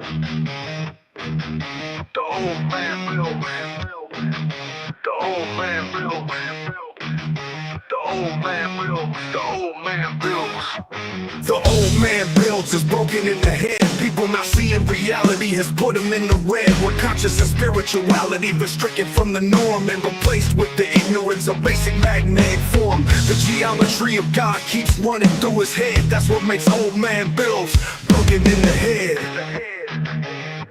The old man built. The old man built. The old man built. The old man built. The old man builds is broken in the head. People not seeing reality has put him in the red. Where conscious and spirituality been stricken from the norm and replaced with the ignorance of basic magnetic form. The geometry of God keeps running through his head. That's what makes old man builds broken in the head.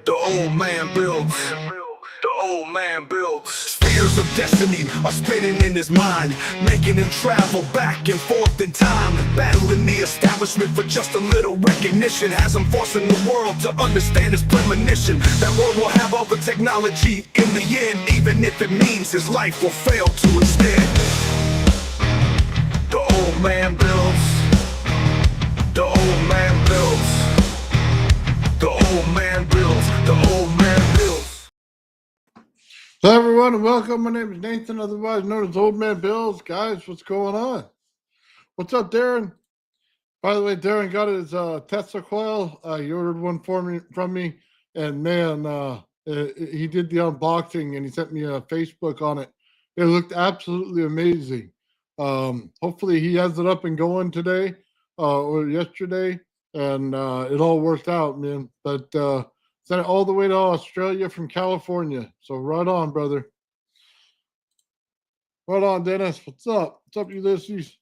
The old man builds. The old man builds. Spheres of destiny are spinning in his mind, making him travel back and forth in time, battling the establishment for just a little recognition. Has him forcing the world to understand his premonition. That world will have all the technology in the end, even if it means his life will fail to instead. The old man builds. The old man builds. The old man builds. The old man builds. Hello everyone and welcome. My name is Nathan, otherwise known as Old Man Bills. Guys, what's going on? What's up, Darren? By the way, Darren got his Tesla coil. He ordered one from me, and man, he did the unboxing and he sent me a Facebook on it. It looked absolutely amazing. Hopefully he has it up and going today or yesterday, and it all worked out, man. But sent it all the way to Australia from California. So right on, brother. Right on, Dennis. What's up? What's up, Ulysses?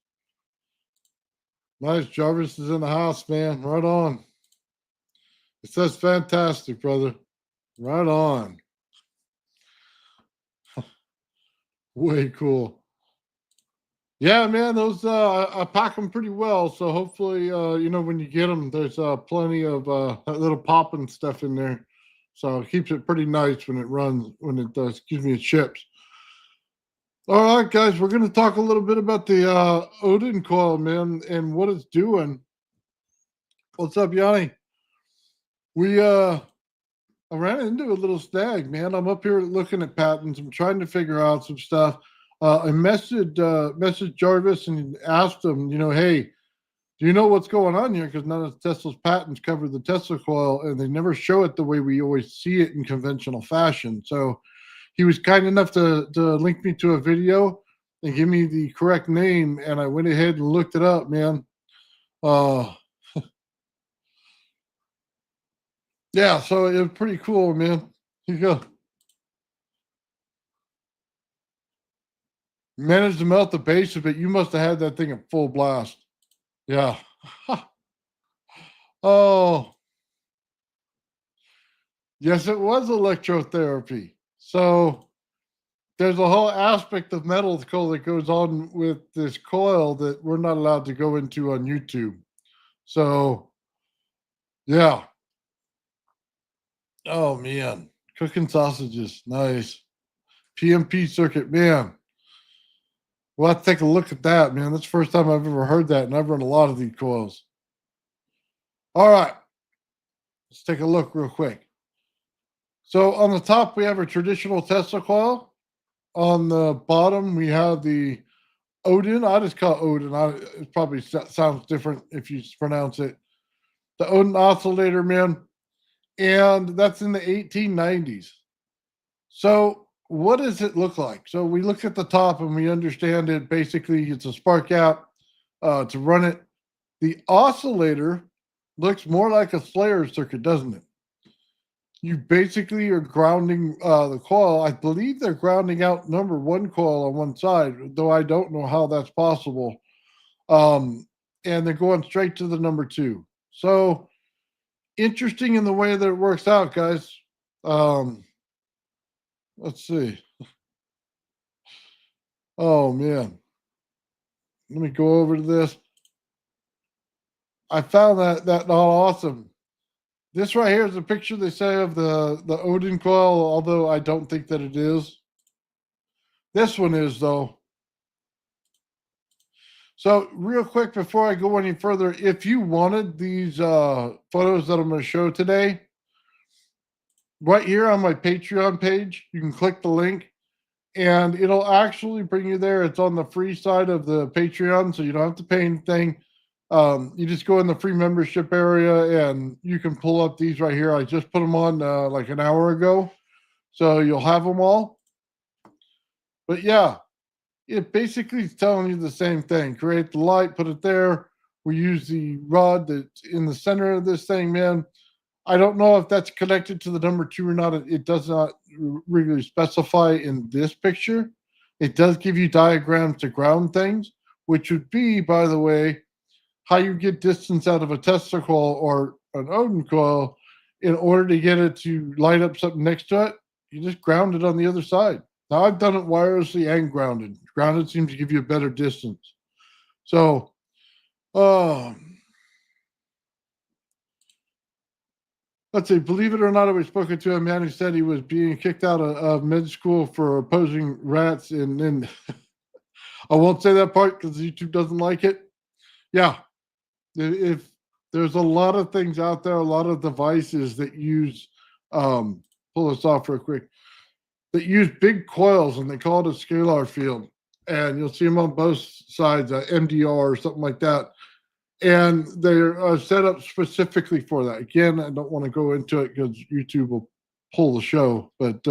Nice. Jarvis is in the house, man. Right on. It says fantastic, brother. Right on. Way cool. Yeah, man, those I pack them pretty well. So hopefully, when you get them, there's plenty of little popping stuff in there. So it keeps it pretty nice when it runs, when it it ships. All right, guys, we're going to talk a little bit about the Oudin coil, man, and what it's doing. What's up, Yanni? I ran into a little snag, man. I'm up here looking at patents. I'm trying to figure out some stuff. I messaged Jarvis and asked him, hey, do you know what's going on here? Because none of Tesla's patents cover the Tesla coil, and they never show it the way we always see it in conventional fashion. So he was kind enough to link me to a video and give me the correct name, and I went ahead and looked it up, man. Yeah, so it was pretty cool, man. Here you go. Managed to melt the base of it. You must have had that thing at full blast. Yeah. Oh. Yes, it was electrotherapy. So there's a whole aspect of medical that goes on with this coil that we're not allowed to go into on YouTube. So, yeah. Oh, man. Cooking sausages. Nice. PMP circuit, man. We'll have to take a look at that, man. That's the first time I've ever heard that, and I've run a lot of these coils. All right. Let's take a look real quick. So on the top, we have a traditional Tesla coil. On the bottom, we have the Oudin. I just call it Oudin. It probably sounds different if you pronounce it. The Oudin oscillator, man. And that's in the 1890s. So what does it look like? So we look at the top and we understand it. Basically, it's a spark gap to run it. The oscillator looks more like a Slayer circuit, doesn't it? You basically are grounding the coil. I believe they're grounding out number one coil on one side, though I don't know how that's possible. And they're going straight to the number two. So interesting in the way that it works out, guys. Let's see. Oh, man. Let me go over to this. I found that not awesome. This right here is a picture they say of the Oudin coil, although I don't think that it is. This one is, though. So real quick before I go any further, if you wanted these photos that I'm going to show today, right here on my Patreon page, you can click the link and it'll actually bring you there. It's on the free side of the Patreon, so you don't have to pay anything. You just go in the free membership area and you can pull up these right here. I just put them on like an hour ago. So you'll have them all. But yeah, it basically is telling you the same thing. Create the light, put it there. We use the rod that's in the center of this thing, man. I don't know if that's connected to the number two or not. It does not really specify in this picture. It does give you diagrams to ground things, which would be, by the way, how you get distance out of a Tesla coil or an Oudin coil. In order to get it to light up something next to it, you just ground it on the other side. Now, I've done it wirelessly and grounded. Grounded seems to give you a better distance. So, let's see. Believe it or not, I was spoken to a man who said he was being kicked out of med school for opposing rats. And then I won't say that part because YouTube doesn't like it. Yeah. If there's a lot of things out there, a lot of devices that use, pull this off real quick, that use big coils and they call it a scalar field. And you'll see them on both sides, MDR or something like that. And they're set up specifically for that. Again, I don't want to go into it because YouTube will pull the show, but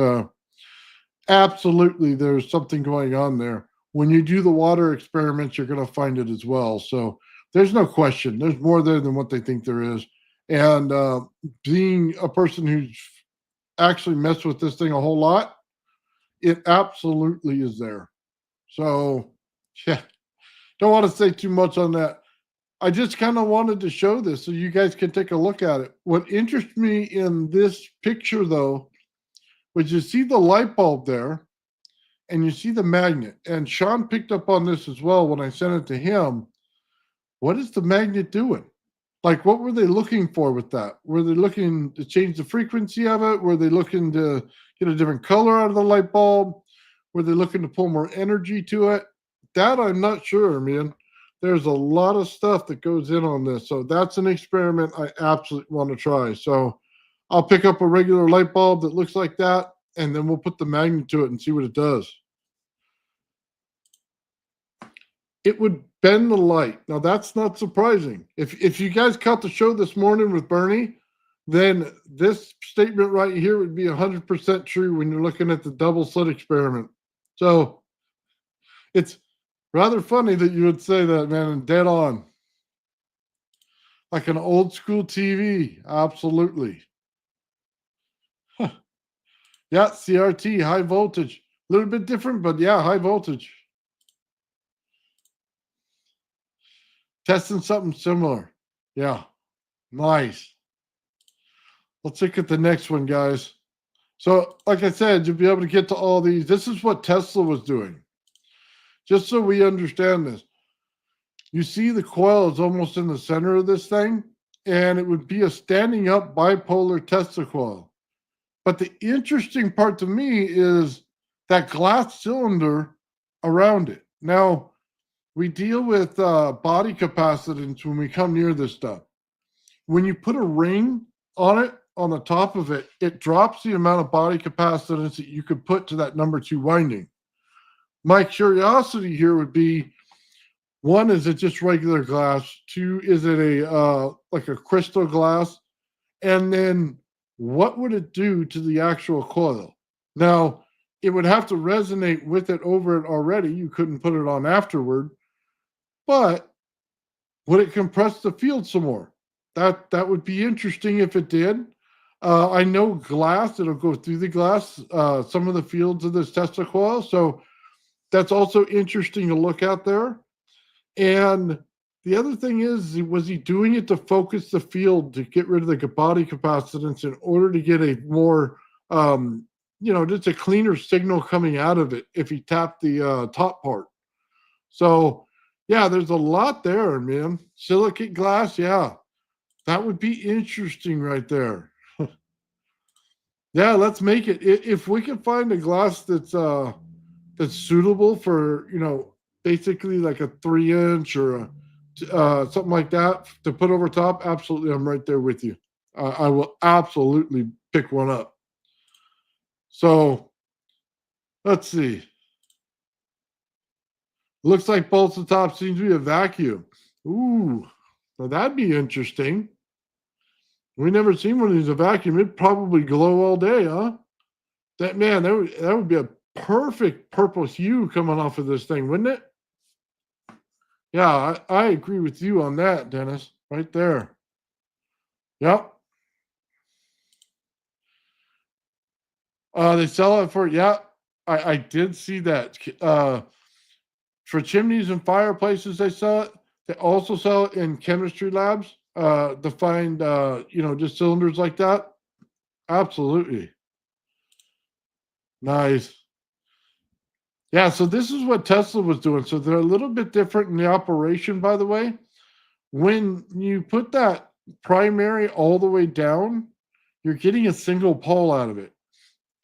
absolutely there's something going on there. When you do the water experiments, you're going to find it as well. So there's no question. There's more there than what they think there is. And being a person who's actually messed with this thing a whole lot, it absolutely is there. So, yeah, don't want to say too much on that. I just kind of wanted to show this so you guys can take a look at it. What interests me in this picture, though, was you see the light bulb there and you see the magnet. And Sean picked up on this as well when I sent it to him. What is the magnet doing? Like, what were they looking for with that? Were they looking to change the frequency of it? Were they looking to get a different color out of the light bulb? Were they looking to pull more energy to it? That I'm not sure, man. There's a lot of stuff that goes in on this. So that's an experiment I absolutely want to try. So I'll pick up a regular light bulb that looks like that, and then we'll put the magnet to it and see what it does. It would bend the light. Now that's not surprising. If you guys caught the show this morning with Bernie, then this statement right here would be 100% true when you're looking at the double slit experiment. So it's rather funny that you would say that, man, and dead on. Like an old school TV. Absolutely. Huh. Yeah, CRT, high voltage. A little bit different, but yeah, high voltage. Testing something similar. Yeah. Nice. Let's look at the next one, guys. So, like I said, you'll be able to get to all these. This is what Tesla was doing. Just so we understand this. You see the coil is almost in the center of this thing, and it would be a standing up bipolar Tesla coil. But the interesting part to me is that glass cylinder around it. Now, we deal with body capacitance when we come near this stuff. When you put a ring on it, on the top of it, it drops the amount of body capacitance that you could put to that number two winding. My curiosity here would be, one, is it just regular glass? Two, is it a like a crystal glass? And then what would it do to the actual coil? Now, it would have to resonate with it over it already. You couldn't put it on afterward. But would it compress the field some more? That would be interesting if it did. I know glass, it'll go through the glass, some of the fields of this Tesla coil. So that's also interesting to look at there. And the other thing is, was he doing it to focus the field to get rid of the body capacitance in order to get a more, just a cleaner signal coming out of it if he tapped the top part? So, yeah, there's a lot there, man. Silicate glass, yeah. That would be interesting right there. Yeah, let's make it. If we can find a glass that's suitable for, basically like a 3-inch or something like that to put over top, absolutely, I'm right there with you. I will absolutely pick one up. So let's see. Looks like bolts at top seems to be a vacuum. Ooh, Now that'd be interesting. We never seen one of these in a vacuum. It'd probably glow all day, huh? That would be a perfect purple hue coming off of this thing, wouldn't it? Yeah, I agree with you on that, Dennis. Right there. Yep. They sell it for, yeah. I did see that. For chimneys and fireplaces, they sell it. They also sell it in chemistry labs to find, just cylinders like that. Absolutely. Nice. Yeah, so this is what Tesla was doing. So they're a little bit different in the operation, by the way. When you put that primary all the way down, you're getting a single pole out of it.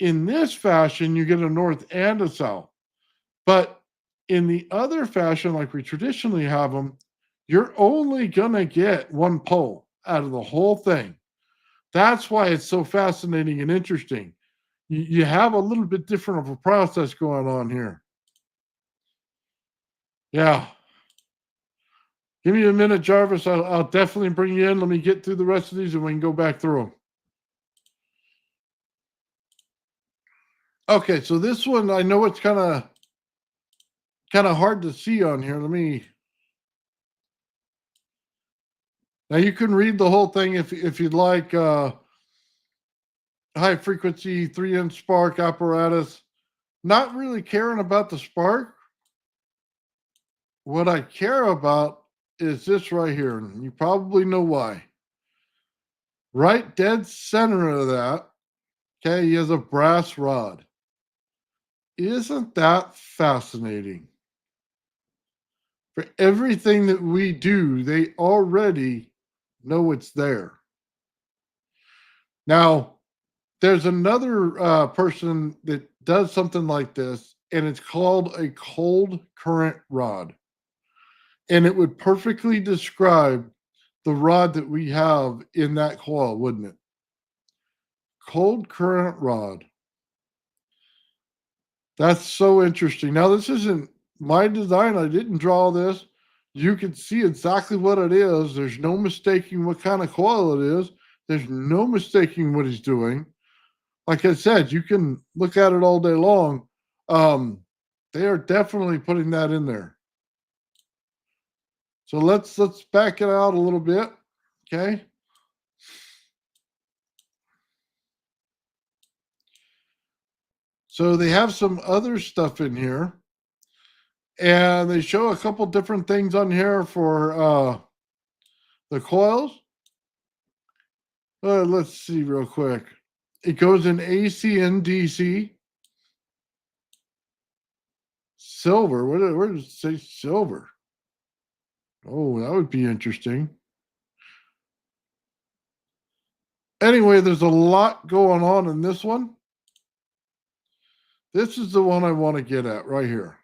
In this fashion, you get a north and a south. But in the other fashion, like we traditionally have them, you're only going to get one pole out of the whole thing. That's why it's so fascinating and interesting. You have a little bit different of a process going on here. Yeah. Give me a minute, Jarvis. I'll definitely bring you in. Let me get through the rest of these and we can go back through them. Okay, so this one, I know it's kind of hard to see on here. Now you can read the whole thing if you'd like. High frequency 3-inch spark apparatus. Not really caring about the spark. What I care about is this right here, and you probably know why. Right dead center of that, okay, he has a brass rod. Isn't that fascinating? For everything that we do, they already know it's there. Now, there's another person that does something like this, and it's called a cold current rod. And it would perfectly describe the rod that we have in that coil, wouldn't it? Cold current rod. That's so interesting. Now, this isn't my design. I didn't draw this. You can see exactly what it is. There's no mistaking what kind of coil it is. There's no mistaking what he's doing. Like I said, you can look at it all day long. They are definitely putting that in there. So let's back it out a little bit. Okay. So they have some other stuff in here. And they show a couple different things on here for the coils. Let's see real quick. It goes in AC and DC. Silver. Where does it say silver? Oh, that would be interesting. Anyway, there's a lot going on in this one. This is the one I want to get at right here.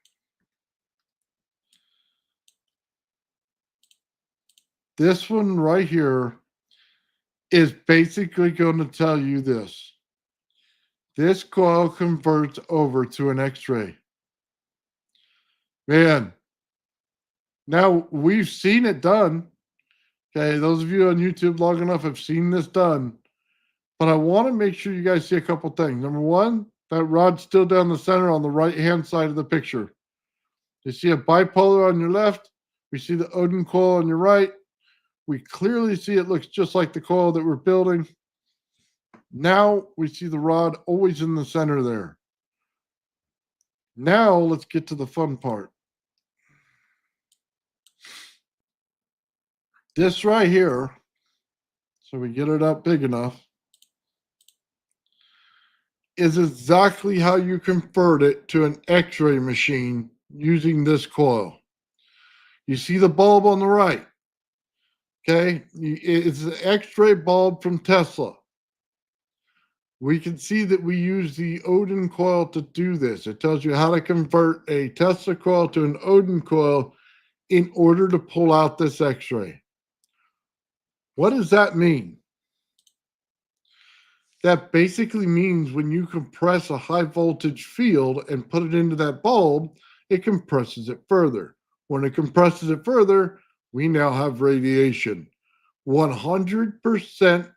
This one right here is basically going to tell you this. This coil converts over to an X-ray. Man, now we've seen it done. Okay, those of you on YouTube long enough have seen this done. But I want to make sure you guys see a couple things. Number one, that rod's still down the center on the right-hand side of the picture. You see a bipolar on your left. We see the Oudin coil on your right. We clearly see it looks just like the coil that we're building. Now we see the rod always in the center there. Now let's get to the fun part. This right here, so we get it up big enough, is exactly how you convert it to an X-ray machine using this coil. You see the bulb on the right. Okay, it's an X-ray bulb from Tesla. We can see that we use the Oudin coil to do this. It tells you how to convert a Tesla coil to an Oudin coil in order to pull out this X-ray. What does that mean? That basically means when you compress a high voltage field and put it into that bulb, it compresses it further. When it compresses it further, We now have radiation. 100%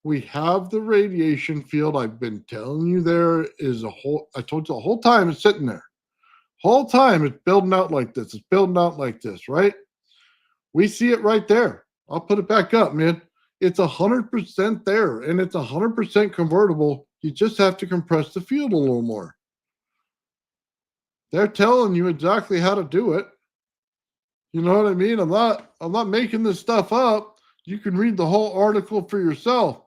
we have the radiation field. I've been telling you there is a whole, I told you the whole time it's sitting there. Whole time it's building out like this. It's building out like this, right? We see it right there. I'll put it back up, man. It's 100% there and it's 100% convertible. You just have to compress the field a little more. They're telling you exactly how to do it. You know what I mean? I'm not making this stuff up. You can read the whole article for yourself.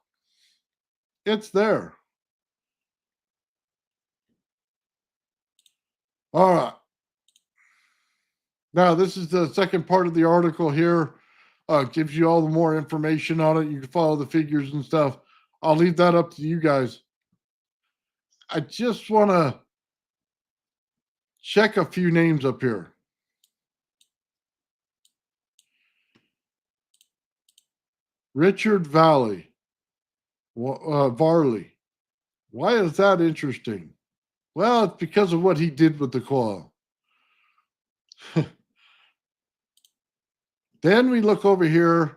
It's there. All right. Now, this is the second part of the article here. Gives you all the more information on it. You can follow the figures and stuff. I'll leave that up to you guys. I just want to check a few names up here. Richard Varley. Why is that interesting? Well, it's because of what he did with the coil. Then we look over here.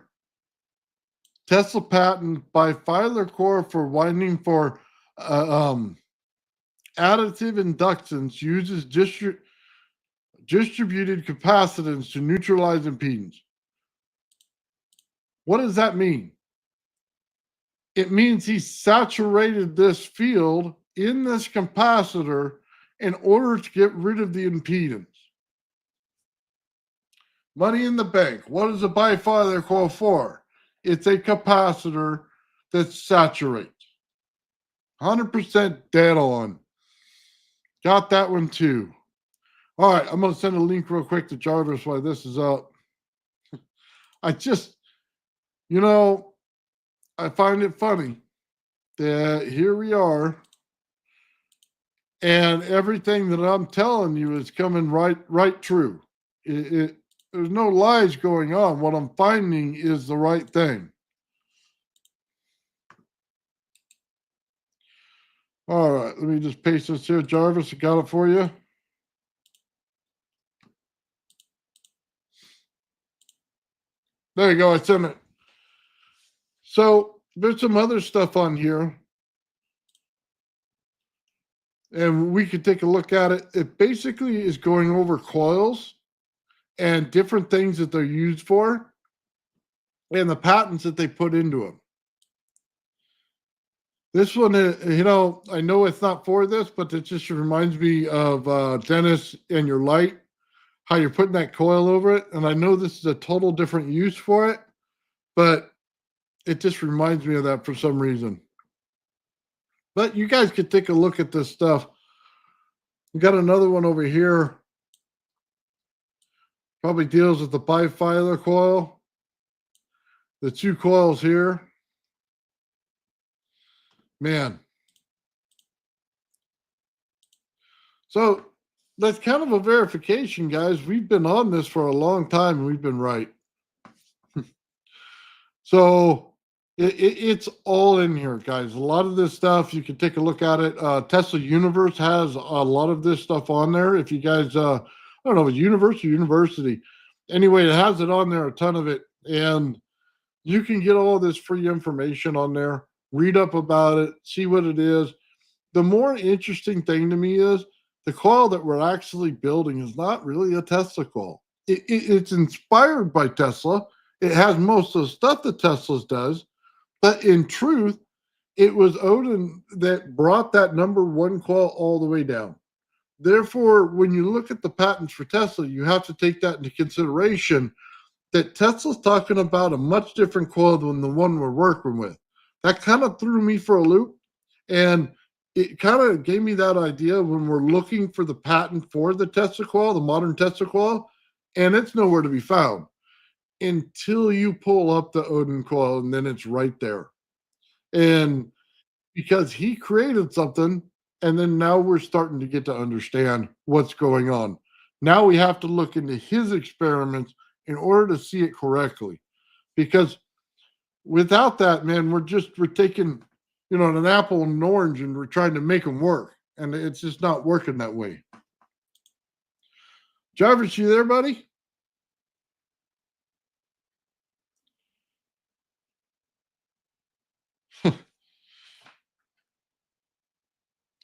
Tesla patent bipolar core for winding for additive inductance uses distributed capacitance to neutralize impedance. What does that mean? It means he saturated this field in this capacitor in order to get rid of the impedance. Money in the bank. What is a bipolar coil for? It's a capacitor that saturates. 100% dead on. Got that one too. All right, I'm going to send a link real quick to Jarvis while this is up. I just, I find it funny that here we are, and everything that I'm telling you is coming right true. There's no lies going on. What I'm finding is the right thing. All right, let me just paste this here. Jarvis, I got it for you. There you go. I sent it. So there's some other stuff on here, and we could take a look at it. It basically is going over coils and different things that they're used for and the patents that they put into them. This one, I know it's not for this, but it just reminds me of Dennis and your light, how you're putting that coil over it. And I know this is a total different use for it, but it just reminds me of that for some reason. But you guys could take a look at this stuff. We got another one over here. Probably deals with the bipolar coil. The two coils here. Man. So that's kind of a verification, guys. We've been on this for a long time and we've been right. So it's all in here, guys. A lot of this stuff, you can take a look at it. Tesla Universe has a lot of this stuff on there. If you guys, I don't know, Universe or University. Anyway, it has it on there, a ton of it. And you can get all this free information on there. Read up about it, see what it is. The more interesting thing to me is the coil that we're actually building is not really a Tesla coil. It's inspired by Tesla. It has most of the stuff that Tesla does, but in truth, it was Oudin that brought that number one coil all the way down. Therefore, when you look at the patents for Tesla, you have to take that into consideration that Tesla's talking about a much different coil than the one we're working with. That kind of threw me for a loop, and it kind of gave me that idea when we're looking for the patent for the Tesla coil, the modern Tesla coil, and it's nowhere to be found until you pull up the Oudin coil, and then it's right there. And because he created something, and then now we're starting to get to understand what's going on. Now we have to look into his experiments in order to see it correctly. Because without that, man, we're taking, an apple and an orange and we're trying to make them work. And it's just not working that way. Jarvis, you there, buddy?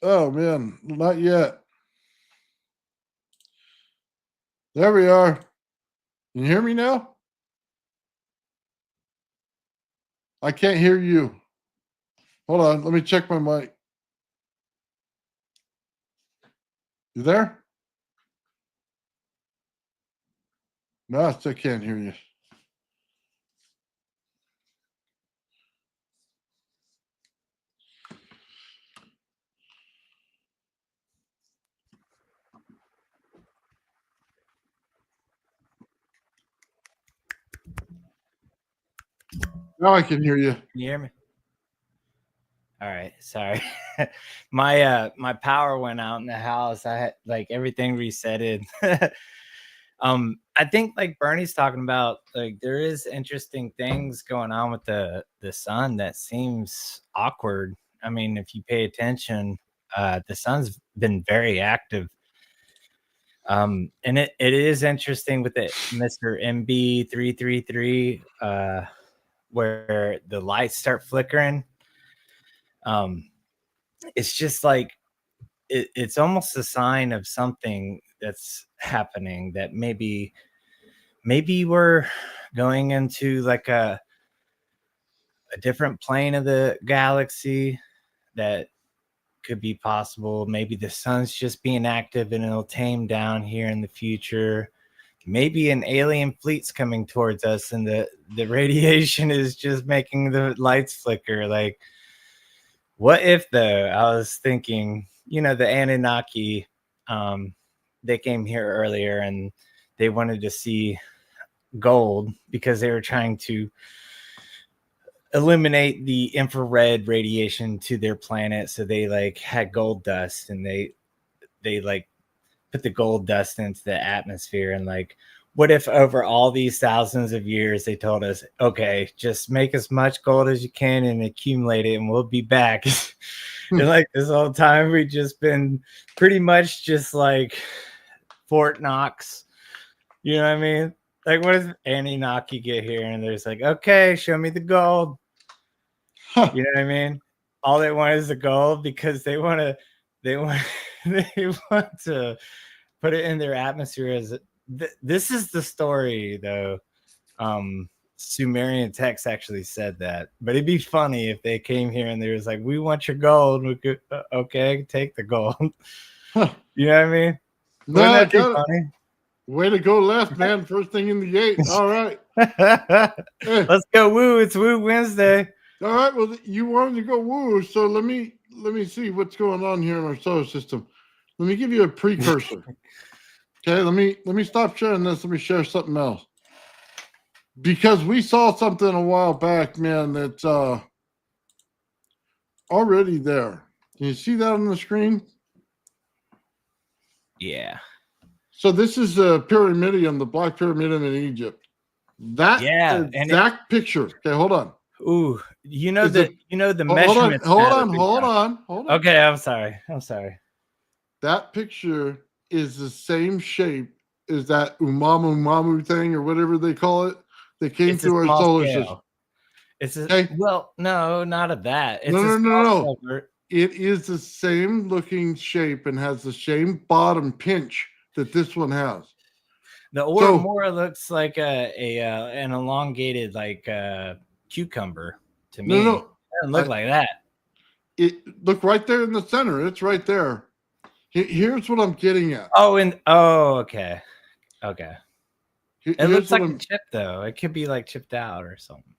Oh man, not yet. There we are. Can you hear me now? I can't hear you. Hold on, let me check my mic. You there? No, I still can't hear you. Now I can hear you. Can you hear me? All right, sorry. My power went out in the house. I had like everything resetted. I think like Bernie's talking about, like there is interesting things going on with the sun that seems awkward. I mean, if you pay attention, the sun's been very active. And it is interesting with the Mr. MB333, where the lights start flickering. It's just like it's almost a sign of something that's happening, that maybe we're going into like a different plane of the galaxy that could be possible. Maybe the sun's just being active and it'll tame down here in the future. Maybe an alien fleet's coming towards us and the radiation is just making the lights flicker. Like, what if though? I was thinking, the Anunnaki, they came here earlier and they wanted to see gold because they were trying to eliminate the infrared radiation to their planet. So they like had gold dust, and they like put the gold dust into the atmosphere. And like, what if over all these thousands of years they told us, okay, just make as much gold as you can and accumulate it and we'll be back. And like this whole time we've just been pretty much just like Fort Knox. You know what I mean? Like, what if Anunnaki get here and there's like, okay, show me the gold. Huh. You know what I mean? All they want is the gold because they want to put it in their atmosphere as this is the story though. Sumerian text actually said that, but it'd be funny if they came here and they was like, we want your gold. We could, okay, take the gold. Huh. You know what I mean? No, Wouldn't I that be got it. funny? Way to go left, man. First thing in the gate. All right. Hey. Let's go woo. It's Woo Wednesday. All right. Well, you wanted to go woo, so let me see what's going on here in our solar system. Let me give you a precursor. Okay, let me stop sharing this. Let me share something else. Because we saw something a while back, man, that's already there. Can you see that on the screen? Yeah. So this is the Pyramidium, the Black Pyramidium in Egypt. That exact picture. Okay, hold on. Ooh, the measurements. Hold on. Okay, I'm sorry. That picture is the same shape as that Umamu thing or whatever they call it. They came through our solar system. It's well, no, not of that. It's no. It is the same looking shape and has the same bottom pinch that this one has. The Oumuamua looks like an elongated like cucumber to me. No, it doesn't look like that. Look right there in the center. It's right there. Here's what I'm getting at. Okay. It looks like a chip though. It could be like chipped out or something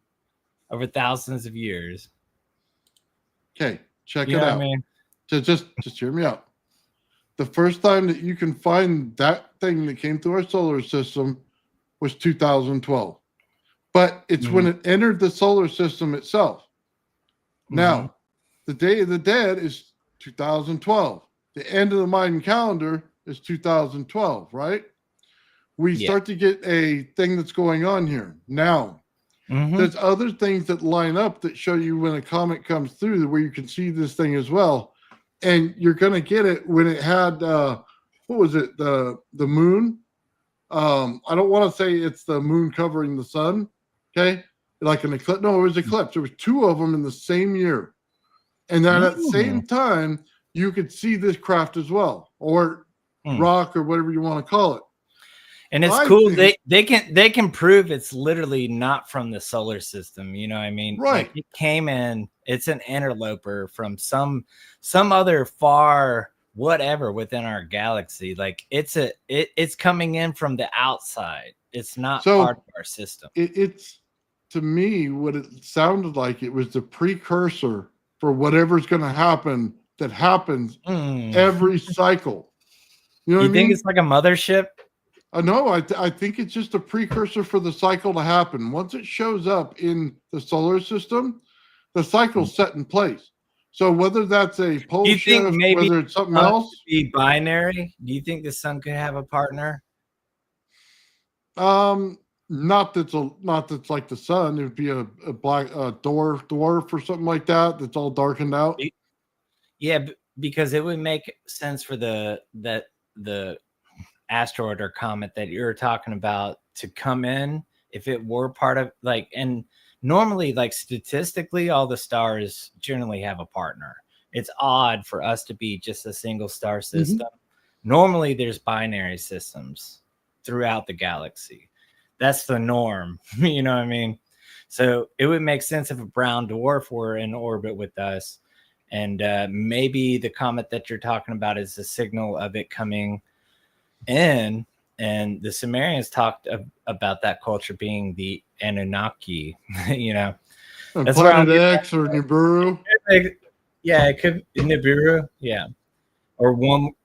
over thousands of years. Okay, check it out. I mean? Just hear me out. The first time that you can find that thing that came through our solar system was 2012. But it's when it entered the solar system itself. Now, the Day of the Dead is 2012. The end of the Mayan calendar is 2012, right? We start to get a thing that's going on here. Now, there's other things that line up that show you when a comet comes through where you can see this thing as well. And you're going to get it when it had, what was it? The moon. I don't want to say it's the moon covering the sun. Okay. Like an eclipse. No, it was eclipse. There was two of them in the same year. And then at the same time, you could see this craft as well, or rock, or whatever you want to call it. And it's cool. They can prove it's literally not from the solar system. You know what I mean? Right. Like it came in. It's an interloper from some other far whatever within our galaxy. Like it's coming in from the outside. It's not part of our system. It's, to me, what it sounded like, it was the precursor for whatever's going to happen that happens every cycle. You know what I mean? You think it's like a mothership? No, I think it's just a precursor for the cycle to happen. Once it shows up in the solar system, the cycle's set in place. So whether that's a pole shift, whether it's something else, be binary. Do you think the sun could have a partner? Not that's like the sun. It would be a black dwarf or something like that. That's all darkened out. Yeah, because it would make sense for the asteroid or comet that you're talking about to come in if it were part of, like, and normally, like, statistically, all the stars generally have a partner. It's odd for us to be just a single star system. Normally there's binary systems throughout the galaxy. That's the norm. You know what I mean? So it would make sense if a brown dwarf were in orbit with us, and maybe the comet that you're talking about is a signal of it coming in. And the Sumerians talked about that culture being the Anunnaki. You know, that's Planet X or Nibiru. Yeah, it could be Nibiru. Yeah, or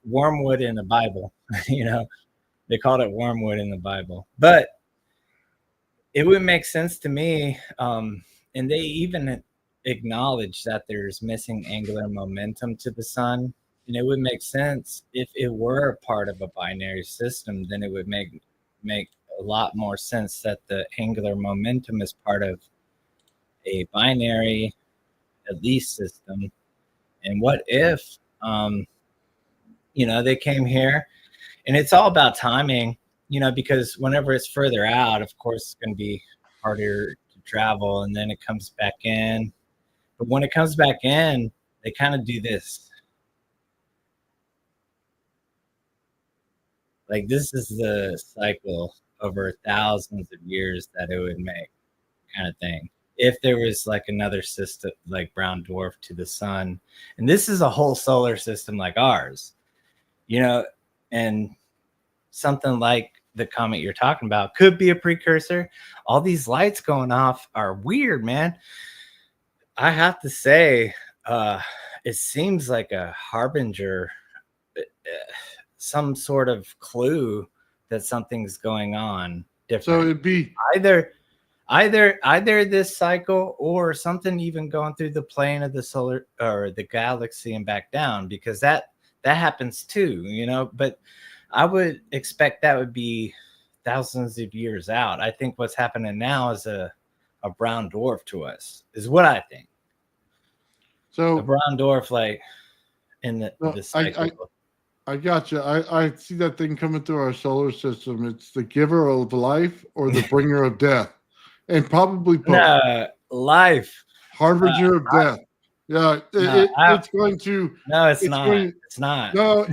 wormwood in the Bible. You know, they called it wormwood in the Bible, but it would make sense to me. And they even acknowledge that there's missing angular momentum to the sun. And it would make sense if it were a part of a binary system, then it would make a lot more sense that the angular momentum is part of a binary, at least, system. And what if, you know, they came here, and it's all about timing, you know, because whenever it's further out, of course, it's going to be harder to travel, and then it comes back in. But when it comes back in, they kind of do this. Like, this is the cycle over thousands of years that it would make, kind of thing. If there was like another system, like brown dwarf to the sun, and this is a whole solar system like ours, you know, and something like the comet you're talking about could be a precursor. All these lights going off are weird, man. I have to say, it seems like a harbinger, some sort of clue that something's going on different. So it'd be either this cycle or something even going through the plane of the solar or the galaxy and back down, because that happens too, you know. But I would expect that would be thousands of years out. I think what's happening now is a brown dwarf to us, is what I think. So a brown dwarf, like in the cycle. I got you. I see that thing coming through our solar system. It's the giver of life or the bringer of death, and probably both. No, life. Harbinger of death. Yeah, it's going to. No, it's not. It's not. No,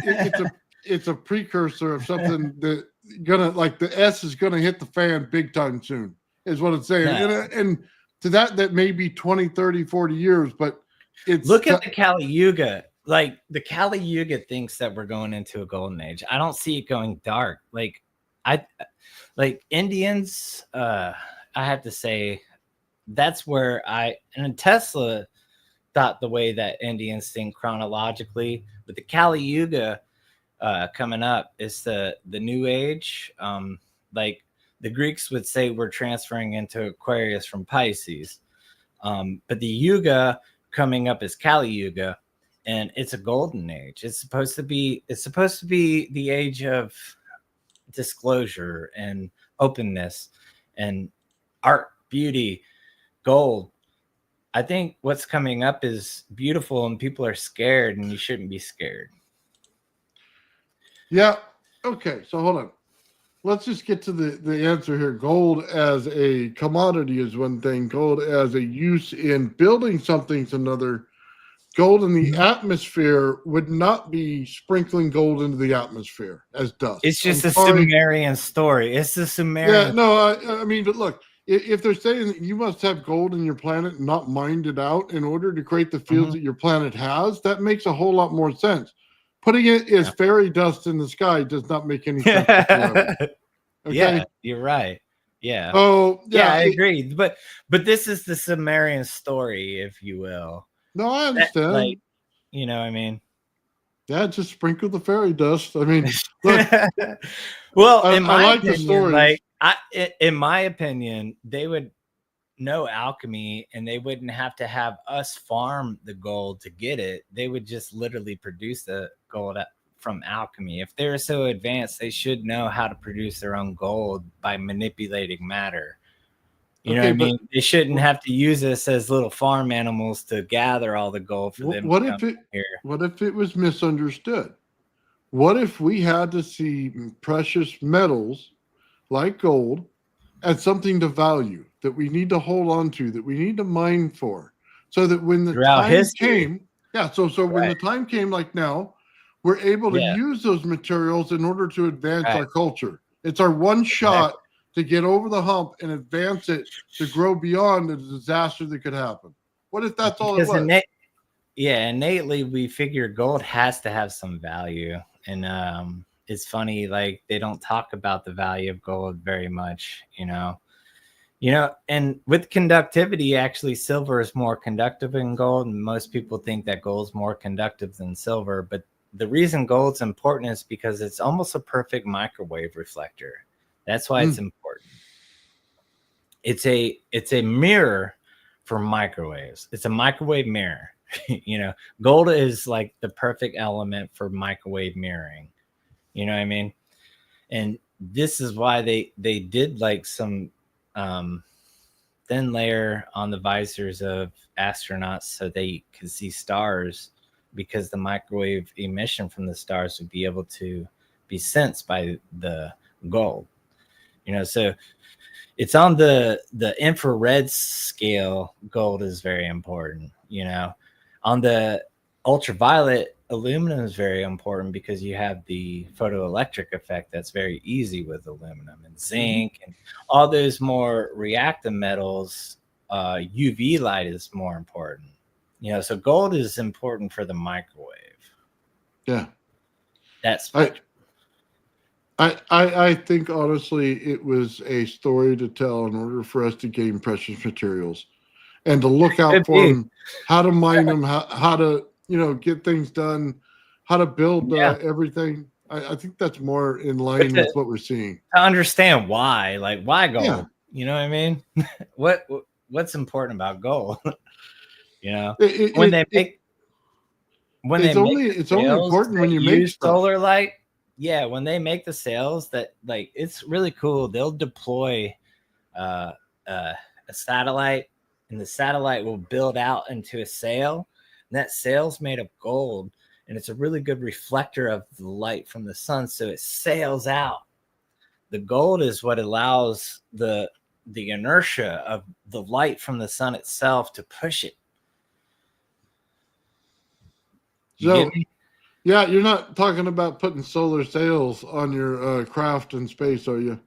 it's a precursor of something that gonna, like, the S is gonna hit the fan big time soon, is what it's saying. No. And to that may be 20, 30, 40 years, but it's look at the Kali Yuga. Like, the Kali Yuga thinks that we're going into a golden age. I don't see it going dark. Like Indians, I have to say, that's where and Tesla thought the way that Indians think chronologically, but the Kali Yuga coming up is the new age. Like the Greeks would say, we're transferring into Aquarius from Pisces, but the Yuga coming up is Kali Yuga. And it's a golden age. It's supposed to be the age of disclosure and openness and art, beauty, gold. I think what's coming up is beautiful, and people are scared, and you shouldn't be scared. Yeah. Okay. So hold on. Let's just get to the answer here. Gold as a commodity is one thing. Gold as a use in building something is another. gold in the atmosphere would not be sprinkling gold into the atmosphere as dust. It's just I'm a sorry. Sumerian story. It's the Yeah, Sumerian. no, I mean, but look, if they're saying that you must have gold in your planet and not mined it out in order to create the fields that your planet has, that makes a whole lot more sense. Putting it as fairy dust in the sky does not make any sense whatsoever. Okay. Yeah, you're right. Yeah. Oh, Yeah, yeah. I agree. But this is the Sumerian story, if you will. No, I That, understand. like, you know what I mean? Yeah, just sprinkle the fairy dust. I mean, look, Well, I in my like the opinion, stories. in my opinion, they would know alchemy and they wouldn't have to have us farm the gold to get it. They would just literally produce the gold from alchemy. If they're so advanced, they should know how to produce their own gold by manipulating matter. You know what I mean? They shouldn't have to use us as little farm animals to gather all the gold for them. What if it was misunderstood? What if we had to see precious metals like gold as something to value that we need to hold on to, that we need to mine for, so that when the Throughout time history. came, when the time came, like now, we're able to use those materials in order to advance our culture. It's our one shot to get over the hump and advance it to grow beyond the disaster that could happen. What if that's all it was? Innately we figure gold has to have some value. And it's funny, like they don't talk about the value of gold very much, you know. And with conductivity, actually silver is more conductive than gold, and most people think that gold's more conductive than silver. But the reason gold's important is because it's almost a perfect microwave reflector. That's why it's important. It's a mirror for microwaves. It's a microwave mirror. Gold is like the perfect element for microwave mirroring. You know what I mean? And this is why they did like some thin layer on the visors of astronauts so they could see stars, because the microwave emission from the stars would be able to be sensed by the gold. So it's on the infrared scale. Gold is very important. On the ultraviolet, aluminum is very important because you have the photoelectric effect that's very easy with aluminum, and zinc and all those more reactive metals. UV light is more important. So gold is important for the microwave. Yeah. That's I think honestly it was a story to tell in order for us to gain precious materials and to look out for them, how to mine them, how to get things done, how to build everything. I think that's more in line with what we're seeing. To understand why, like why gold. Yeah. You know what I mean? What's important about gold? It's only important when you make stuff. Solar light. Yeah, when they make the sails, that like it's really cool. They'll deploy a satellite, and the satellite will build out into a sail. And that sail's made of gold, and it's a really good reflector of the light from the sun, so it sails out. The gold is what allows the inertia of the light from the sun itself to push it. So, yeah, you're not talking about putting solar sails on your craft in space, are you?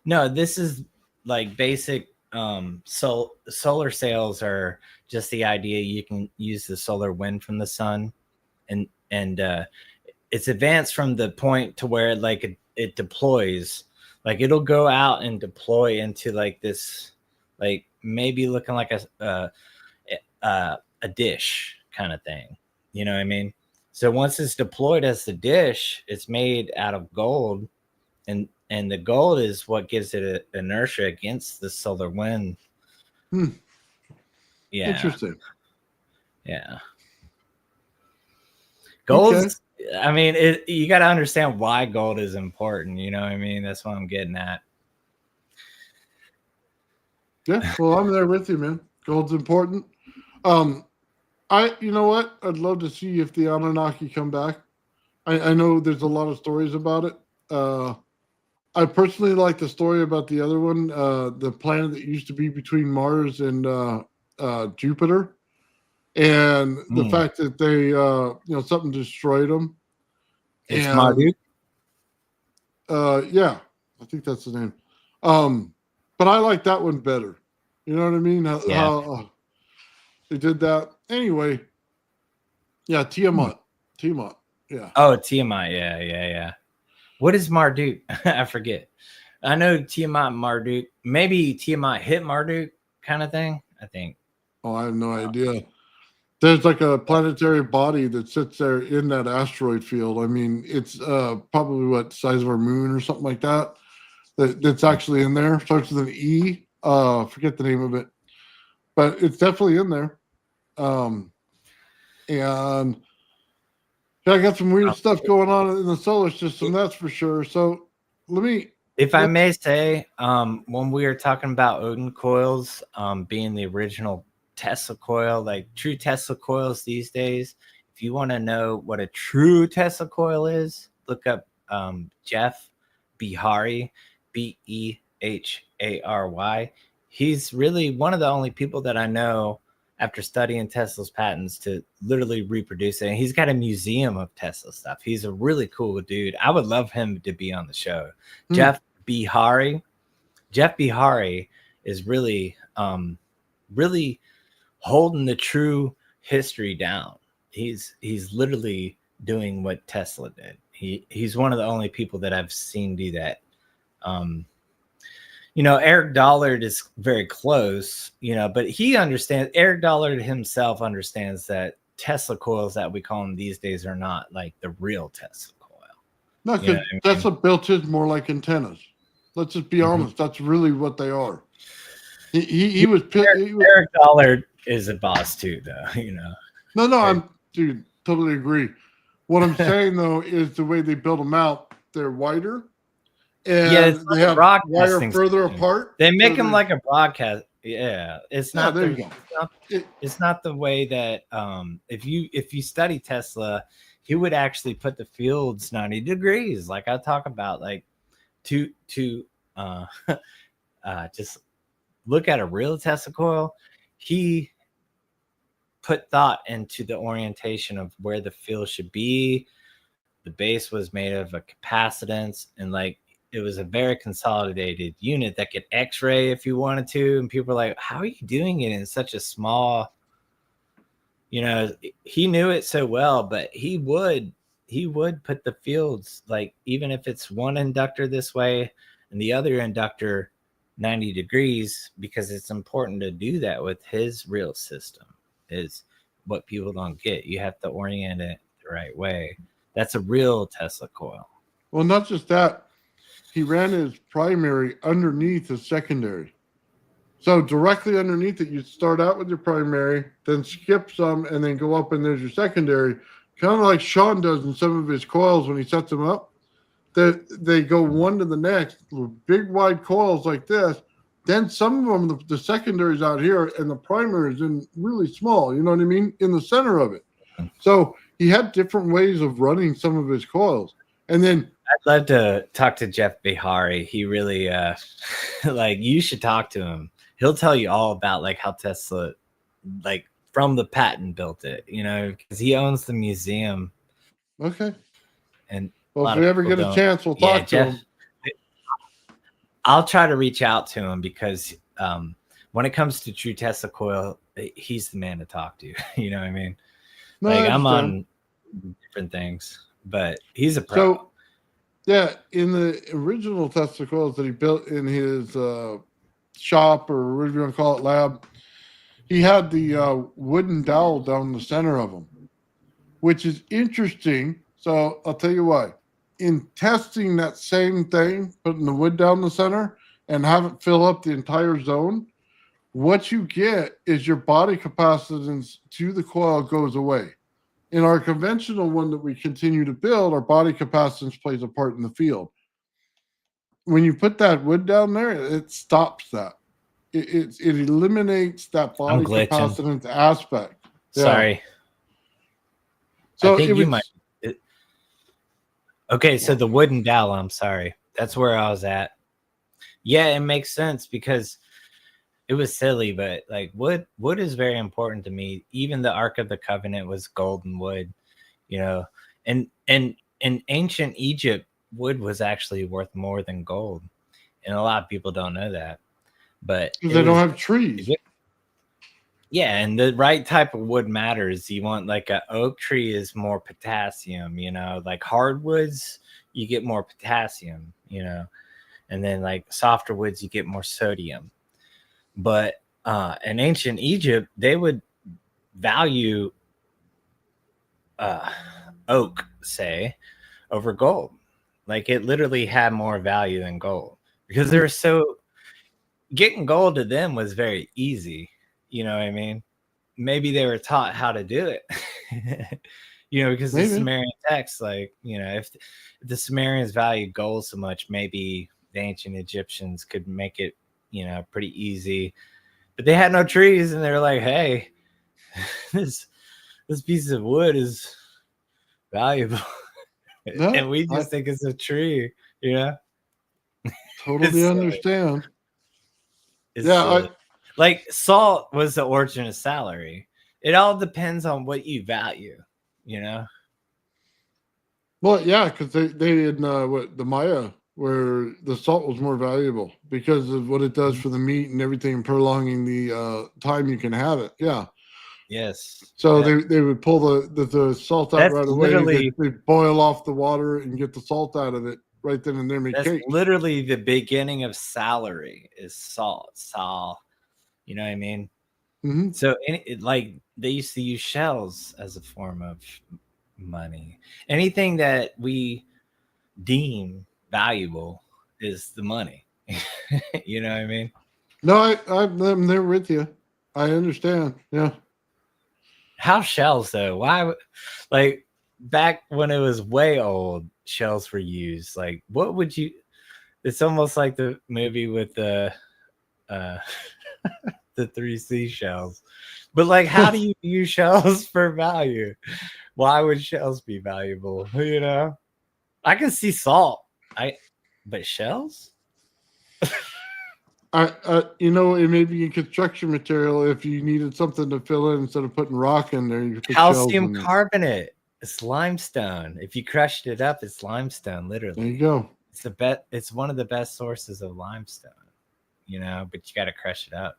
No, this is like basic. Solar sails are just the idea you can use the solar wind from the sun, and it's advanced from the point to where like it deploys. Like it'll go out and deploy into like this, like maybe looking like a dish kind of thing. You know what I mean? So once it's deployed as the dish, it's made out of gold, and the gold is what gives it an inertia against the solar wind. Yeah. Interesting. Yeah. Gold. Okay. I mean, you got to understand why gold is important. You know what I mean? That's what I'm getting at. Yeah. Well, I'm there with you, man. Gold's important. You know what? I'd love to see if the Anunnaki come back. I know there's a lot of stories about it. I personally like the story about the other one, the planet that used to be between Mars and Jupiter. and the Hmm. fact that they, something destroyed them. It's And Marduk. yeah, I think that's the name. But I like that one better. You know what I mean? Yeah. How they did that. Anyway, yeah, Tiamat. Tiamat. Yeah. Oh, Tiamat. Yeah. What is Marduk? I forget. I know Tiamat and Marduk. Maybe Tiamat hit Marduk kind of thing. I think. Oh, I have no idea. There's like a planetary body that sits there in that asteroid field. I mean, it's probably what size of our moon or something like that. That's actually in there. Starts with an E. Forget the name of it, but it's definitely in there. And yeah, I got some weird stuff going on in the solar system. That's for sure. So if I may say, when we were talking about Oudin coils, being the original Tesla coil, like true Tesla coils these days, if you want to know what a true Tesla coil is, look up Jeff Bihari, Behary. He's really one of the only people that I know after studying Tesla's patents to literally reproduce it. And he's got a museum of Tesla stuff. He's a really cool dude. I would love him to be on the show. Jeff Bihari is really really holding the true history down. He's literally doing what Tesla did. He's one of the only people that I've seen do that. Eric Dollard is very close, but he understands. Eric Dollard himself understands that Tesla coils that we call them these days are not like the real Tesla coil. No, because Tesla built his more like antennas. Let's just be honest. That's really what they are. He was Eric Dollard is a boss too, though. No, I'm totally agree. What I'm saying though is the way they build them out, they're wider, and they have wire further apart. They make them like a broadcast. Yeah, it's not. There you go. It's not the way that if you study Tesla, he would actually put the fields 90 degrees, like I talk about, like to just look at a real Tesla coil. He put thought into the orientation of where the field should be. The base was made of a capacitance, and like it was a very consolidated unit that could X-ray if you wanted to. And people were like, how are you doing it in such a small, he knew it so well, but he would put the fields, like, even if it's one inductor this way and the other inductor 90 degrees, because it's important to do that with his real system. Is what people don't get. You have to orient it the right way. That's a real Tesla coil. Well, not just that. He ran his primary underneath his secondary. So directly underneath it, you start out with your primary, then skip some, and then go up, and there's your secondary. Kind of like Sean does in some of his coils when he sets them up. They go one to the next, big wide coils like this. Then some of them, the secondary's out here, and the primary is in really small, you know what I mean, in the center of it. So he had different ways of running some of his coils. And then I'd love to talk to Jeff Bihari. He really, like, you should talk to him. He'll tell you all about like how Tesla, like from the patent, built it, because he owns the museum. Okay. And well, if we ever get a chance, we'll talk to him. I'll try to reach out to him, because when it comes to true Tesla coil, he's the man to talk to. You know what I mean? No, like, I'm on different things, but he's a pro. So, yeah, in the original Tesla coils that he built in his shop, or whatever you want to call it, lab, he had the wooden dowel down the center of them, which is interesting. So I'll tell you why. In testing that same thing, putting the wood down the center and have it fill up the entire zone, what you get is your body capacitance to the coil goes away. In our conventional one that we continue to build, our body capacitance plays a part in the field. When you put that wood down there, it stops that. It eliminates that body capacitance aspect. Sorry. So I think you might. Okay, so the wooden dowel, I'm sorry. That's where I was at. Yeah, it makes sense, because it was silly, but like wood is very important to me. Even the Ark of the Covenant was golden wood, you know. And in ancient Egypt, wood was actually worth more than gold. And a lot of people don't know that. But Because it they don't was, have trees. yeah, and the right type of wood matters. You want like a oak tree is more potassium, you know, like hardwoods, you get more potassium, you know, and then like softer woods, you get more sodium. But in ancient Egypt, they would value uh, oak, say, over gold. Like it literally had more value than gold because they're so getting gold to them was very easy. You know what I mean? Maybe they were taught how to do it. You know, because the Maybe. Sumerian text, like, you know, if the Sumerians valued gold so much, maybe the ancient Egyptians could make it, you know, pretty easy. But they had no trees, and they're like, hey, this piece of wood is valuable. No, And we I just think it's a tree, you know? totally It's silly. understand. It's Yeah, silly. Like salt was the origin of salary. It all depends on what you value, you know? well, yeah, because they in what the Maya, where the salt was more valuable because of what it does for the meat and everything, prolonging the time you can have it. Yeah, Yes. so they would pull the salt out That's right away. They literally boil off the water and get the salt out of it right then and there. Make that's cake. literally the beginning of salary is salt. Sal. You know what I mean? Hmm. So like they used to use shells as a form of money. Anything that we deem valuable is the money. You know what I mean? No, I'm there with you. I understand. Yeah. How shells though? Why like back when it was way old, shells were used. Like what would you it's almost like the movie with the uh the three seashells. But like how do you use shells for value? Why would shells be valuable? You know? I can see salt. But shells? You know, it may be in construction material. If you needed something to fill in instead of putting rock in there, you could put shells Calcium in it. carbonate. It's limestone. If you crushed it up, it's limestone, There you literally. go. It's one of the best sources of limestone, you know, but you gotta crush it up.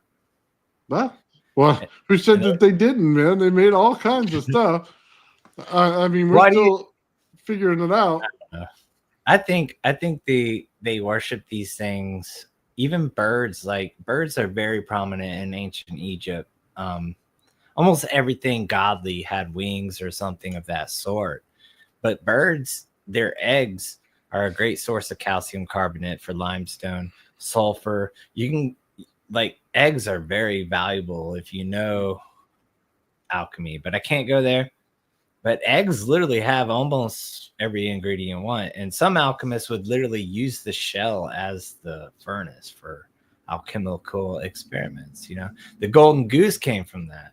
Well, And- who said and that they didn't, man? They made all kinds of stuff. I mean, we're why do you still figuring it out. I think they worship these things. Even birds, like birds are very prominent in ancient Egypt. Almost everything godly had wings or something of that sort. But birds, their eggs are a great source of calcium carbonate for limestone, sulfur. You can like eggs are very valuable if you know alchemy, but I can't go there. But eggs literally have almost every ingredient you want. And some alchemists would literally use the shell as the furnace for alchemical experiments. You know, the golden goose came from that.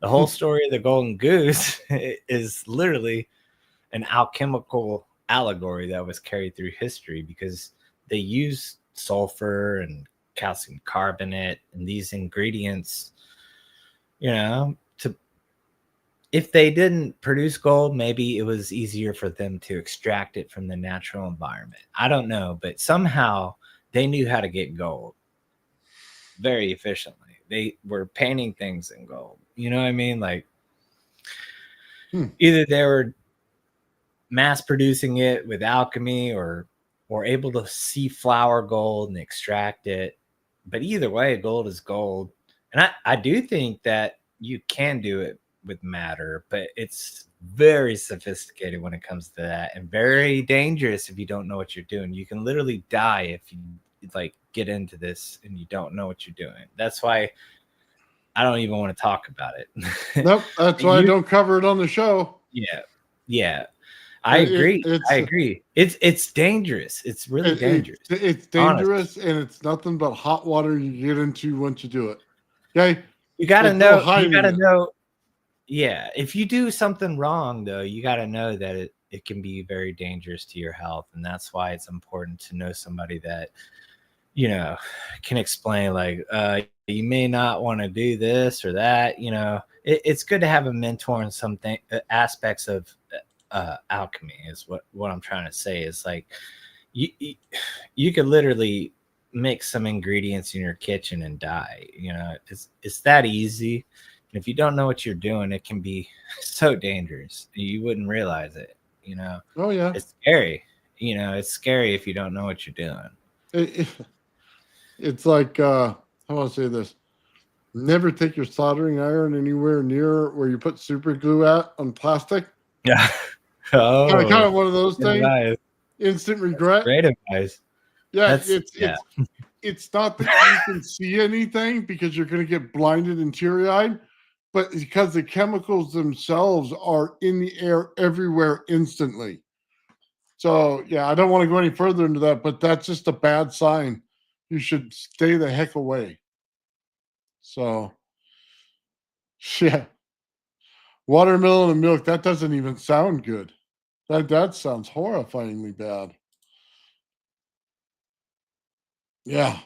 The whole story of the golden goose is literally an alchemical allegory that was carried through history because they used sulfur and calcium carbonate and these ingredients, you know, to if they didn't produce gold, maybe it was easier for them to extract it from the natural environment. I don't know, but somehow they knew how to get gold very efficiently. They were painting things in gold. You know what I mean? Like either they were mass producing it with alchemy or able to see flour gold and extract it. But either way, gold is gold. And I do think that you can do it with matter, but it's very sophisticated when it comes to that and very dangerous if you don't know what you're doing. You can literally die if you like get into this and you don't know what you're doing. That's why I don't even want to talk about it. Nope, that's why I don't cover it on the show. Yeah. Yeah. I agree. I agree. It's dangerous. It's really dangerous. It's dangerous, Honestly. and it's nothing but hot water you get into once you do it. Okay, You gotta there's no know. You hiding gotta it. know. Yeah. If you do something wrong, though, you gotta know that it can be very dangerous to your health, and that's why it's important to know somebody that you know can explain. Like, you may not want to do this or that. You know, it's good to have a mentor in something aspects of alchemy is what I'm trying to say. Is like you could literally mix some ingredients in your kitchen and die. You know, it's that easy. And if you don't know what you're doing, it can be so dangerous. You wouldn't realize it. You know, Oh yeah, it's scary. You know, it's scary if you don't know what you're doing. It's like how do I say this? Never take your soldering iron anywhere near where you put super glue at on plastic. Yeah. Oh, Kind of one of those things. advice. Instant regret. Great advice. Yeah, That's, it's not that you can see anything because you're going to get blinded and teary-eyed, but because the chemicals themselves are in the air everywhere instantly. So yeah, I don't want to go any further into that, but that's just a bad sign. You should stay the heck away. So yeah, watermelon and milk. That doesn't even sound good. That sounds horrifyingly bad. Yeah.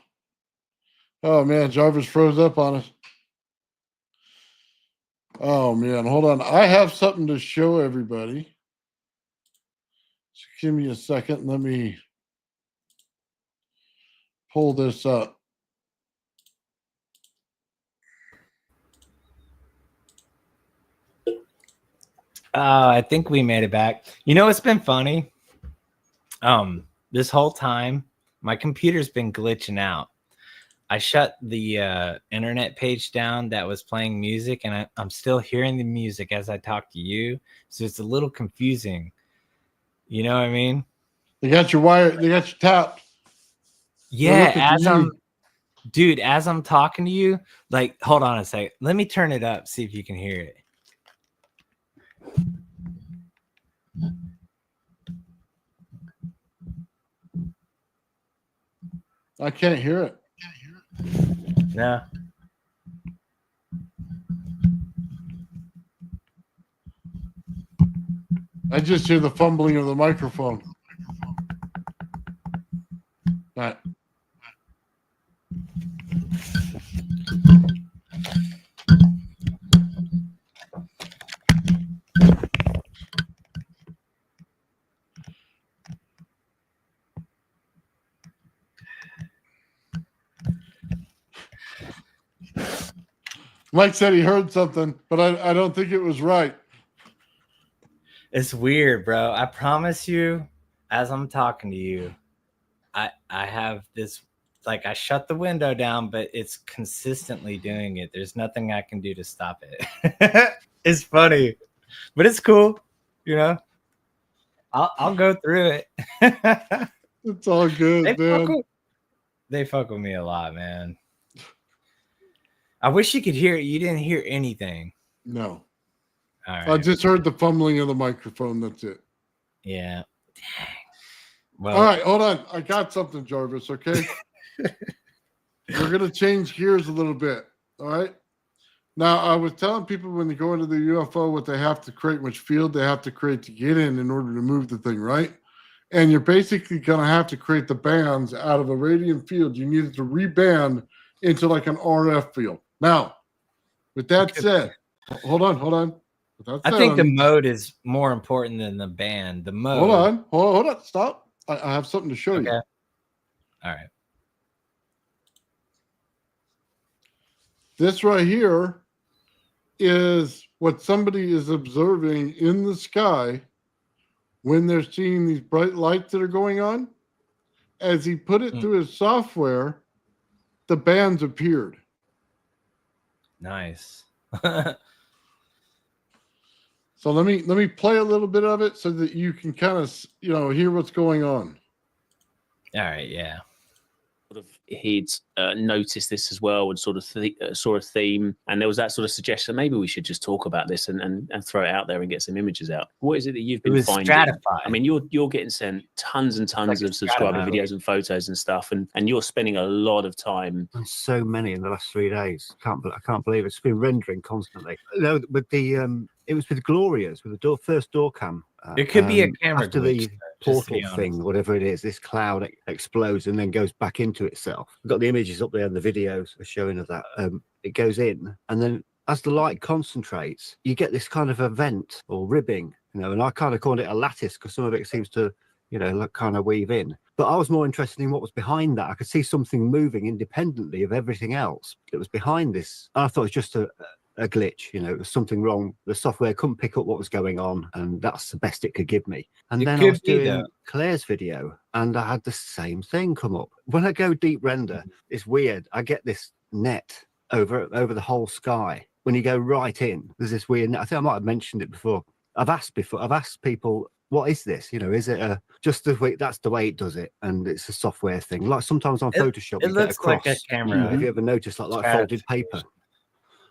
Oh man, Jarvis froze up on us. Oh man, hold on. I have something to show everybody. So give me a second. Let me pull this up. I think we made it back. You know, it's been funny. This whole time, my computer's been glitching out. I shut the internet page down that was playing music, and I'm still hearing the music as I talk to you. So it's a little confusing. You know what I mean? They got your wire. They got you tapped. Yeah, as I'm talking to you, like, hold on a second. Let me turn it up, see if you can hear it. I can't hear it. No. I just hear the fumbling of the microphone. Right. Mike said he heard something, but I don't think it was right. It's weird, bro. I promise you, as I'm talking to you, I have this, like, I shut the window down, but it's consistently doing it. There's nothing I can do to stop it. It's funny, but it's cool. You know, I'll go through it. It's all good, man. They fuck with me a lot, man. I wish you could hear it. You didn't hear anything. No. All right. I just heard the fumbling of the microphone. That's it. Yeah. Dang. Well, all right, hold on. I got something, Jarvis, okay? We're going to change gears a little bit, all right? Now, I was telling people when they go into the UFO what they have to create, which field they have to create to get in order to move the thing, right? And you're basically going to have to create the bands out of a radiant field. You need it to reband into like an RF field. Now, with that said, hold on. I think the mode is more important than the band. The mode. Hold on. Stop. I have something to show you. All right. This right here is what somebody is observing in the sky when they're seeing these bright lights that are going on. As he put it through his software, the bands appeared. Nice. So let me play a little bit of it so that you can kind of, hear what's going on. All right, yeah. He'd noticed this as well and sort of saw a theme, and there was that sort of suggestion maybe we should just talk about this and throw it out there and get some images out. What is it that you've been finding? Stratified. I mean, you're getting sent tons and tons of subscriber videos and photos and stuff, and you're spending a lot of time. And so many in the last 3 days. I can't believe it. It's been rendering constantly. No, with the It was with Gloria's, with the first door cam. It could be a camera after glitch, the just to be portal thing, honest. whatever it is. This cloud explodes and then goes back into itself. I've got the images up there and the videos are showing of that. It goes in, and then as the light concentrates, you get this kind of a vent or ribbing, you know. And I kind of called it a lattice because some of it seems to, you know, like kind of weave in. But I was more interested in what was behind that. I could see something moving independently of everything else that was behind this. And I thought it was just a glitch, you know, it was something wrong. The software couldn't pick up what was going on, and that's the best it could give me. And It then I could was be, doing though. Claire's video, and I had the same thing come up. When I go deep render, it's weird. I get this net over the whole sky. When you go right in, there's this weird net. I think I might have mentioned it before. I've asked people, what is this? You know, is it just the way, that's the way it does it, and it's a software thing. Like sometimes on Photoshop, It you get a looks like cross. a camera. Have you ever noticed like folded paper?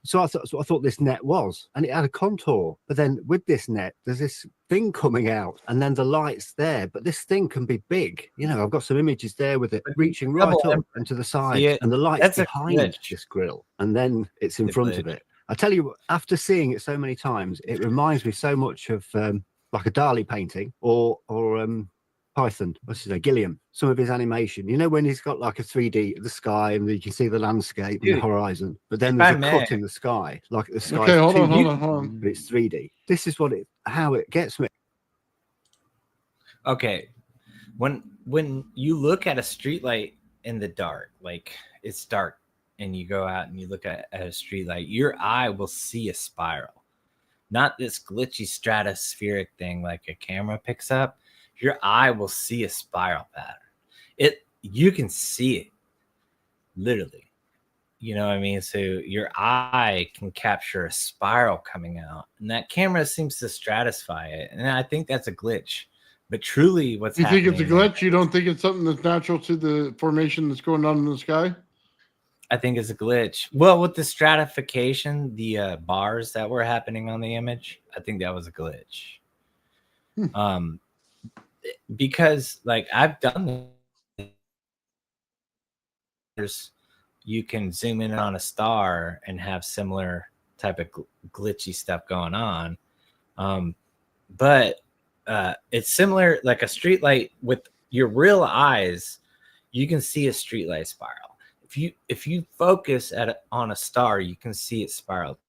So I thought this net was, and it had a contour. But then with this net, there's this thing coming out, and then the light's there. But this thing can be big. You know, I've got some images there with it reaching right up and to the side, and the light's behind this grill, and then it's in front of it. I tell you, after seeing it so many times, it reminds me so much of like a Dali painting or Python, what's his name, Gilliam, some of his animation. You know, when he's got like a 3D of the sky and you can see the landscape and the horizon, but then there's a cut in the sky, like the sky. Okay, hold on. But it's 3D. This is how it gets me. Okay, when you look at a streetlight in the dark, like it's dark, and you go out and you look at a streetlight, your eye will see a spiral, not this glitchy stratospheric thing like a camera picks up. Your eye will see a spiral pattern. You can see it literally, you know what I mean? So your eye can capture a spiral coming out, and that camera seems to stratify it. And I think that's a glitch. But truly, what's happening? You think it's a glitch? You don't think it's something that's natural to the formation that's going on in the sky? I think it's a glitch. Well, with the stratification, the bars that were happening on the image, I think that was a glitch. Because like I've done this, you can zoom in on a star and have similar type of glitchy stuff going on. But it's similar, like a streetlight with your real eyes, you can see a streetlight spiral. If you focus on a star, you can see it spiral.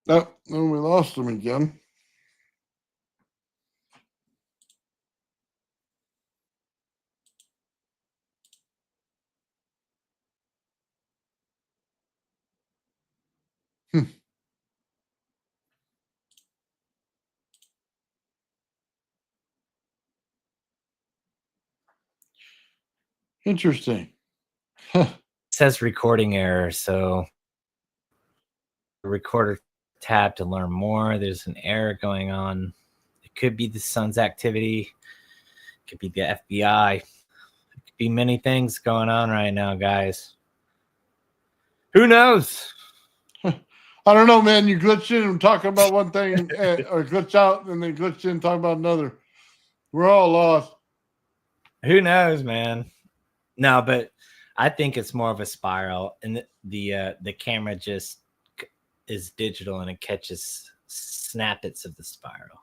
No, then we lost him again. Interesting. It says recording error, so recorder tab to learn more. There's an error going on. It could be the sun's activity. It could be the FBI. It could be many things going on right now, guys. Who knows? I don't know, man. You glitched in and talking about one thing, or glitch out and then glitched in and talking about another. We're all lost. Who knows, man? No, but I think it's more of a spiral, and the camera just is digital and it catches snippets of the spiral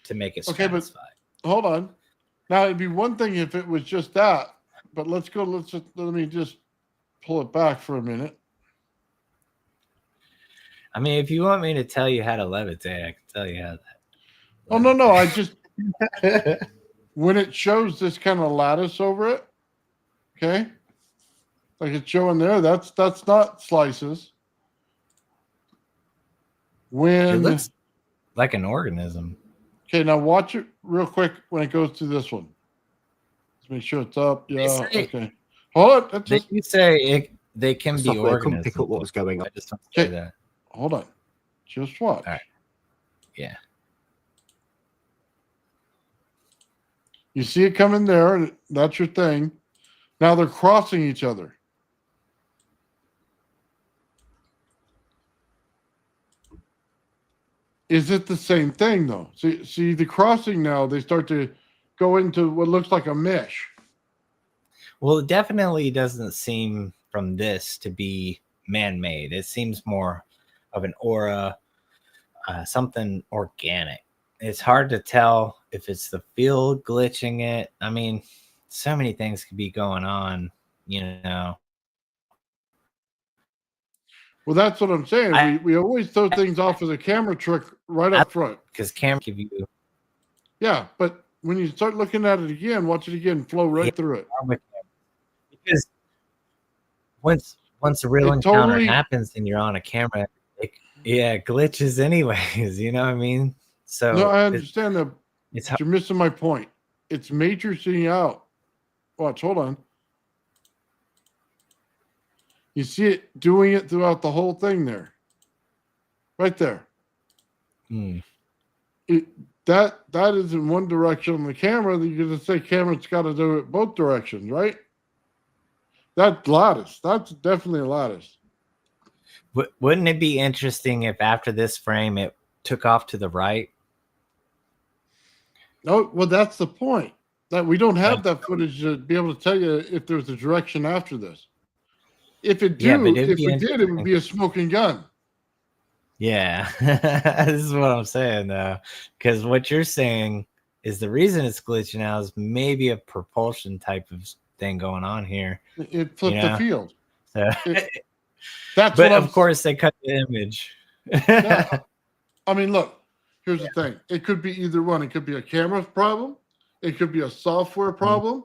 to make it satisfied. But hold on. Now it'd be one thing if it was just that, but let me just pull it back for a minute. I mean, if you want me to tell you how to levitate, I can tell you how that. Oh no, I just when it shows this kind of lattice over it, okay, like it's showing there, that's not slices. When it looks like an organism. Okay, now watch it real quick when it goes to this one. Let's make sure it's up. Yeah, okay. Hold on. You say they can be organisms. Couldn't pick up what was going on. I just want to say that. Hold on. Just watch. All right. Yeah. You see it coming there. That's your thing. Now they're crossing each other. Is it the same thing though? See the crossing now, they start to go into what looks like a mesh. Well, it definitely doesn't seem from this to be man-made. It seems more of an aura, something organic. It's hard to tell if it's the field glitching it. I mean, so many things could be going on, you know. Well, that's what I'm saying. We always throw things off as a camera trick right up front. Because camera give you Yeah, but when you start looking at it again, watch it again, flow right through it. because once a real It encounter totally- happens and you're on a camera, it glitches anyways. You know what I mean? So No, I understand that. It's But you're missing my point. It's matrixing out. Watch, hold on. You see it doing it throughout the whole thing there. Right there. That is in one direction on the camera. You're going to say camera's got to do it both directions, right? That's lattice. That's definitely a lattice. Wouldn't it be interesting if after this frame it took off to the right? No, well, that's the point. That we don't have that footage to be able to tell you if there's a direction after this. If it Yeah, but if we did, it would be a smoking gun. Yeah, this is what I'm saying though, because what you're saying is the reason it's glitching out is maybe a propulsion type of thing going on here. It flipped the field. So, that's but what of course they cut the image. Yeah. I mean, look, here's the thing. It could be either one. It could be a camera problem. It could be a software problem.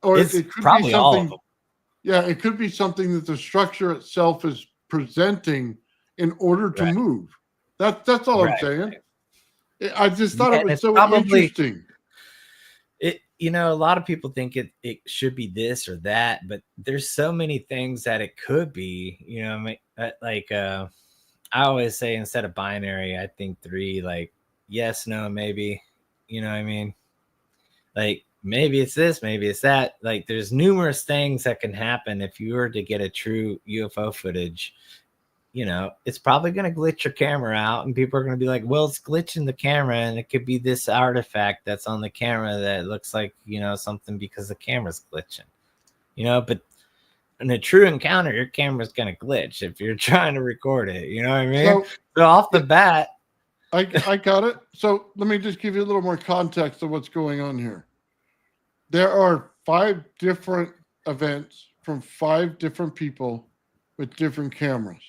Or It's it could probably be all of something. them. Yeah, it could be something that the structure itself is presenting in order to move. That's all I'm saying. I just thought it was so interesting. You know, a lot of people think it should be this or that, but there's so many things that it could be. You know, I mean, like I always say, instead of binary, I think 3, like yes, no, maybe. You know what I mean? Like maybe it's this, maybe it's that. Like there's numerous things that can happen if you were to get a true UFO footage. You know, it's probably going to glitch your camera out, and people are going to be like, well, it's glitching the camera, and it could be this artifact that's on the camera that looks like, you know, something because the camera's glitching, you know. But in a true encounter, your camera's going to glitch if you're trying to record it. You know what I mean? So off the bat, I got it. So let me just give you a little more context of what's going on here. There are 5 different events from 5 different people with different cameras.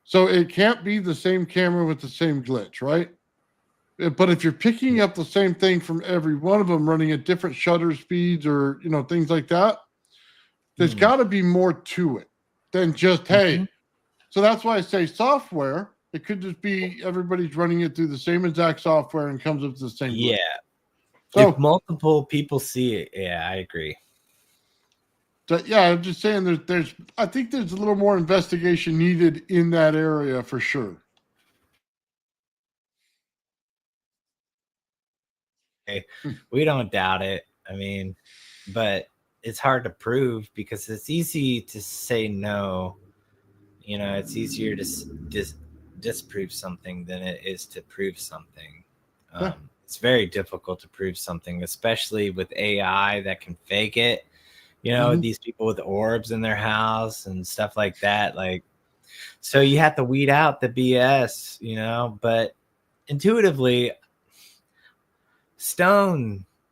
So it can't be the same camera with the same glitch, right? But if you're picking up the same thing from every one of them running at different shutter speeds or, you know, things like that, there's got to be more to it than just, hey. So that's why I say software. It could just be everybody's running it through the same exact software and comes up to the same glitch. Yeah. So, if multiple people see it, yeah, I agree. So, yeah, I'm just saying I think there's a little more investigation needed in that area for sure. We don't doubt it. I mean, but it's hard to prove because it's easy to say no. You know, it's easier to disprove something than it is to prove something. It's very difficult to prove something, especially with AI that can fake it. You know, these people with orbs in their house and stuff like that. Like, so you have to weed out the BS, you know, but intuitively,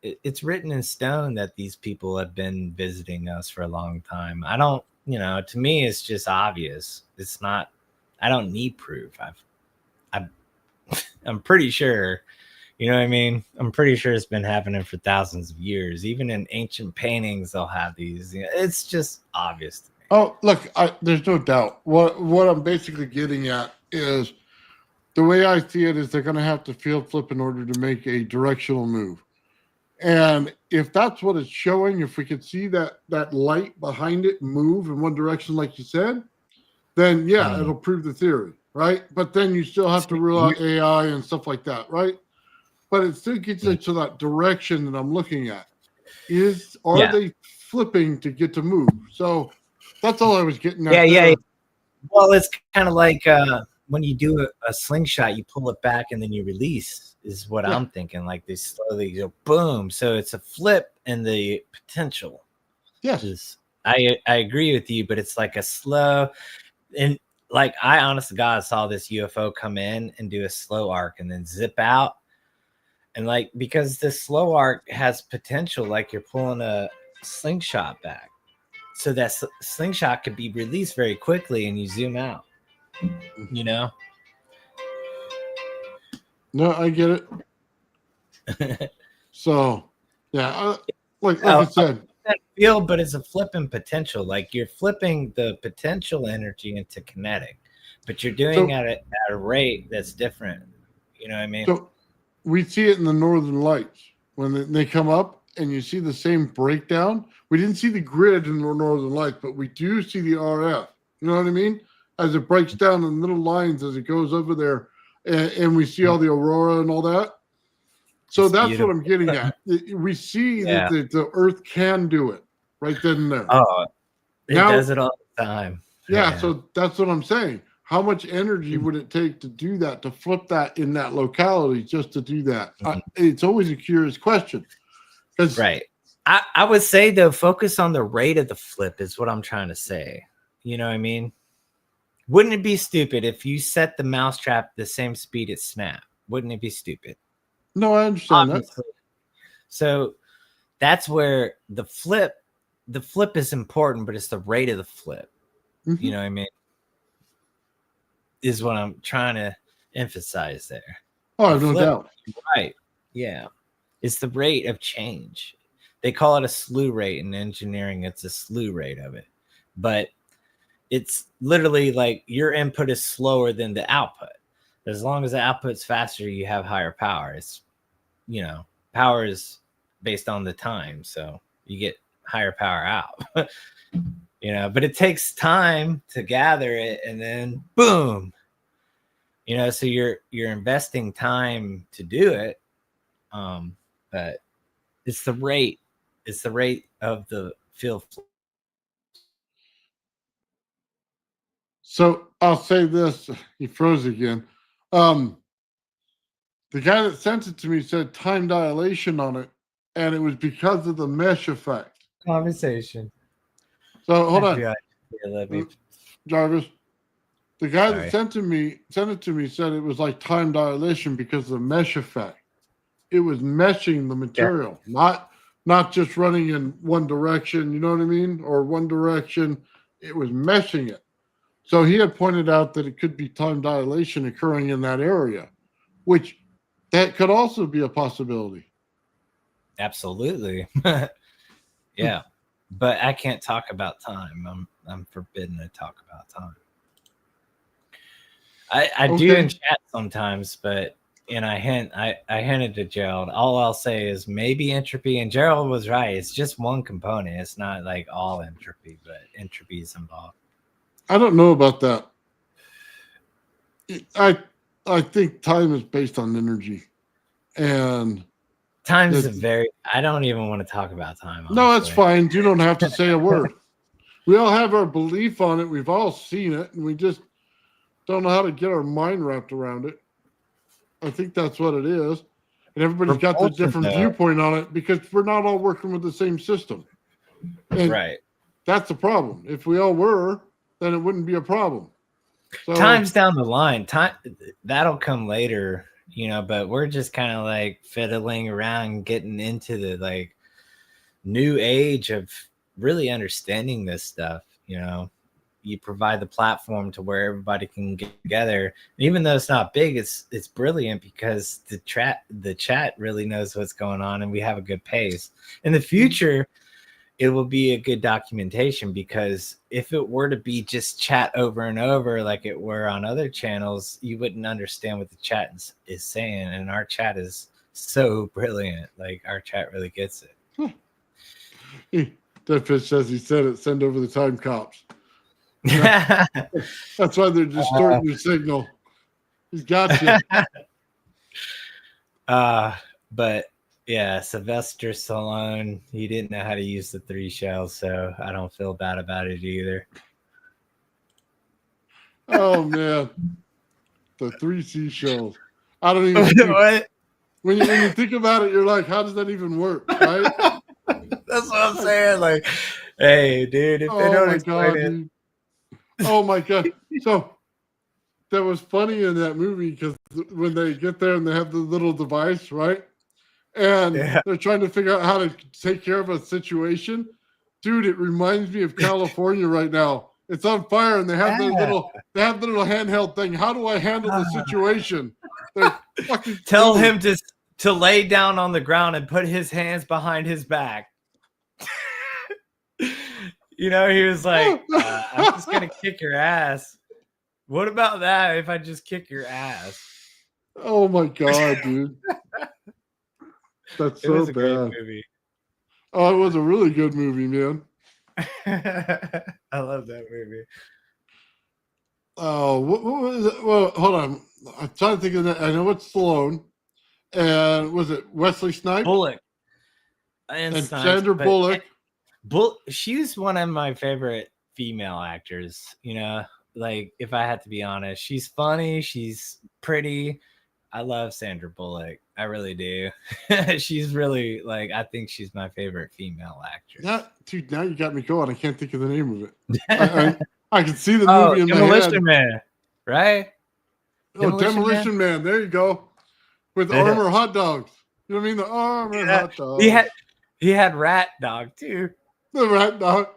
it's written in stone that these people have been visiting us for a long time. I don't, you know, to me, it's just obvious. It's not, I don't need proof. I'm pretty sure. You know what I mean? I'm pretty sure it's been happening for thousands of years. Even in ancient paintings, they'll have these. You know, it's just obvious to me. Oh, look, there's no doubt. What I'm basically getting at is the way I see it is they're going to have to field flip in order to make a directional move. And if that's what it's showing, if we could see that light behind it move in one direction, like you said, then yeah, it'll prove the theory, right? But then you still have to rule out AI and stuff like that, right? But it still gets into that direction that I'm looking at. Are they flipping to get to move? So that's all I was getting at. Yeah. Well, it's kind of like when you do a slingshot, you pull it back and then you release. Is what Yeah. I'm thinking. Like they slowly go boom. So it's a flip in the potential. Yes. I agree with you, but it's like a slow, and like I honest to God saw this UFO come in and do a slow arc and then zip out. And like because the slow arc has potential, like you're pulling a slingshot back. So that slingshot could be released very quickly and you zoom out. You know? No, I get it. So, yeah, like Oh, I said, that field, but it's a flipping potential. Like you're flipping the potential energy into kinetic, but you're doing So- at a rate that's different. You know what I mean? so we see it in the Northern Lights when they come up and you see the same breakdown. We didn't see the grid in the Northern Lights, but we do see the RF. You know what I mean? As it breaks down in little lines as it goes over there, and we see all the aurora and all that. So It's that's beautiful. what I'm getting at. We see Yeah. that the Earth can do it right then and there. Oh, it Now- does it all the time. Yeah, so that's what I'm saying. How much energy would it take to do that, to flip that in that locality, just to do that? It's always a curious question. Right. I would say though, focus on the rate of the flip is what I'm trying to say. You know what I mean? Wouldn't it be stupid if you set the mousetrap the same speed it snapped? Wouldn't it be stupid? No, I understand Obviously. So that's where the flip is important, but it's the rate of the flip. that. You know what I mean? Is what I'm trying to emphasize there. Oh, I have The no flip- doubt. Right. Yeah. It's the rate of change. They call it a slew rate in engineering. It's a slew rate of it. But it's literally like your input is slower than the output. As long as the output's faster, you have higher power. It's, you know, power is based on the time. So you get higher power out. You know, but it takes time to gather it and then boom. You know, so you're investing time to do it. But it's the rate of the field. So I'll say this. He froze again. The guy that sent it to me said time dilation on it, and it was because of the mesh effect. Conversation. So hold on, on. Jarvis. The guy Sorry. that sent it to me said it was like time dilation because of the mesh effect. It was meshing the material, not just running in one direction, you know what I mean? Or one direction. It was meshing it. So he had pointed out that it could be time dilation occurring in that area, which that could also be a possibility. Absolutely. Yeah. But I can't talk about time. I'm forbidden to talk about time. I do Okay. in chat sometimes, but I hinted to Gerald. All I'll say is maybe entropy, and Gerald was right. It's just one component. It's not like all entropy, but entropy is involved. I don't know about that. I think time is based on energy, and Time is It's- I don't even want to talk about time. no, that's honestly. fine. You don't have to say a word. We all have our belief on it. We've all seen it, and we just don't know how to get our mind wrapped around it. I think that's what it is. And everybody's got their Propulsion, different though. viewpoint on it because we're not all working with the same system. And Right. that's the problem. If we all were, then it wouldn't be a problem. So, Time's down the line. Time that'll come later, you know, but we're just kind of like fiddling around, getting into the like new age of really understanding this stuff. You know, you provide the platform to where everybody can get together. And even though it's not big, it's brilliant because the chat really knows what's going on, and we have a good pace. In the future, it will be a good documentation, because if it were to be just chat over and over like it were on other channels, you wouldn't understand what the chat is saying. And our chat is so brilliant. Like our chat really gets it. Dead Fish says he said it. Send over the time cops. That's why they're distorting your signal. He's got you. But yeah, Sylvester Stallone, he didn't know how to use the 3 shells, so I don't feel bad about it either. Oh man. The 3 seashells. I don't even think, What? when you think about it, you're like, how does that even work, right? That's what I'm saying. Like, hey, dude, if they Oh don't my explain god, it, dude. Oh my god. So that was funny in that movie because when they get there and they have the little device, right? And yeah. they're trying to figure out how to take care of a situation. Dude, it reminds me of California right now. It's on fire and they have the little handheld thing. How do I handle the situation? They're fucking Tell dude. him to lay down on the ground and put his hands behind his back. You know, he was like, I'm just gonna kick your ass. What about that if I just kick your ass? Oh my god, dude. That's It so was a great bad. movie. Oh, it was a really good movie, man. I love that movie. Oh, what was it? Well, hold on. I'm trying to think of that. I know it's Stallone. And was it Wesley Snipes? Bullock and And Snipes, Sandra but Bullock. she's one of my favorite female actors. You know, like if I had to be honest, she's funny, she's pretty. I love Sandra Bullock. I really do. She's really like, I think she's my favorite female actress. Yeah, dude, now you got me going. I can't think of the name of it. I can see the Oh, movie in my Demolition head. Man, right? Oh, Demolition Man. There you go. With armor hot dogs. You know what I mean? The armor hot dogs. He had Rat Dog too. The rat dog.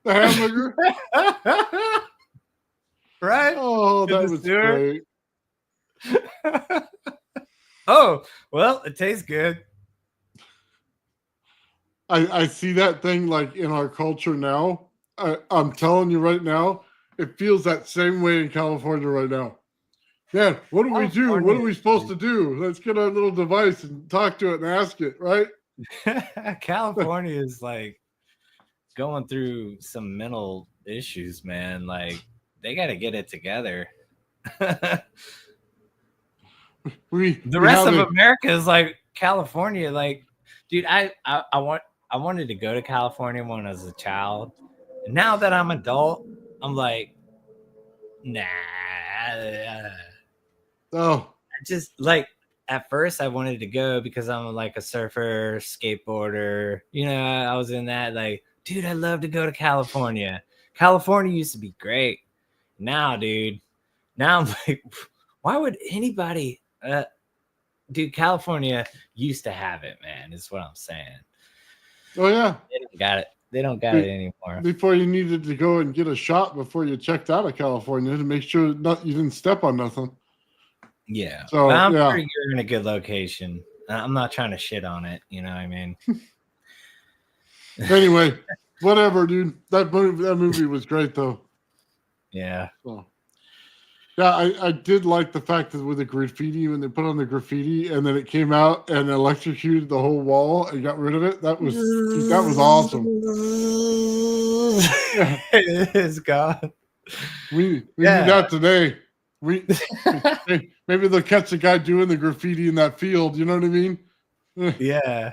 The hamburger. Right? Oh, In that the was sewer? great. Oh, well, it tastes good. I see that thing like in our culture now. I'm telling you right now, it feels that same way in California right now. Man, what do we do? What are we supposed to do? Let's get our little device and talk to it and ask it, right? California is like going through some mental issues, man. Like they got to get it together. The rest of America is like California. Like, dude, I wanted to go to California when I was a child. And now that I'm adult, I'm like, nah. Oh, I just like at first I wanted to go because I'm like a surfer, skateboarder. You know, I was in that like, dude, I'd love to go to California. California used to be great. Now, dude, now I'm like, why would anybody dude, California used to have it, man, is what I'm saying. oh yeah. They don't got it. They don't got it anymore. Before you needed to go and get a shot before you checked out of California to make sure you didn't step on nothing. Yeah. So but I'm yeah. sure you're in a good location. I'm not trying to shit on it. You know what I mean? Anyway, whatever, dude. That movie was great though. Yeah. So, yeah, I did like the fact that with the graffiti, when they put on the graffiti and then it came out and electrocuted the whole wall and got rid of it. That was awesome. Yeah. It is gone. We need that today. Maybe they'll catch the guy doing the graffiti in that field. You know what I mean? Yeah.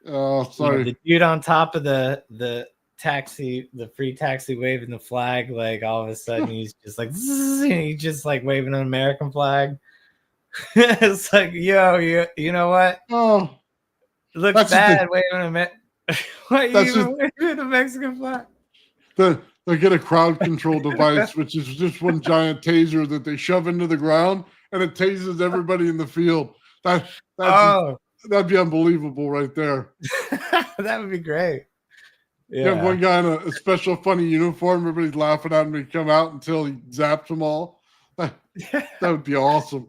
Oh, sorry. Yeah, the dude on top of the taxi, the free taxi waving the flag, like all of a sudden he's just like, and he's just like waving an American flag. It's like, yo, you know what? Oh, It looks bad waving why you even waving a Mexican flag? They get a crowd control device, which is just one giant taser that they shove into the ground, and it tases everybody in the field. That'd be unbelievable right there. That would be great. Yeah. You have one guy in a special funny uniform. Everybody's laughing at him. He come out until he zaps them all. That would be awesome.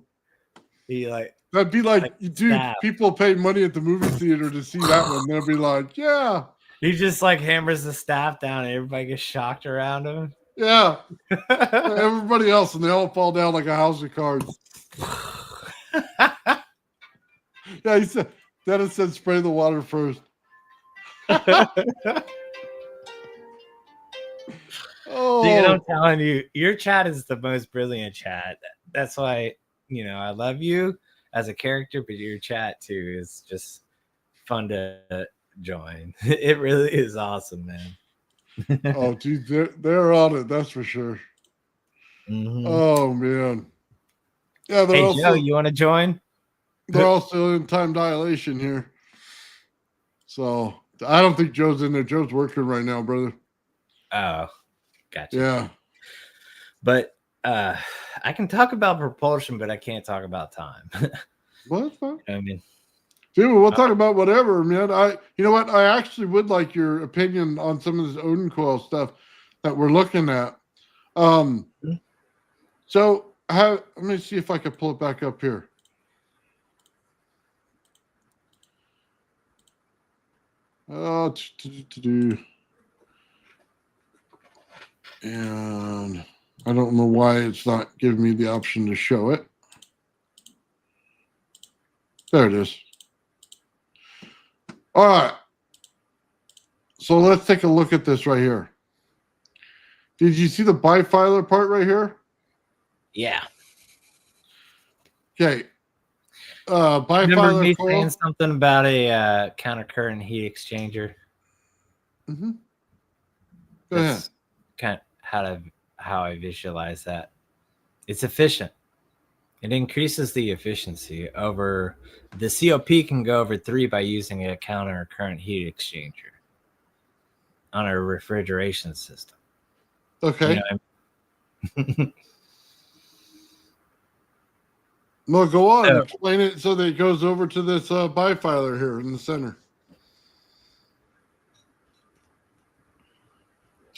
That'd be like dude, snap. People pay money at the movie theater to see that one. They'll be like, yeah. He just like hammers the staff down and everybody gets shocked around him. Yeah. Everybody else, and they all fall down like a house of cards. Yeah, he said, Dennis said spray the water first. Oh, dude, I'm telling you, your chat is the most brilliant chat. That's why, I love you as a character, but your chat too is just fun to join. It really is awesome, man. Oh, dude, they're on it. That's for sure. Mm-hmm. Oh man. Yeah, they're Hey also Joe, you want to join? they're also in time dilation here. So I don't think Joe's in there. Joe's working right now, brother. Oh, gotcha. Yeah. But I can talk about propulsion, but I can't talk about time. Well, that's fine. I mean, Dude, we'll talk about whatever, man. You know what? I actually would like your opinion on some of this Oudin Coil stuff that we're looking at. So let me see if I can pull it back up here. And I don't know why it's not giving me the option to show it. There it is. All right. So let's take a look at this right here. Did you see the bifilar part right here? yeah. Okay. Remember Bifilar me coil. saying something about a countercurrent heat exchanger? Mm-hmm. Go ahead. That's kind of how I visualize that. It's efficient. It increases the efficiency over the COP can go over 3 by using a counter current heat exchanger on a refrigeration system. Okay. You know, Well, go on. So- Explain it so that it goes over to this bifilar here in the center.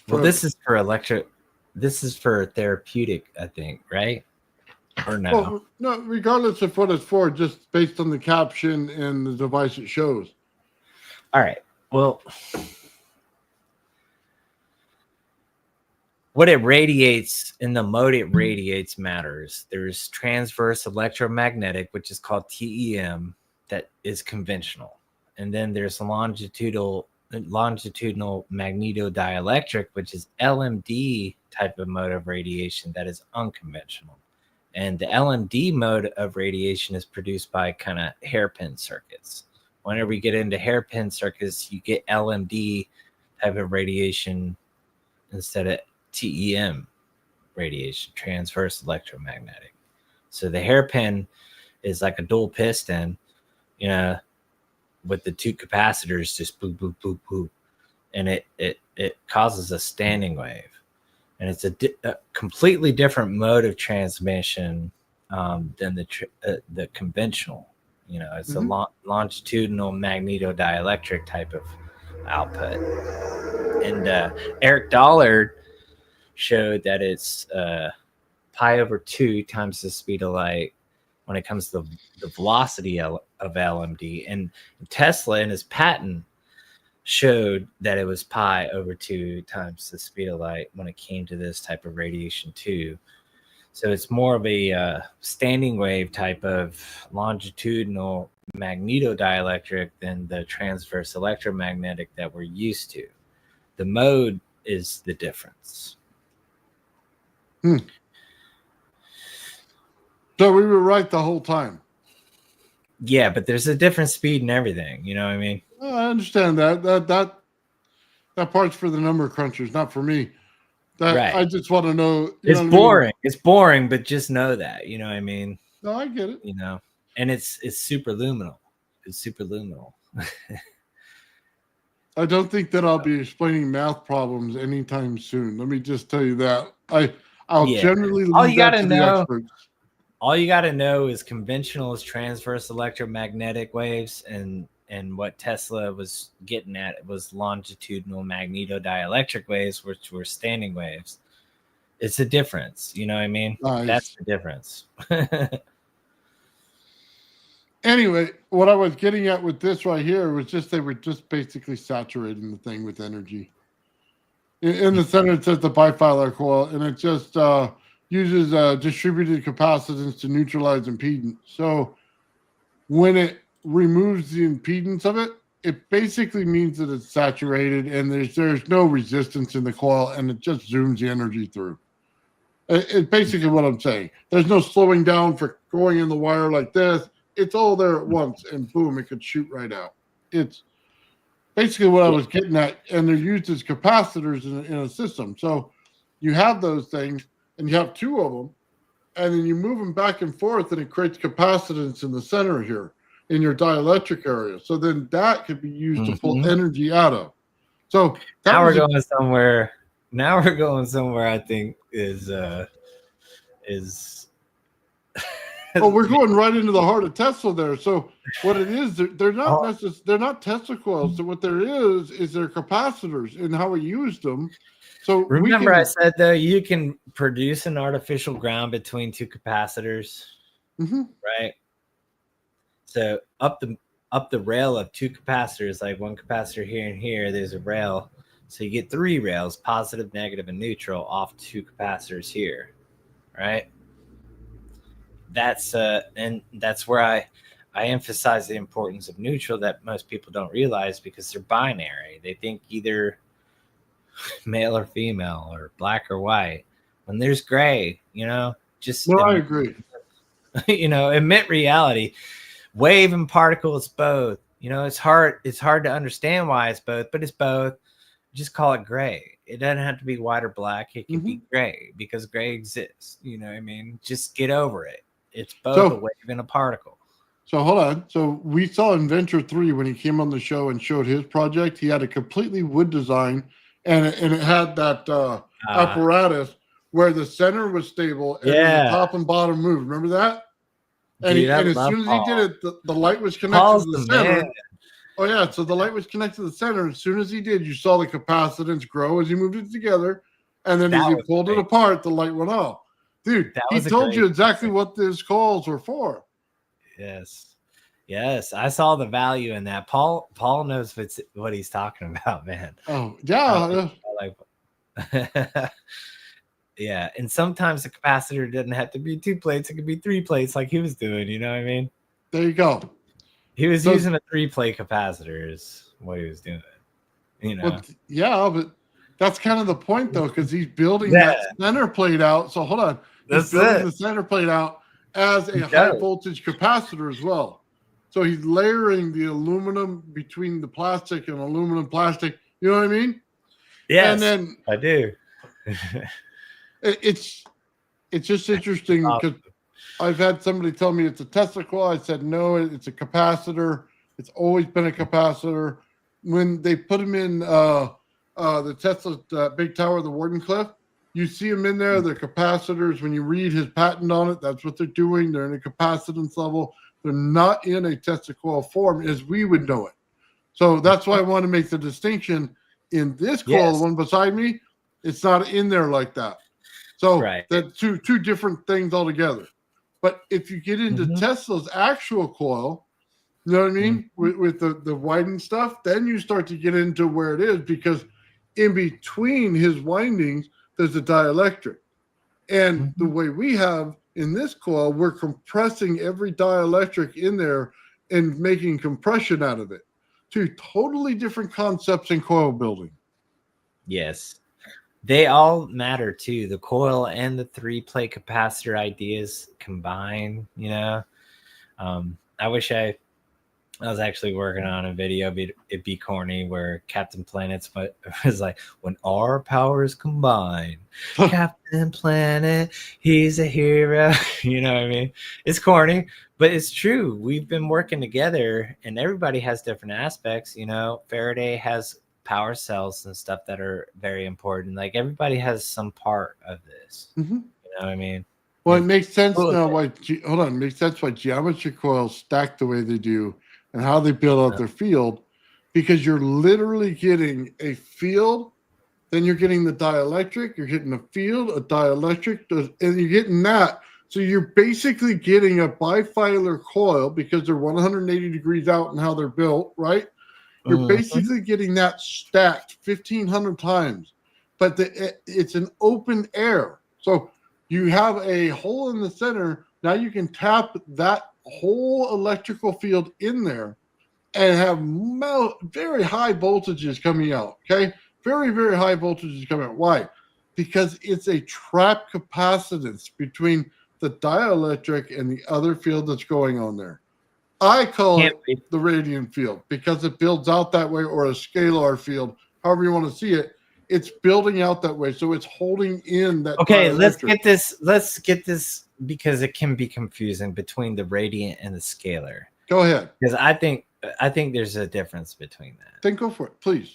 well, this is for electric. This is for therapeutic, I think, right? Or no? Well, no, regardless of what it's for, just based on the caption and the device it shows. All right. Well, what it radiates in the mode it radiates matters. There's transverse electromagnetic, which is called TEM, that is conventional. And then there's longitudinal magnetodielectric, which is LMD type of mode of radiation that is unconventional. And the LMD mode of radiation is produced by kind of hairpin circuits. Whenever we get into hairpin circuits, you get LMD type of radiation instead of TEM radiation, transverse electromagnetic. So the hairpin is like a dual piston, you know, with the 2 capacitors just boop, boop, boop, boop. And it causes a standing wave. And it's a completely different mode of transmission than the conventional. You know, it's a longitudinal magnetodielectric type of output. And Eric Dollard showed that it's pi over 2 times the speed of light when it comes to the velocity of LMD. And Tesla in his patent showed that it was pi over 2 times the speed of light when it came to this type of radiation too. So it's more of a standing wave type of longitudinal magnetodielectric than the transverse electromagnetic that we're used to. The mode is the difference. So we were right the whole time. Yeah, but there's a different speed and everything. You know what I mean? I understand that. That part's for the number crunchers, not for me. Right. I just want to know. It's boring. It's boring, but just know that. You know what I mean? No, I get it. You know, and it's superluminal. It's superluminal. I don't think that I'll be explaining math problems anytime soon. Let me just tell you that. I'll generally leave that to the experts. All you got to know is conventional is transverse electromagnetic waves, and what Tesla was getting at was longitudinal magnetodielectric waves, which were standing waves. It's a difference. You know what I mean? Nice. That's the difference. Anyway, what I was getting at with this right here was just they were just basically saturating the thing with energy. In the center, it says the bifilar coil, and it just uses distributed capacitance to neutralize impedance. So when it removes the impedance of it, it basically means that it's saturated and there's no resistance in the coil, and it just zooms the energy through. It's basically what I'm saying. There's no slowing down for going in the wire like this. It's all there at once, and boom, it could shoot right out. It's basically what I was getting at, and they're used as capacitors in a system. So you have those things, and you have 2 of them, and then you move them back and forth, and it creates capacitance in the center here in your dielectric area. So then that could be used to pull energy out of. So now we're going somewhere. Now we're going somewhere. I think is. Oh, we're going right into the heart of Tesla there. So what it is, they're not necessarily, they're not Tesla coils. So what there is they're capacitors and how we use them. So remember, I said though you can produce an artificial ground between two capacitors, right? So up the rail of two capacitors, like one capacitor here and here, there's a rail. So you get three rails, positive, negative, and neutral, off two capacitors here, right? That's and that's where I emphasize the importance of neutral that most people don't realize, because they're binary. They think either male or female or black or white. When there's gray, just I agree. Admit reality. Wave and particle is both. It's hard to understand why it's both, but it's both. Just call it gray. It doesn't have to be white or black. It can be gray, because gray exists. You know what I mean? Just get over it. It's both a wave and a particle. So hold on. So we saw Inventor 3 when he came on the show and showed his project. He had a completely wood design, and it had that apparatus where the center was stable and the top and bottom moved. Remember that? And, Dude, and as soon as he did it, the light was connected to the center. Man. Oh, yeah. So the light was connected to the center. As soon as he did, you saw the capacitance grow as he moved it together. And then as he pulled it apart, the light went off. Dude, he told you exactly what these coils were for. Yes. I saw the value in that. Paul knows what he's talking about, man. Oh, yeah. Yeah. And sometimes the capacitor doesn't have to be 2 plates. It could be 3 plates, like he was doing. You know what I mean? There you go. He was using a 3-plate capacitor is what he was doing. Well, yeah, but that's kind of the point, though, because he's building that center plate out. So hold on. He's building the center plate out as a high voltage capacitor as well. So he's layering the aluminum between the plastic and aluminum plastic. You know what I mean? Yes, and then I do. It's just interesting because I've had somebody tell me it's a Tesla coil. I said, no, it's a capacitor. It's always been a capacitor. When they put them in the Tesla big tower, the Wardenclyffe, you see them in there. They're capacitors. When you read his patent on it, that's what they're doing. They're in a capacitance level. They're not in a Tesla coil form as we would know it. So that's why I want to make the distinction. In this coil, the one beside me, it's not in there like that. So that's two different things altogether. But if you get into Tesla's actual coil, you know what I mean, with the widened stuff, then you start to get into where it is, because in between his windings, there's a dielectric. And the way we have in this coil, we're compressing every dielectric in there and making compression out of it. Two totally different concepts in coil building. Yes. They all matter too. The coil and the 3-plate capacitor ideas combine, I wish I was actually working on a video. It'd be corny, where Captain Planet's was like, when our powers combine, Captain Planet, he's a hero. You know what I mean? It's corny, but it's true. We've been working together, and everybody has different aspects. Faraday has power cells and stuff that are very important. Like, everybody has some part of this. You know what I mean? Well, it makes sense now why. Hold on, it makes sense why geometry coils stack the way they do and how they build out their field, because you're literally getting a field, then you're getting the dielectric, you're getting a field, a dielectric, and you're getting that. So you're basically getting a bifilar coil, because they're 180 degrees out in how they're built, right? You're basically getting that stacked 1,500 times, but it's an open air. So you have a hole in the center. Now you can tap that whole electrical field in there and have very high voltages coming out. Okay. Very, very high voltages coming out. Why? Because it's a trap capacitance between the dielectric and the other field that's going on there. I call it the radiant field, because it builds out that way, or a scalar field, however you want to see it. It's building out that way, so it's holding in that. Okay, let's get this because it can be confusing between the radiant and the scalar. Go ahead. Because I think there's a difference between that. Then go for it, please.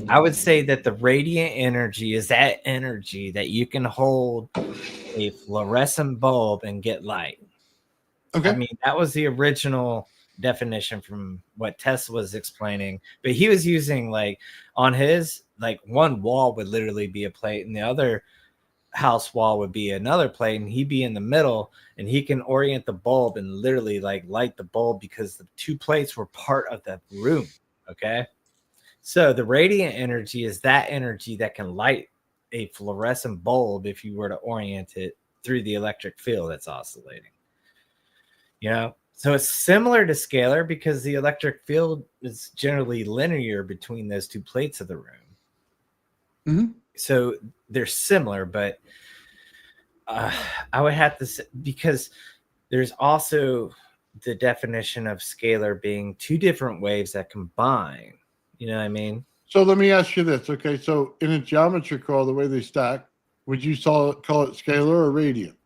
I would say that the radiant energy is that energy that you can hold a fluorescent bulb and get light. Okay. I mean, that was the original definition from what Tesla was explaining, but he was using like on his, like one wall would literally be a plate and the other house wall would be another plate, and he'd be in the middle, and he can orient the bulb and literally like light the bulb because the two plates were part of the room. Okay. So the radiant energy is that energy that can light a fluorescent bulb if you were to orient it through the electric field that's oscillating. You know, so it's similar to scalar because the electric field is generally linear between those two plates of the room. Mm-hmm. So they're similar, but I would have to say, because there's also the definition of scalar being two different waves that combine. You know what I mean? So let me ask you this. Okay. So in a geometry coil, the way they stack, would you call it scalar or radiant?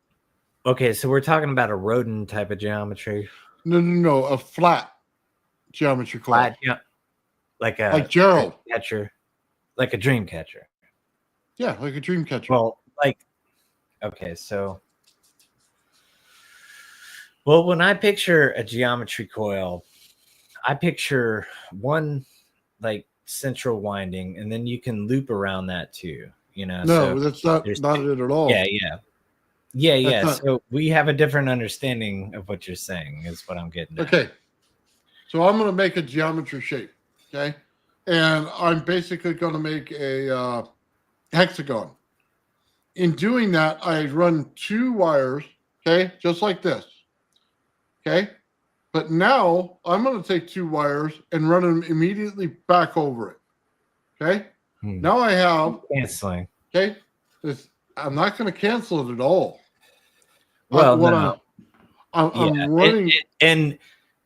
Okay. So we're talking about a rodent type of geometry. No. A flat geometry coil. Flat, yeah. Like Gerald. Catcher. Like a dream catcher. Yeah, like a dream catcher. Well, like, okay, so, well, when I picture a geometry coil, I picture one like central winding, and then you can loop around that too. You know, no, so that's not it at all. Yeah. So we have a different understanding of what you're saying, is what I'm getting at. Okay, so I'm going to make a geometry shape. Okay, and I'm basically going to make a hexagon. In doing that, I run two wires, okay, just like this, okay? But now I'm going to take two wires and run them immediately back over it, okay? Now I have canceling. Okay, I'm not going to cancel it at all. Well, no. I'm running. In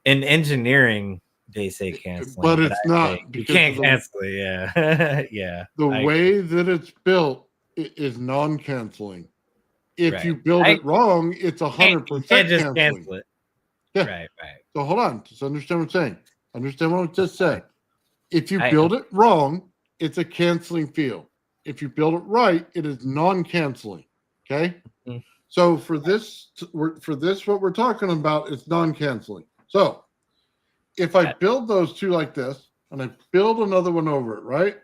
engineering, they say canceling, but it's not. You can't cancel it. Yeah, yeah. The way that it's built is non-canceling. If you build it wrong, it's 100% can't just cancel it. Yeah. Right. So hold on. Just understand what I'm saying. Understand what I just said. If you build it wrong, it's a canceling field. If you build it right, it is non-canceling. Okay. Mm-hmm. So for this, what we're talking about is non-canceling. So if I build those two like this, and I build another one over it, right?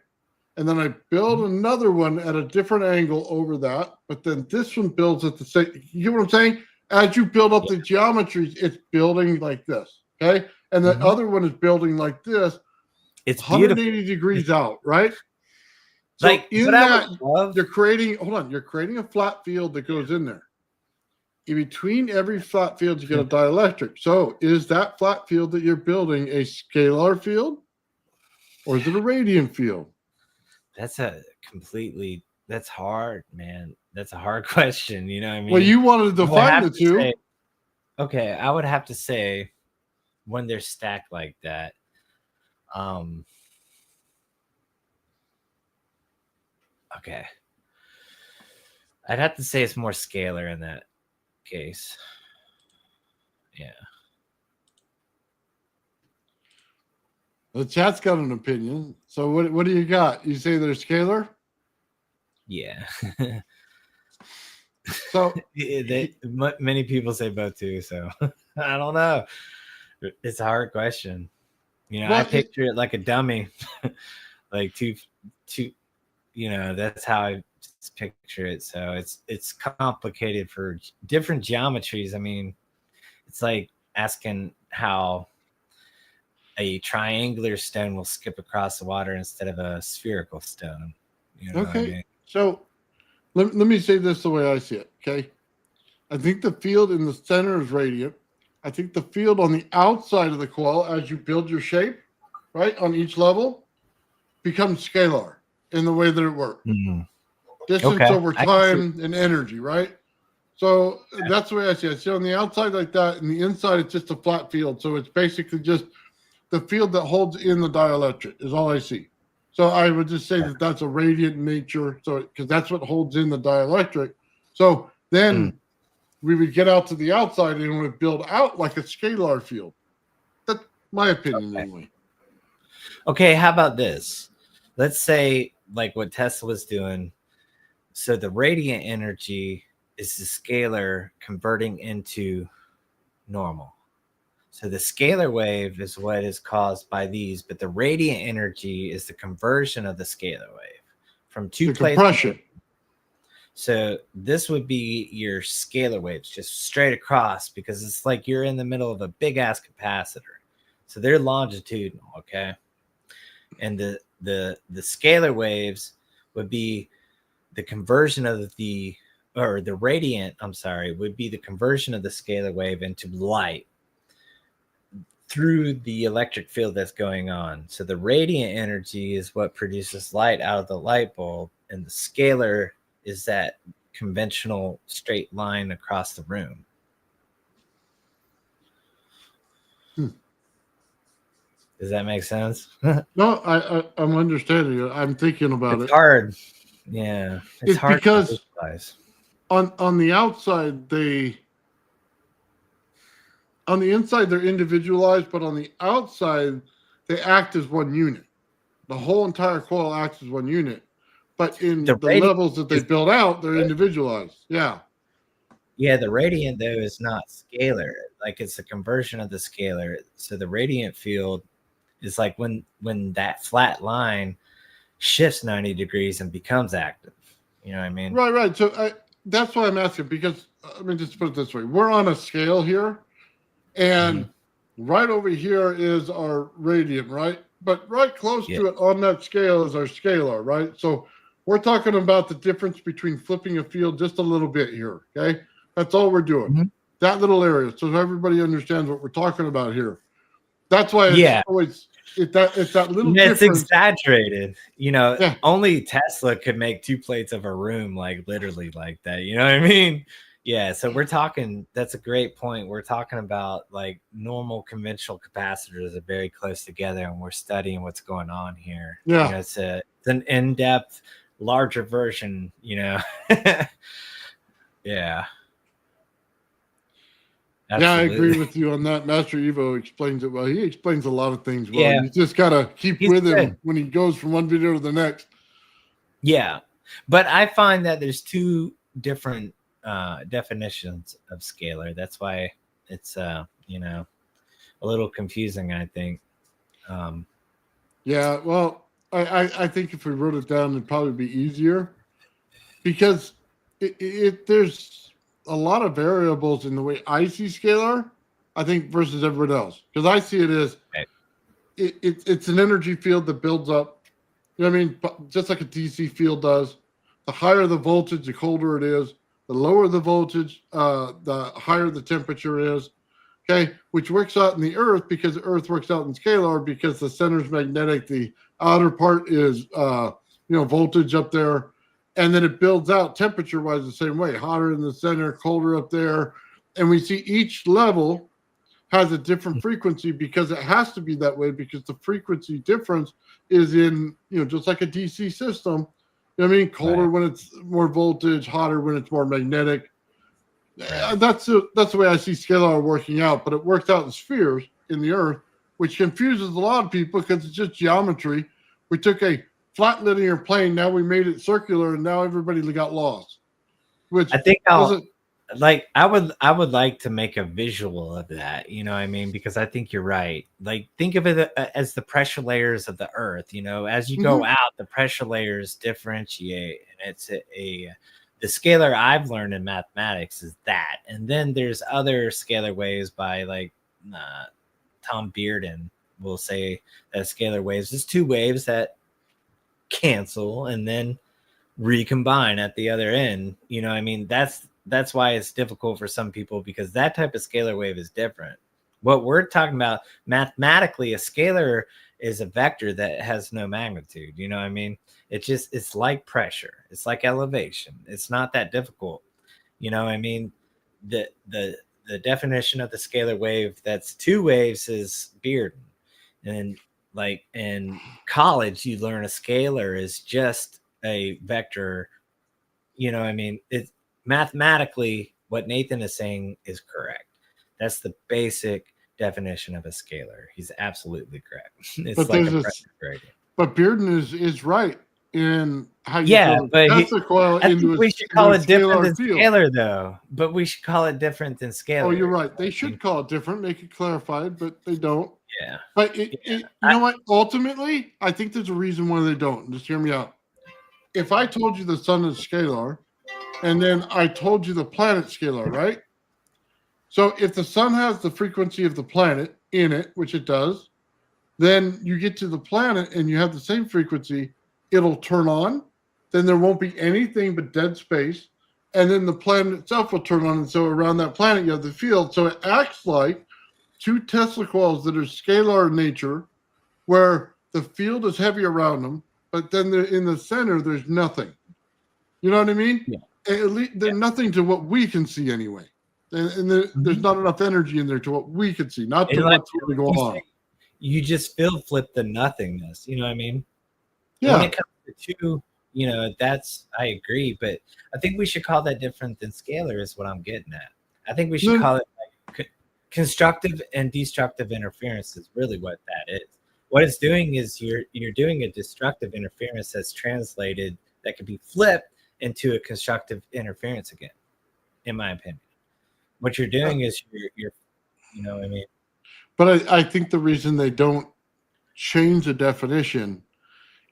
And then I build another one at a different angle over that, but then this one builds at the same. You know what I'm saying? As you build up the geometries, it's building like this, okay? And the other one is building like this. It's 180 beautiful. degrees out, right? So like in that, you're creating. Hold on, you're creating a flat field that goes in there. In between every flat field, you get a dielectric. So is that flat field that you're building a scalar field, or is it a radiant field? That's hard, man. That's a hard question. You know what I mean? Well, you wanted to define the two. Okay, I would have to say when they're stacked like that, okay. I'd have to say it's more scalar in that case. Yeah. The chat's got an opinion. So what do you got? You say they're scalar? Yeah. So many people say both too. So I don't know. It's a hard question. You know, I picture it like a dummy, like two. You know, that's how I picture it. So it's complicated for different geometries. I mean, it's like asking how a triangular stone will skip across the water instead of a spherical stone. You know okay. What I mean? So let me say this the way I see it. Okay. I think the field in the center is radiant. I think the field on the outside of the coil, as you build your shape, right, on each level, becomes scalar in the way that it works. Mm-hmm. Distance over time and energy, right? So that's the way I see it. So on the outside like that, and the inside it's just a flat field. So it's basically just the field that holds in the dielectric is all I see. So I would just say that that's a radiant nature. So because that's what holds in the dielectric. So then we would get out to the outside and it would build out like a scalar field. That's my opinion, anyway. Okay, how about this? Let's say like what Tesla was doing. So the radiant energy is the scalar converting into normal. So the scalar wave is what is caused by these, but the radiant energy is the conversion of the scalar wave from two The places. compression. So this would be your scalar waves just straight across, because it's like you're in the middle of a big ass capacitor. So they're longitudinal, okay? And the scalar waves would be the conversion of the radiant, would be the conversion of the scalar wave into light through the electric field that's going on. So the radiant energy is what produces light out of the light bulb, and the scalar is that conventional straight line across the room. Does that make sense? No, I'm understanding it. I'm thinking about It's it. hard. Yeah. It's hard because to visualize. on the outside, on the inside, they're individualized, but on the outside, they act as one unit. The whole entire coil acts as one unit. But in the levels that they build out, they're individualized. Yeah. Yeah, the radiant, though, is not scalar. Like, it's a conversion of the scalar. So the radiant field is like when that flat line shifts 90 degrees and becomes active. You know what I mean? Right. So that's why I'm asking, because let me just put it this way. We're on a scale here, and right over here is our radiant, right? But right close to it on that scale is our scalar, right? So we're talking about the difference between flipping a field just a little bit here, okay? That's all we're doing. That little area, so everybody understands what we're talking about here. That's why it's always it's that little difference. It's exaggerated. You know, only Tesla could make two plates of a room, like literally like that. You know what I mean? Yeah. So we're talking, that's a great point. We're talking about like normal conventional capacitors are very close together, and we're studying what's going on here. Yeah. You know, it's an in-depth, larger version, you know. Yeah. Absolutely. Yeah, I agree with you on that. Master Evo explains it well. He explains a lot of things well. Yeah. You just gotta keep with him when he goes from one video to the next. Yeah, but I find that there's two different definitions of scalar. That's why it's you know, a little confusing, I think. Yeah, well, I think if we wrote it down, it'd probably be easier, because there's a lot of variables in the way I see scalar, I think, versus everyone else. Because I see it as it's an energy field that builds up. You know what I mean? Just like a DC field does. The higher the voltage, the colder it is. The lower the voltage, the higher the temperature is. Okay, which works out in the Earth, because the Earth works out in scalar, because the center's magnetic, the outer part is voltage up there, and then it builds out temperature-wise the same way, hotter in the center, colder up there, and we see each level has a different frequency, because it has to be that way, because the frequency difference is in, just like a DC system. You know what I mean? Colder when it's more voltage, hotter when it's more magnetic. That's the way I see scalar working out, but it works out in spheres in the Earth, which confuses a lot of people, because it's just geometry. We took a flat linear plane, now we made it circular, and now everybody got lost. Which I think I would like to make a visual of that, you know what I mean? Because I think you're right. Like, think of it as the pressure layers of the Earth. You know, as you go out, the pressure layers differentiate, and it's the scalar I've learned in mathematics is that. And then there's other scalar waves by like Tom Bearden will say that scalar waves is two waves that cancel and then recombine at the other end. You know what I mean? That's why it's difficult for some people, because that type of scalar wave is different. What we're talking about mathematically, a scalar is a vector that has no magnitude. You know what I mean? It's like pressure. It's like elevation. It's not that difficult. You know what I mean? The definition of the scalar wave that's two waves is Bearden. And like in college, you learn a scalar is just a vector. You know what I mean? It's mathematically what Nathan is saying is correct. That's the basic definition of a scalar. He's absolutely correct. It's But like there's a a pressure gradient. But Bearden is right in how you Yeah, throw but a Tesla coil I into think a, we should call into it different than field. scalar, though. But we should call it different than scalar. Oh, you're right. They should call it different, make it clarified, but they don't. Yeah. But you know what? Ultimately, I think there's a reason why they don't. Just hear me out. If I told you the sun is scalar, and then I told you the planet scalar, right? So if the sun has the frequency of the planet in it, which it does, then you get to the planet and you have the same frequency, it'll turn on, then there won't be anything but dead space, and then the planet itself will turn on, and so around that planet you have the field. So it acts like two Tesla coils that are scalar in nature, where the field is heavy around them, but then in the center there's nothing. You know what I mean? Yeah. At least there's nothing to what we can see anyway, and there's not enough energy in there to what we can see, not to And like what's really going on. you just flip the nothingness. You know what I mean? Yeah. When it comes to two, you know, that's I agree, but I think we should call that different than scalar is what I'm getting at. I think we should call it like constructive and destructive interference is really what that is. What it's doing is you're doing a destructive interference that's translated that could be flipped into a constructive interference again, in my opinion. What you're doing is you're you know what I mean? But I think the reason they don't change the definition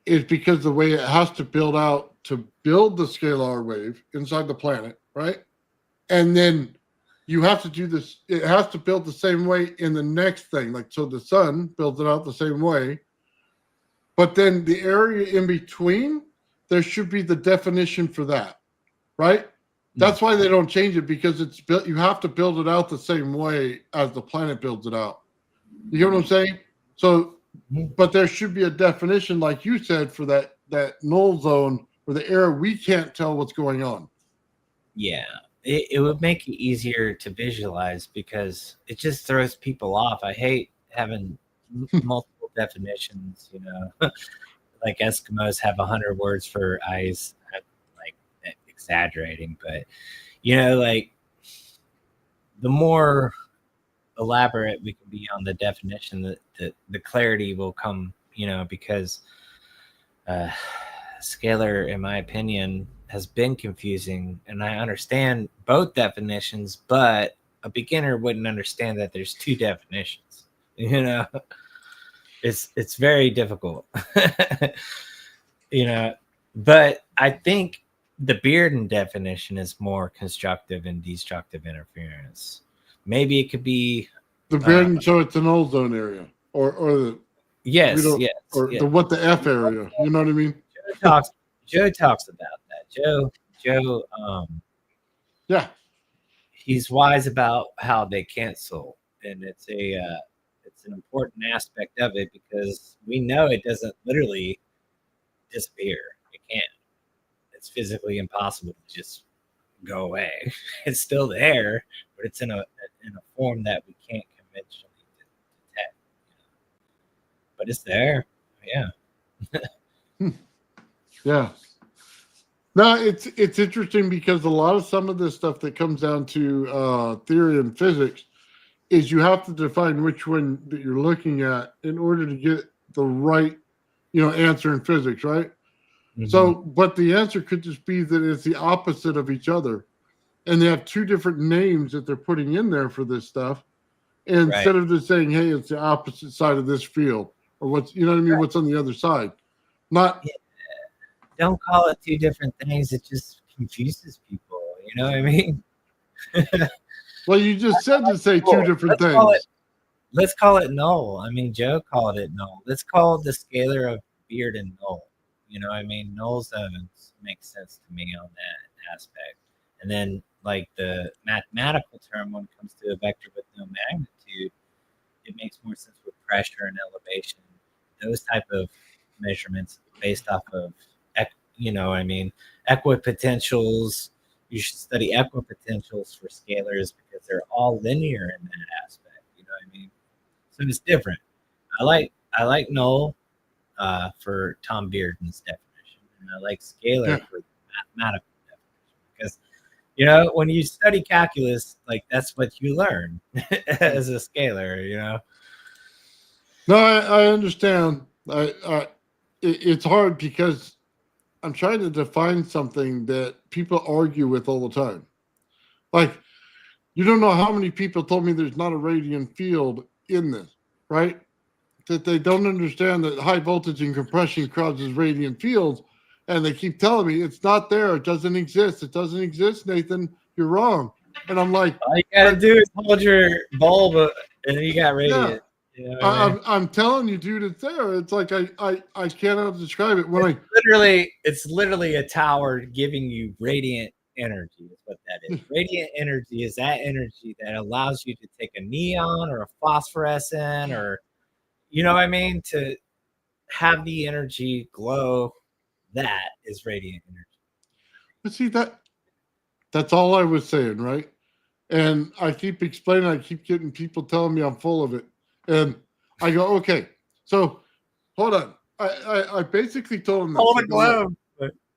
is because the way it has to build out to build the scalar wave inside the planet, right? And then you have to do this, it has to build the same way in the next thing. Like, so the sun builds it out the same way. But then the area in between, there should be the definition for that, right? That's why they don't change it, because it's built, you have to build it out the same way as the planet builds it out. You get what I'm saying? So, but there should be a definition, like you said, for that null zone or the area we can't tell what's going on. Yeah, it would make it easier to visualize because it just throws people off. I hate having multiple definitions, you know, like Eskimos have 100 words for ice. I'm like exaggerating, but you know, like the more elaborate we can be on the definition, the clarity will come, you know, because scalar, in my opinion, has been confusing, and I understand both definitions, but a beginner wouldn't understand that there's two definitions. You know, it's very difficult. You know, but I think the Bearden definition is more constructive and destructive interference. Maybe it could be The Bearden, so it's an null zone area, or the yes, or yes. the what the F area. You know what I mean? Joe talks about that. Joe, Yeah. he's wise about how they cancel, and it's an important aspect of it because we know it doesn't literally disappear. It can't. It's physically impossible to just go away. It's still there, but it's in a form that we can't conventionally detect. But it's there. Yeah. Yeah. No, it's interesting because a lot of some of this stuff that comes down to theory and physics is you have to define which one that you're looking at in order to get the right, answer in physics, right? Mm-hmm. So, but the answer could just be that it's the opposite of each other, and they have two different names that they're putting in there for this stuff, and instead of just saying, "Hey, it's the opposite side of this field," or what's, what's on the other side, not. Yeah. Don't call it two different things. It just confuses people. You know what I mean? Well, you just said to say two different things. Let's call it null. I mean, Joe called it null. Let's call the scalar of Bearden null. You know what I mean? Null zones make sense to me on that aspect. And then, like the mathematical term when it comes to a vector with no magnitude, it makes more sense with pressure and elevation. Those type of measurements based off of, equipotentials. You should study equipotentials for scalars because they're all linear in that aspect. You know what I mean? So it's different. I like null for Tom Bearden's definition, and I like scalar for the mathematical definition because You know, when you study calculus, like that's what you learn as a scalar, you know. No, I understand. It's hard because I'm trying to define something that people argue with all the time. Like, you don't know how many people told me there's not a radiant field in this, right? That they don't understand that high voltage and compression causes radiant fields. And they keep telling me it's not there. It doesn't exist. It doesn't exist, Nathan. You're wrong. And I'm like, All you gotta do is hold your bulb and you got radiant. You know what I mean? I'm telling you, dude, it's there. It's like I cannot describe it. When It's literally a tower giving you radiant energy is what that is. Radiant energy is that energy that allows you to take a neon or a phosphorescent or, you know what I mean, to have the energy glow. That is radiant energy. But see that's all I was saying, right? And I keep explaining, I keep getting people telling me I'm full of it. And I go, okay, so hold on. I basically told them Hold a globe.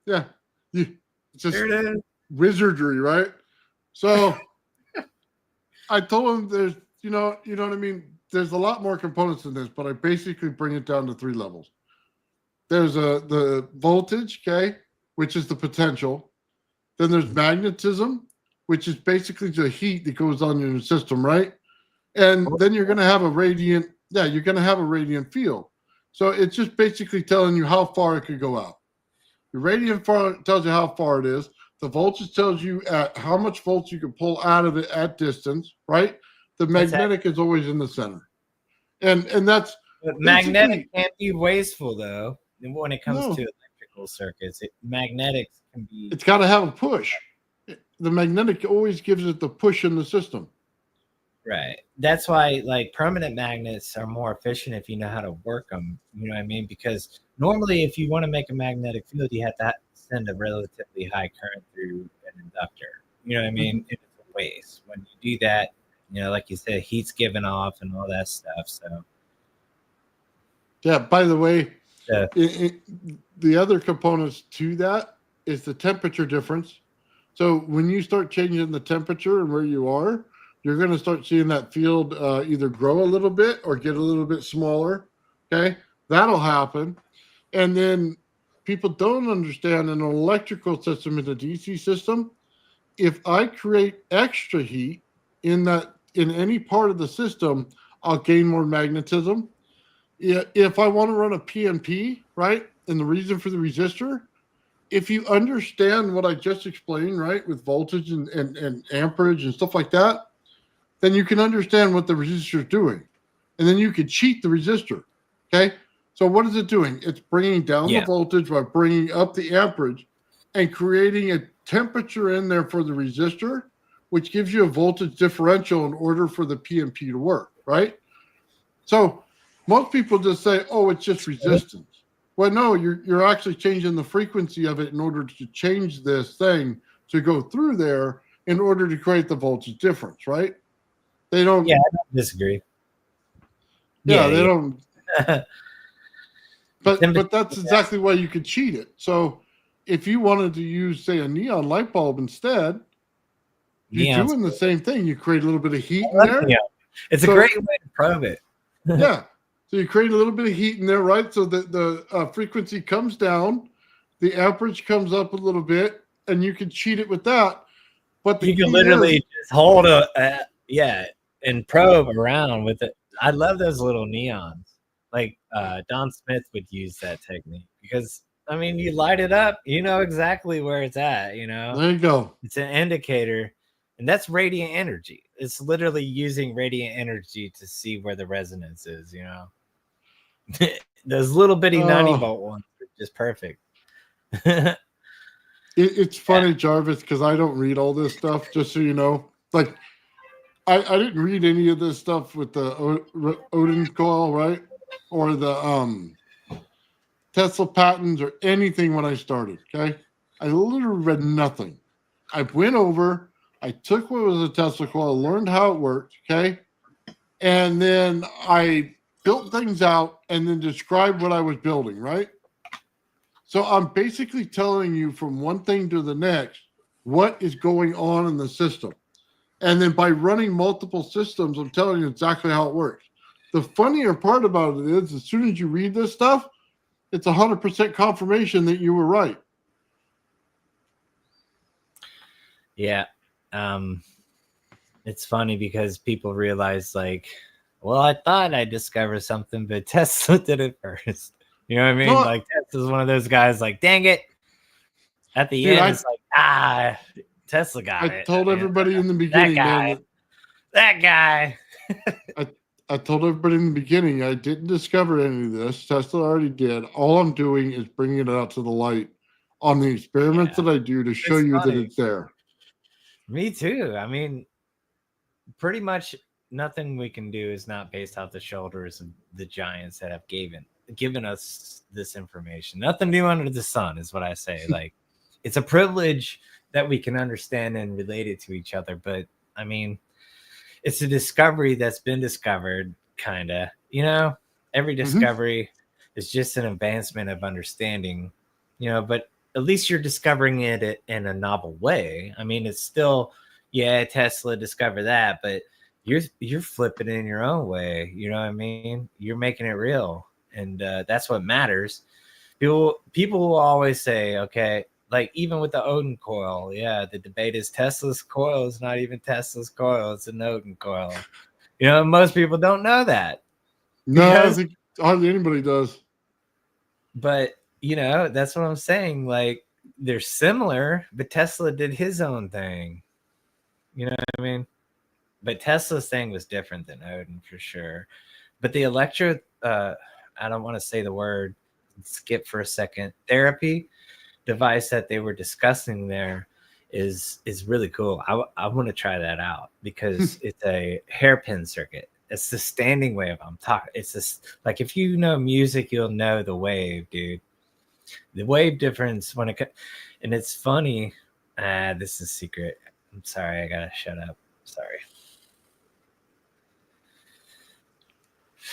Yeah. It's just There it is. wizardry, right? So I told them there's, you know what I mean? There's a lot more components in this, but I basically bring it down to 3 levels. There's the voltage, okay, which is the potential. Then there's magnetism, which is basically the heat that goes on in your system, right? And then you're going to have a radiant, you're going to have a radiant field. So it's just basically telling you how far it could go out. The radiant tells you how far it is. The voltage tells you at how much volts you can pull out of it at distance, right? The magnetic is always in the center. And that's But magnetic can't be wasteful though. When it comes to electrical circuits, magnetics can be. It's got to have a push. The magnetic always gives it the push in the system. Right. That's why like permanent magnets are more efficient if you know how to work them. You know what I mean? Because normally if you want to make a magnetic field, you have to send a relatively high current through an inductor. You know what I mean? It's a waste. When you do that, you know, like you said, heat's given off and all that stuff. So yeah, by the way, the other components to that is the temperature difference. So when you start changing the temperature and where you are, you're going to start seeing that field either grow a little bit or get a little bit smaller. Okay, that'll happen. And then people don't understand in an electrical system, in a DC system, if I create extra heat in any part of the system, I'll gain more magnetism. If I want to run a PNP, right, and the reason for the resistor, if you understand what I just explained, right, with voltage and amperage and stuff like that, then you can understand what the resistor is doing. And then you can cheat the resistor, okay? So what is it doing? It's bringing down the voltage by bringing up the amperage and creating a temperature in there for the resistor, which gives you a voltage differential in order for the PNP to work, right? So most people just say, oh, it's just resistance. Well, no, you're actually changing the frequency of it in order to change this thing to go through there in order to create the voltage difference, right? They don't. Yeah, I don't disagree. Yeah, they don't. But that's exactly why you could cheat it. So if you wanted to use, say, a neon light bulb instead, you're doing the same thing. You create a little bit of heat in there. Yeah, it's a great way to probe it. Yeah. So you create a little bit of heat in there, right? So that the frequency comes down, the amperage comes up a little bit, and you can cheat it with that. But you can literally just hold and probe around with it. I love those little neons. Like Don Smith would use that technique because I mean, you light it up, you know exactly where it's at. You know, there you go. It's an indicator, and that's radiant energy. It's literally using radiant energy to see where the resonance is. You know. Those little bitty 90-volt ones are just perfect. It's funny, Jarvis, because I don't read all this stuff, just so you know. Like, I didn't read any of this stuff with the Oudin Coil, right? Or the Tesla patents or anything when I started, okay? I literally read nothing. I went over, I took what was a Tesla coil, learned how it worked, okay? And then I built things out and then described what I was building, right? So I'm basically telling you from one thing to the next what is going on in the system. And then by running multiple systems, I'm telling you exactly how it works. The funnier part about it is, as soon as you read this stuff, it's 100% confirmation that you were right. Yeah. It's funny because people realize, like, well, I thought I discovered something, but Tesla did it first. You know what I mean? No, like, Tesla's one of those guys, like, dang it. At the Dude, end, it's like, Tesla got I it. told I mean, everybody in the beginning, man, that guy. I told everybody in the beginning, I didn't discover any of this. Tesla already did. All I'm doing is bringing it out to the light on the experiments that I do to show you that it's there. Me too. I mean, pretty much nothing we can do is not based off the shoulders of the giants that have given us this information. Nothing new under the sun is what I say. Like, it's a privilege that we can understand and relate it to each other. But I mean, it's a discovery that's been discovered, kind of. You know, every discovery is just an advancement of understanding, you know, but at least you're discovering it in a novel way. I mean, it's still, yeah, Tesla discovered that, but you're flipping it in your own way. You know what I mean? You're making it real, and that's what matters. People will always say, okay, like even with the Oudin coil, yeah, the debate is Tesla's coil is not even Tesla's coil; it's an Oudin coil. You know, most people don't know that. No, I don't think hardly anybody does. But you know, that's what I'm saying. Like, they're similar, but Tesla did his own thing. You know what I mean? But Tesla's thing was different than Oudin for sure. But the I don't want to say the word, skip for a second, therapy device that they were discussing there is really cool. I want to try that out because it's a hairpin circuit. It's the standing wave I'm talking. It's just like, if you know music, you'll know the wave, dude. The wave difference when it, and it's funny. This is secret. I'm sorry, I gotta shut up. Sorry.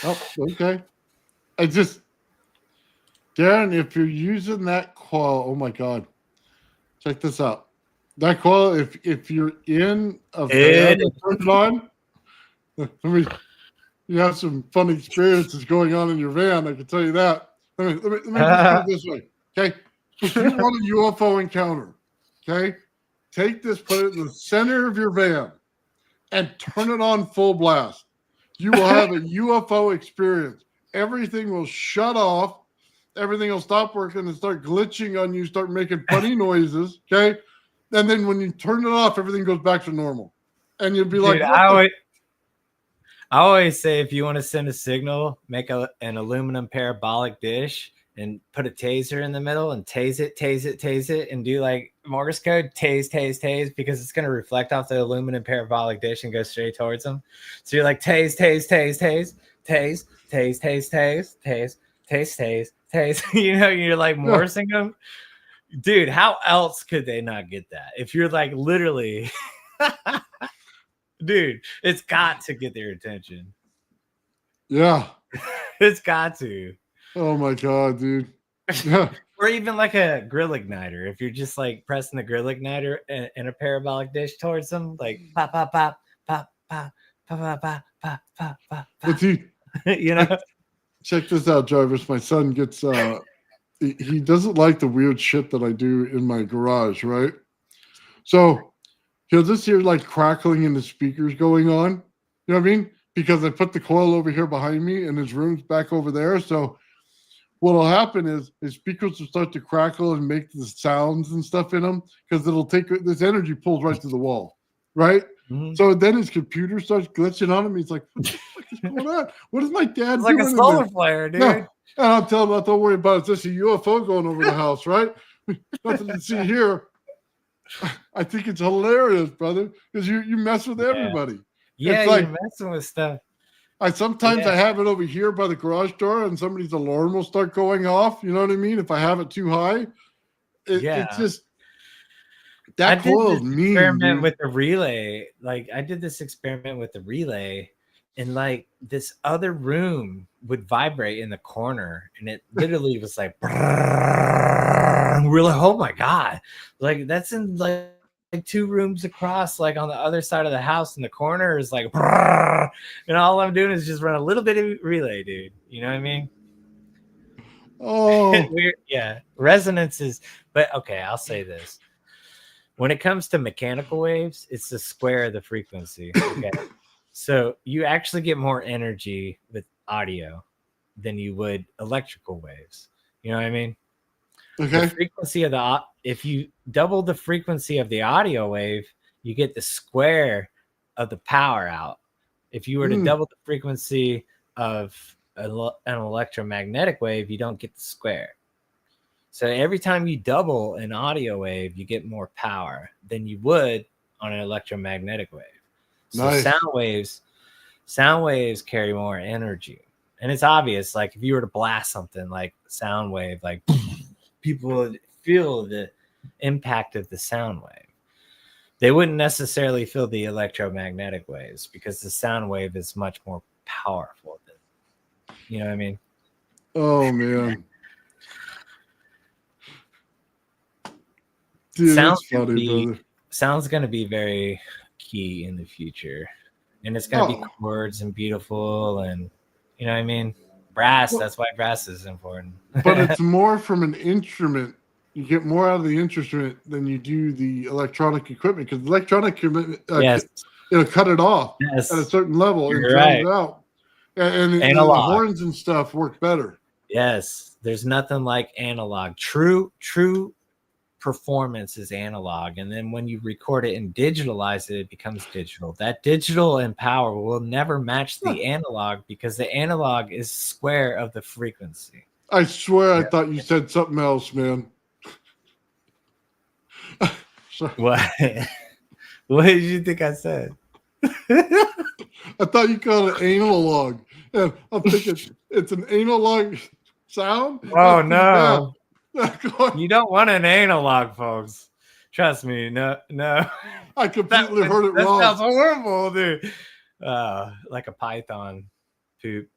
Oh, okay. I just, Darren, if you're using that coil, oh my God, check this out. That coil, if you're in a van and turn it on, I mean, you have some fun experiences going on in your van. I can tell you that. Let me just put it this way, okay? If you want a UFO encounter, okay, take this, put it in the center of your van, and turn it on full blast. You will have a UFO experience. Everything will shut off. Everything will stop working and start glitching on you, start making funny noises, okay? And then when you turn it off, everything goes back to normal. And you'll be like, I always say, if you want to send a signal, make an aluminum parabolic dish and put a taser in the middle and tase it, and do like Morse code, tase, because it's going to reflect off the aluminum parabolic dish and go straight towards them. So you're like, tase. You know, you're like Morsing them. Dude, how else could they not get that? If you're like literally, dude, it's got to get their attention. yeah, it's got to. Oh my God, dude. Yeah. Or even like a grill igniter. If you're just like pressing the grill igniter in a parabolic dish towards them, like pop, pop, pop, pop, pop, pop, pop, pop, pop, pop, pop. But you know, check this out, Jarvis. My son gets he doesn't like the weird shit that I do in my garage, right? So he'll just hear like crackling in the speakers going on. You know what I mean? Because I put the coil over here behind me and his room's back over there. So what'll happen is his speakers will start to crackle and make the sounds and stuff in them, because it'll take this energy pulls right to the wall, right? Mm-hmm. So then his computer starts glitching on him. He's like, "What the fuck is going on? What is my dad doing?" Like a solar flare, dude. Yeah. And I'll tell him, "Don't worry about it. It's just a UFO going over the house, right? Nothing to see here." I think it's hilarious, brother, because you mess with everybody. Yeah, it's like, you're messing with stuff. I have it over here by the garage door, and somebody's alarm will start going off. You know what I mean? If I have it too high, it's just that coil is mean. Experiment with the relay. Like, I did this experiment with the relay, and like this other room would vibrate in the corner, and it literally was like, we're like, oh my God, like that's in like 2 rooms across, like on the other side of the house in the corner is like, and all I'm doing is just run a little bit of relay, dude. You know what I mean? Oh, Weird, yeah. Resonance is, but okay, I'll say this. When it comes to mechanical waves, it's the square of the frequency. Okay. So you actually get more energy with audio than you would electrical waves. You know what I mean? The okay. frequency of if you double the frequency of the audio wave, you get the square of the power out. If you were to double the frequency of an electromagnetic wave, you don't get the square. So every time you double an audio wave, you get more power than you would on an electromagnetic wave. So Nice. sound waves carry more energy. And it's obvious, like if you were to blast something like sound wave, like people would feel the impact of the sound wave. They wouldn't necessarily feel the electromagnetic waves because the sound wave is much more powerful than, you know what I mean? Oh man. Dude, that's funny, brother. Sound's going to be very key in the future. And it's going to be chords and beautiful and, you know what I mean? Brass, that's why brass is important. But it's more from an instrument. You get more out of the instrument than you do the electronic equipment because electronic equipment, yes. it'll cut it off Yes. at a certain level and You're drown it right. out. And the horns and stuff work better. Yes. There's nothing like analog. True performance is analog, and then when you record it and digitalize it, it becomes digital. That digital and power will never match the analog because the analog is square of the frequency. I swear I thought you said something else, man. What? What did you think I said? I thought you called it analog, and I'm thinking it's an analog sound. Oh no. You don't want an analog, folks. Trust me. No. I completely heard it wrong. That sounds horrible, dude. Like a python poop.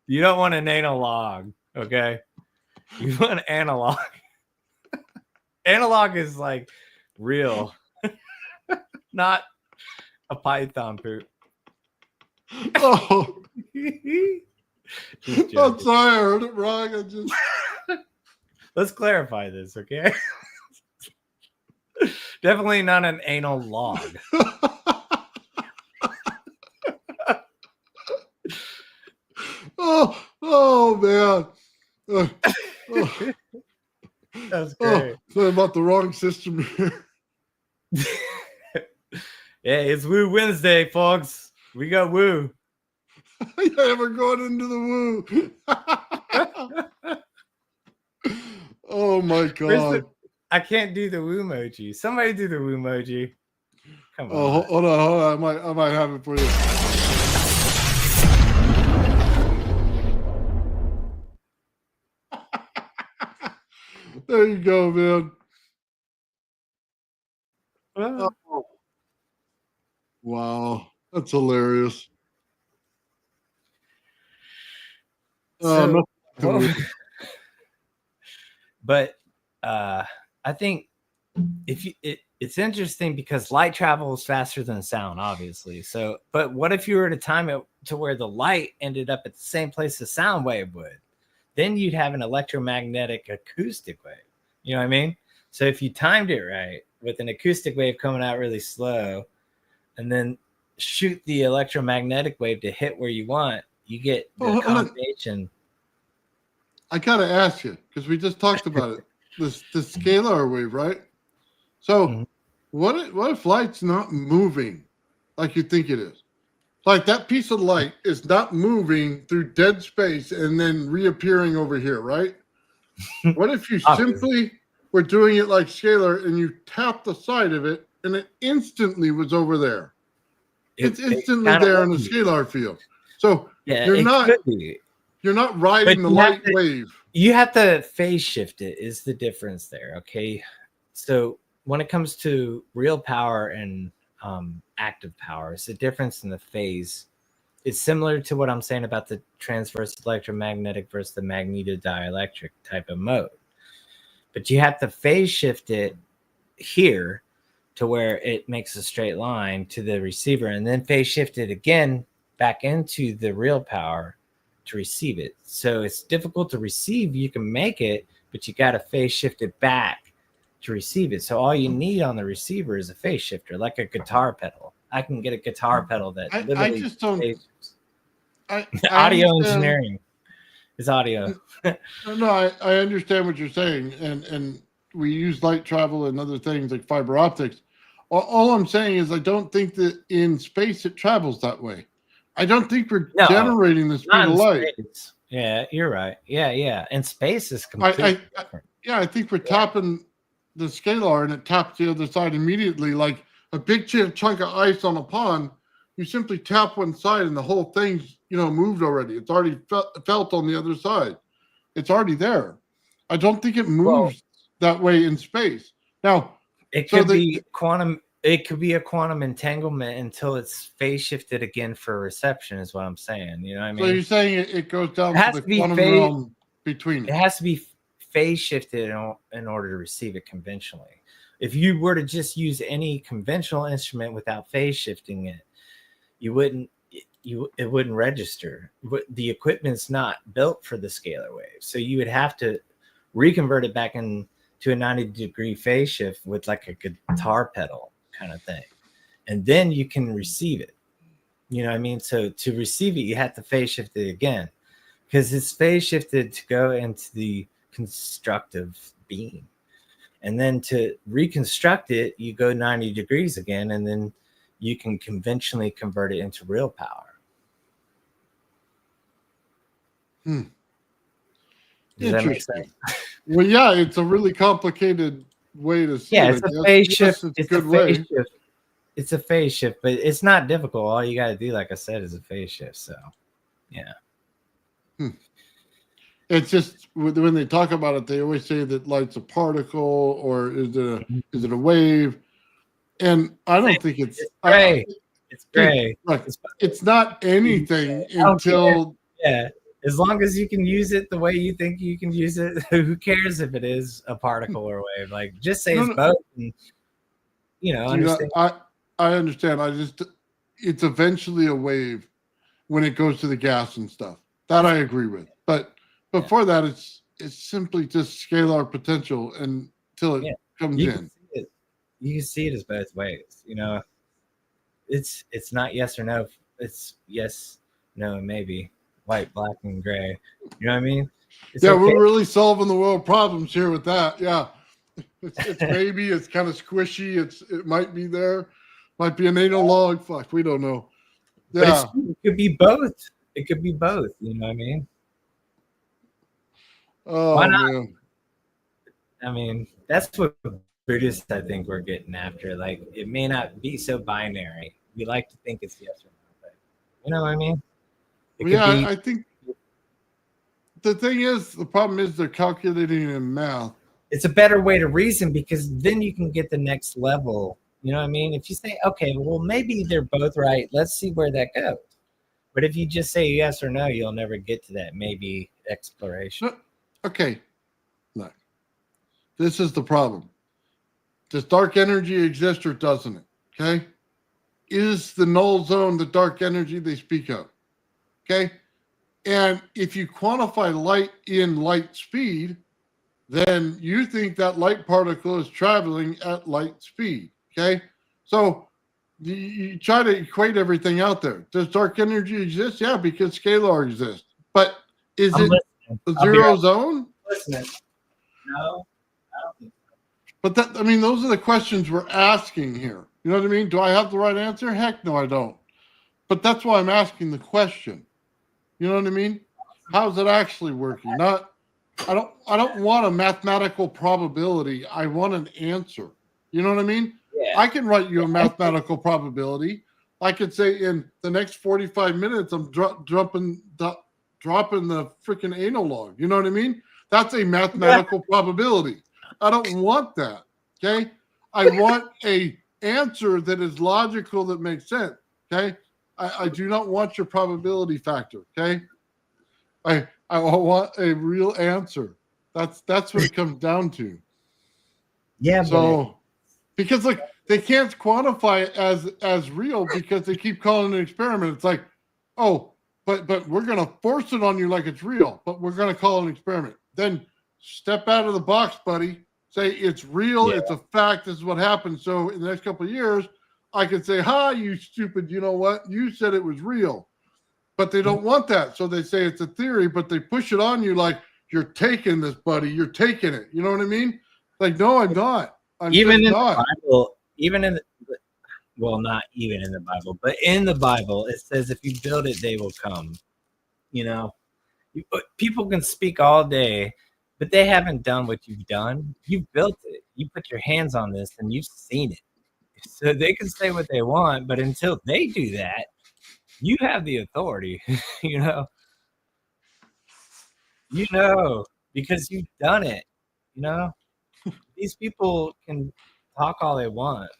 You don't want an analog, okay? You want analog. Analog is like real, not a python poop. Oh. I'm sorry, I heard it wrong. Let's clarify this, okay? Definitely not an anal log. Oh man. That's great. Sorry about the wrong system here. Yeah, it's Woo Wednesday, folks. We got Woo. Yeah, we're going into the Woo. Oh my god. I can't do the Woo emoji. Somebody do the Woo emoji. Come on. Oh, hold on. I might have it for you. There you go, man. Oh. Wow. That's hilarious. So, but I think it's interesting because light travels faster than sound, obviously. So, but what if you were to time it to where the light ended up at the same place the sound wave would? Then you'd have an electromagnetic acoustic wave. You know what I mean? So if you timed it right with an acoustic wave coming out really slow and then shoot the electromagnetic wave to hit where you want, you get the combination. I got to ask you, because we just talked about it, the scalar wave, right? So what if light's not moving like you think it is? Like that piece of light is not moving through dead space and then reappearing over here, right? What if you simply were doing it like scalar and you tap the side of it and it instantly was over there? It's instantly there in the scalar field. So you're not riding the light wave. You have to phase shift it is the difference there, okay? So when it comes to real power and active power, it's the difference in the phase. It's similar to what I'm saying about the transverse electromagnetic versus the magnetodielectric type of mode. But you have to phase shift it here to where it makes a straight line to the receiver, and then phase shift it again back into the real power to receive it. So it's difficult to receive. You can make it, but you got to phase shift it back to receive it. So all you need on the receiver is a phase shifter, like a guitar pedal. I can get a guitar pedal that I literally just don't. phase shifts. I Audio understand- engineering is audio. No, I understand what you're saying, and we use light travel and other things like fiber optics. All I'm saying is I don't think that in space it travels that way. I don't think we're No, generating the speed Not of in light. space. Yeah, you're right. Yeah. And space is completely different. Yeah, I think we're tapping the scalar and it taps the other side immediately. Like a big chunk of ice on a pond, you simply tap one side and the whole thing's, moved already. It's already felt on the other side. It's already there. I don't think it moves that way in space. Now, it could be quantum. It could be a quantum entanglement until it's phase shifted again for reception, is what I'm saying. You know what I mean? So you're saying it goes down has to to the be quantum realm between It it. has to be phase shifted in order to receive it conventionally. If you were to just use any conventional instrument without phase shifting it, it wouldn't register. The equipment's not built for the scalar wave, so you would have to reconvert it back into a 90-degree phase shift with like a guitar pedal kind of thing, and then you can receive it. You know what I mean? So to receive it, you have to phase shift it again, because it's phase shifted to go into the constructive beam, and then to reconstruct it, you go 90 degrees again, and then you can conventionally convert it into real power. Does that make sense? Well, yeah, it's a really complicated way to see Yeah, it. it's a phase shift. It's a good way. It's a phase shift, but it's not difficult. All you got to do, like I said, is a phase shift. So, yeah. It's just when they talk about it, they always say that light's a particle, or is it a wave? And I don't think it's gray. It's gray. Look, it's not anything until as long as you can use it the way you think you can use it. Who cares if it is a particle or wave? Like, just say it's both. And, understand. I understand. It's eventually a wave when it goes to the gas and stuff. That I agree with. But before that, it's simply just scalar potential until it comes in. You can see it as both ways. It's not yes or no. It's yes, no, maybe white, black, and gray. You know what I mean? We're really solving the world problems here with that. Yeah, it's maybe it's kind of squishy. It might be there, might be an anal log. Fuck, we don't know. Yeah, but it could be both. It could be both. You know what I mean? Oh, why not? Man. I mean, that's what Buddhists, I think, we're getting after. Like, it may not be so binary. We like to think it's yes or no, but you know what I mean? I think the problem is they're calculating in math. It's a better way to reason, because then you can get the next level. You know what I mean? If you say, okay, well, maybe they're both right. Let's see where that goes. But if you just say yes or no, you'll never get to that maybe exploration. Okay. Look, this is the problem. Does dark energy exist or doesn't it? Okay. Is the null zone the dark energy they speak of? Okay. And if you quantify light in light speed, then you think that light particle is traveling at light speed. Okay. So you try to equate everything out there. Does dark energy exist? Yeah, because scalar exists. But is it a zero zone? Listening. No, I don't think so. But those are the questions we're asking here. You know what I mean? Do I have the right answer? Heck no, I don't. But that's why I'm asking the question. You know what I mean? How's it actually working? I don't want a mathematical probability. I want an answer. You know what I mean? Yeah. I can write you a mathematical probability. I could say in the next 45 minutes, I'm dropping the freaking anal log. You know what I mean? That's a mathematical probability. I don't want that. Okay. I want a answer that is logical, that makes sense. Okay. I do not want your probability factor. Okay. I want a real answer. That's what it comes down to. Yeah. So, because look, they can't quantify it as real because they keep calling it an experiment. It's like, oh, but we're gonna force it on you like it's real, but we're gonna call it an experiment. Then step out of the box, buddy. Say it's real, it's a fact, this is what happened. So in the next couple of years, I can say, "Ha, you stupid, you know what? You said it was real." But they don't want that. So they say it's a theory, but they push it on you like you're taking this, buddy. You're taking it. You know what I mean? Like, no, I'm not. I'm even in not. the Bible, even in the, well, not even in the Bible, but in the Bible, it says if you build it, they will come. You know, people can speak all day, but they haven't done what you've done. You've built it. You put your hands on this, and you've seen it. So they can say what they want, but until they do that, you have the authority. you know, because you've done it. You know, these people can talk all they want,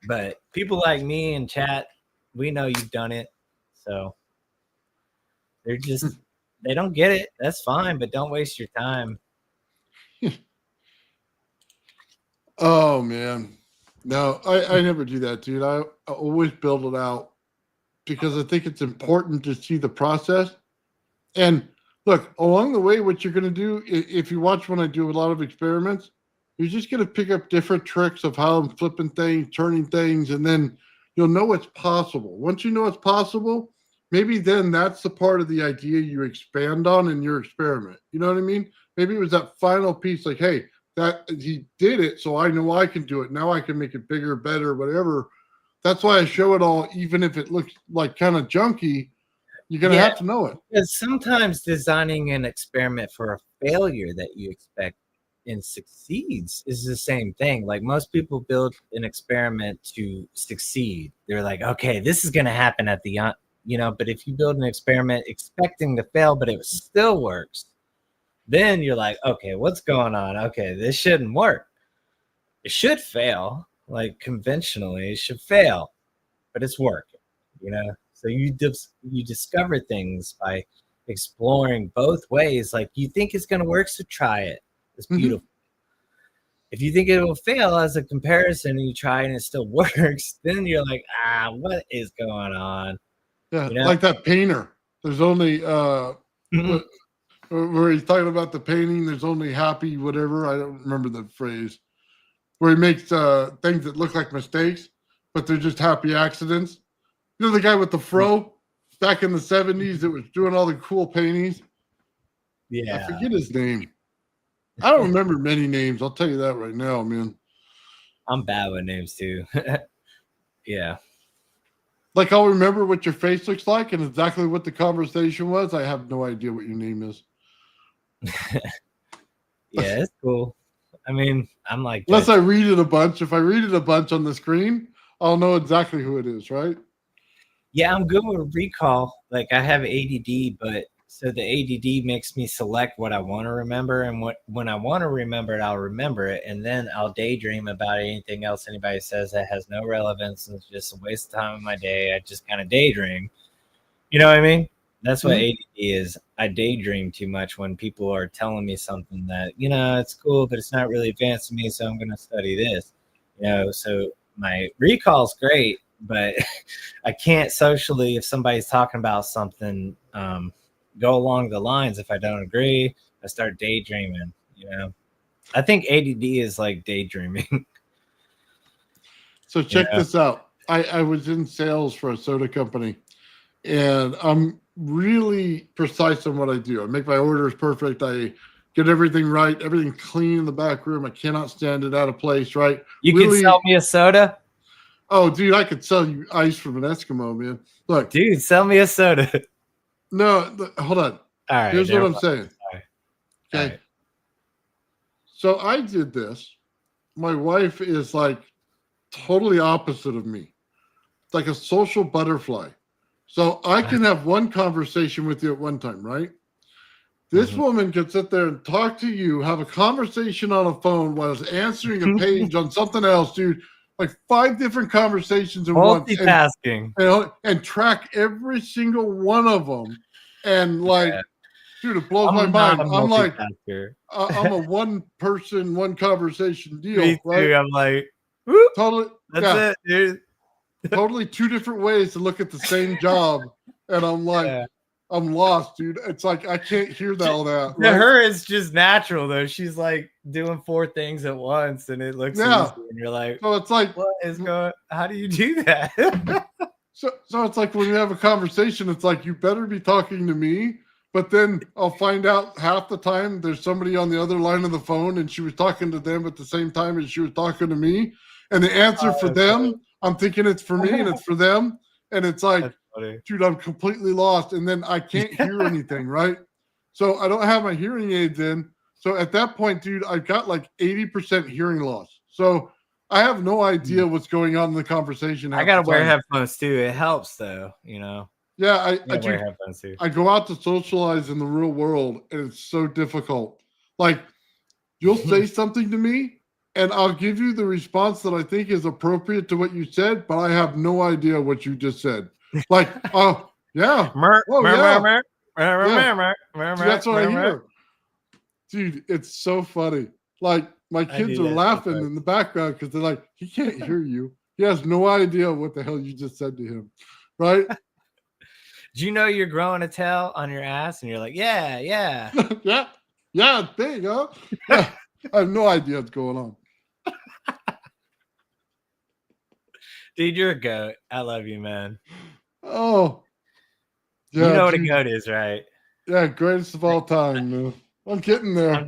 but people like me in chat, we know you've done it. So they're just, they don't get it. That's fine, but don't waste your time. Oh man, no, I never do that, dude. I always build it out because I think it's important to see the process. And look, along the way, what you're going to do, if you watch when I do a lot of experiments, you're just going to pick up different tricks of how I'm flipping things, turning things, and then you'll know it's possible. Once you know it's possible, maybe then that's the part of the idea you expand on in your experiment. You know what I mean? Maybe it was that final piece like, hey, that he did it, so I know I can do it. Now I can make it bigger, better, whatever. That's why I show it all, even if it looks like kind of junky. You're going to have to know it. Because sometimes designing an experiment for a failure that you expect and succeeds is the same thing. Like most people build an experiment to succeed. They're like, okay, this is going to happen at the end, you know, but if you build an experiment expecting to fail, but it still works, then you're like, okay, what's going on? Okay, this shouldn't work. It should fail. Like conventionally, it should fail, but it's working, you know? So you discover things by exploring both ways. Like you think it's going to work, so try it. It's beautiful. If you think it will fail as a comparison and you try and it still works, then you're like, what is going on? Yeah, you know? like that painter. There's only where he's talking about the painting. There's only happy whatever. I don't remember the phrase. Where he makes things that look like mistakes, but they're just happy accidents. You know the guy with the fro back in the 70s that was doing all the cool paintings? Yeah. I forget his name. I don't remember many names. I'll tell you that right now, man. I'm bad with names too. Yeah. Like I'll remember what your face looks like and exactly what the conversation was. I have no idea what your name is. Yeah, it's cool. I mean, I'm like, unless I read it a bunch. If I read it a bunch on the screen, I'll know exactly who it is, right? Yeah, I'm good with recall. Like I have ADD, but so the ADD makes me select what I want to remember, and when I want to remember it, I'll remember it, and then I'll daydream about anything else anybody says that has no relevance and it's just a waste of time in my day. I just kind of daydream. You know what I mean? That's what ADD is. I daydream too much when people are telling me something that, you know, it's cool, but it's not really advanced to me, so I'm going to study this. You know, so my recall's great, but I can't socially, if somebody's talking about something, go along the lines. If I don't agree, I start daydreaming, you know. I think ADD is like daydreaming. So check this out. I was in sales for a soda company, and I'm really precise on what I do. I make my orders perfect. I get everything right, everything clean in the back room. I cannot stand it out of place, right? You really, can sell me a soda? Oh, dude, I could sell you ice from an Eskimo, man. Look. Dude, sell me a soda. No, hold on. All right. Here's what I'm saying. Right. Okay. Right. So I did this. My wife is like totally opposite of me. It's like a social butterfly. So I can have one conversation with you at one time, right? This woman can sit there and talk to you, have a conversation on a phone while answering a page on something else, dude. Like 5 different conversations in one. Multitasking. And track every single one of them. And like, dude, it blows my mind. I'm like, I'm a one person, one conversation deal. Me too. Right? I'm like, Whoop. Totally. That's Yeah. it, dude. Totally two different ways to look at the same job. And I'm like, Yeah. I'm lost, dude. It's like I can't hear all that. To Right? her, it's just natural though. She's like doing 4 things at once, and it looks Yeah. easy. And you're like, So it's like, what is going? How do you do that? so it's like when you have a conversation, it's like you better be talking to me. But then I'll find out half the time there's somebody on the other line of the phone, and she was talking to them at the same time as she was talking to me. And the answer for that's them, I'm thinking it's for me and it's for them. And it's like, That's funny. dude, I'm completely lost. And then I can't hear anything, right? So I don't have my hearing aids in. So at that point, dude, I've got like 80% hearing loss. So I have no idea what's going on in the conversation. I half gotta the wear time. headphones too. It helps though, you know. Yeah, I I gotta wear do. headphones too. I go out to socialize in the real world, and it's so difficult. Like, you'll say something to me, and I'll give you the response that I think is appropriate to what you said, but I have no idea what you just said. Like, oh, yeah. Oh, yeah. That's what I hear. Dude, it's so funny. Like, my kids do are that laughing sometimes. in the background because they're like, he can't hear you. He has no idea what the hell you just said to him. Right? Do you know you're growing a tail on your ass? And you're like, yeah. Yeah. Yeah, it's big, huh? Yeah. I have no idea what's going on. Dude, you're a goat. I love you, man. Oh. Yeah, you know what dude. a goat is, right? Yeah, greatest of all time, man. I'm getting there.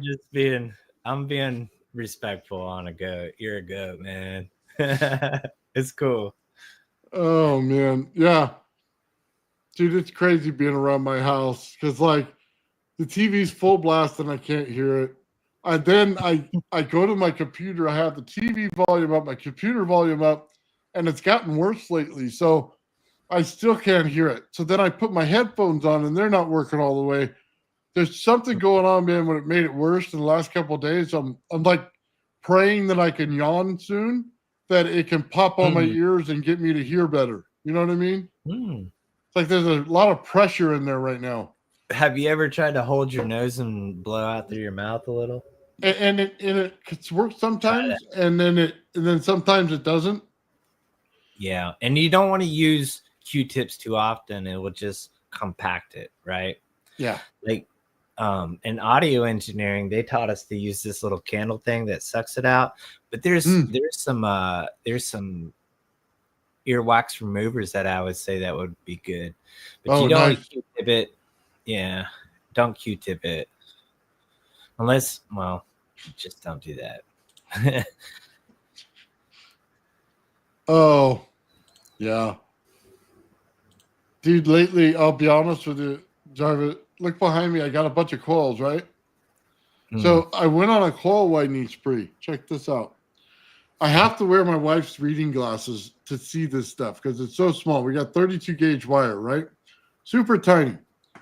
I'm being respectful on a goat. You're a goat, man. It's cool. Oh, man. Yeah. Dude, it's crazy being around my house because, like, the TV's full blast and I can't hear it. Then I go to my computer. I have the TV volume up, my computer volume up, and it's gotten worse lately. So I still can't hear it. So then I put my headphones on, and they're not working all the way. There's something going on, man, when it made it worse in the last couple of days. I'm like praying that I can yawn soon, that it can pop on my ears and get me to hear better. You know what I mean? It's like there's a lot of pressure in there right now. Have you ever tried to hold your nose and blow out through your mouth a little? And it works sometimes, and then sometimes it doesn't. Yeah, and you don't want to use Q-tips too often. It will just compact it, right? Yeah. Like in audio engineering, they taught us to use this little candle thing that sucks it out. But there's some earwax removers that I would say that would be good. But you don't want to Q-tip it. Yeah, don't Q-tip it. Unless, well, just don't do that. Oh, yeah. Dude, lately, I'll be honest with you, Jarvis, look behind me. I got a bunch of coils, right? So I went on a coil widening spree. Check this out. I have to wear my wife's reading glasses to see this stuff because it's so small. We got 32 gauge wire, right? Super tiny.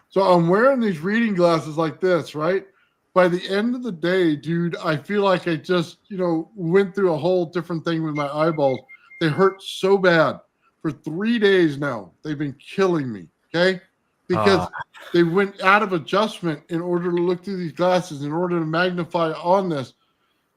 So I'm wearing these reading glasses like this, right? By the end of the day, dude, I feel like I just, went through a whole different thing with my eyeballs. They hurt so bad. For 3 days now, they've been killing me, okay? Because they went out of adjustment in order to look through these glasses, in order to magnify on this.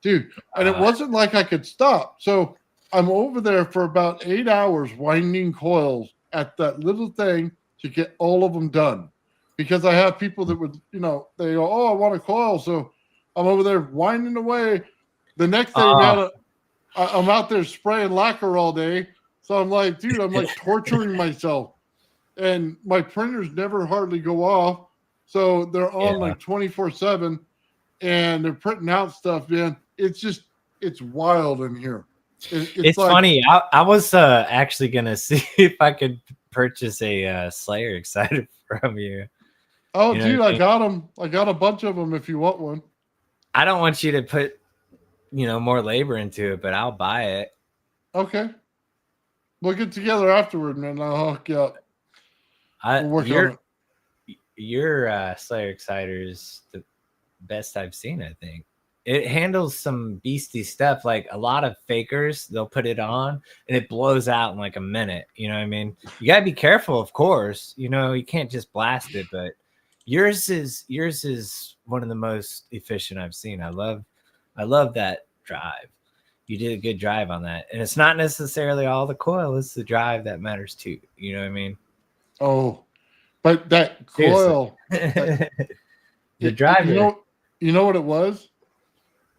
Dude, and it wasn't like I could stop. So I'm over there for about 8 hours winding coils at that little thing to get all of them done. Because I have people that would, they go, oh, I want a coil. So I'm over there winding away. The next day, man, I'm out there spraying lacquer all day. So I'm like, dude, I'm like torturing myself. And my printers never hardly go off. So they're on like 24/7 and they're printing out stuff, man. It's wild in here. It's like, funny. I was actually going to see if I could purchase a Slayer exciter from you. Oh, dude, I got them. I got a bunch of them if you want one. I don't want you to put, more labor into it, but I'll buy it. Okay. We'll get together afterward, man. I'll hook you up. We'll work on it. Your Slayer exciter is the best I've seen, I think. It handles some beastie stuff. Like a lot of fakers, they'll put it on and it blows out in like a minute. You know what I mean? You got to be careful, of course. You can't just blast it, but yours is one of the most efficient I've seen. I love that drive. You did a good drive on that. And it's not necessarily all the coil, it's the drive that matters too. You know what I mean? Oh, but that coil, the it- drive. you know what it was?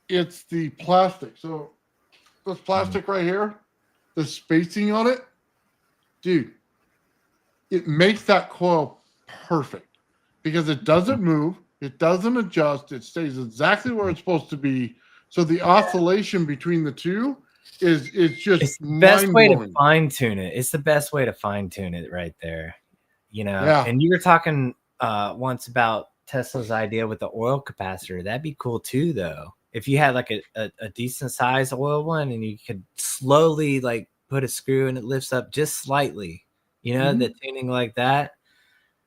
It's the plastic. So this plastic right here, the spacing on it, dude, it makes that coil perfect because it doesn't move, it doesn't adjust, it stays exactly where it's supposed to be. So the oscillation between the two is just it's the best way to mind-blowing. fine tune it. It's the best way to fine tune it right there. You know, Yeah. and you were talking once about Tesla's idea with the oil capacitor. That'd be cool too, though. If you had like a decent size oil one and you could slowly like put a screw and it lifts up just slightly, you know, the tuning like that,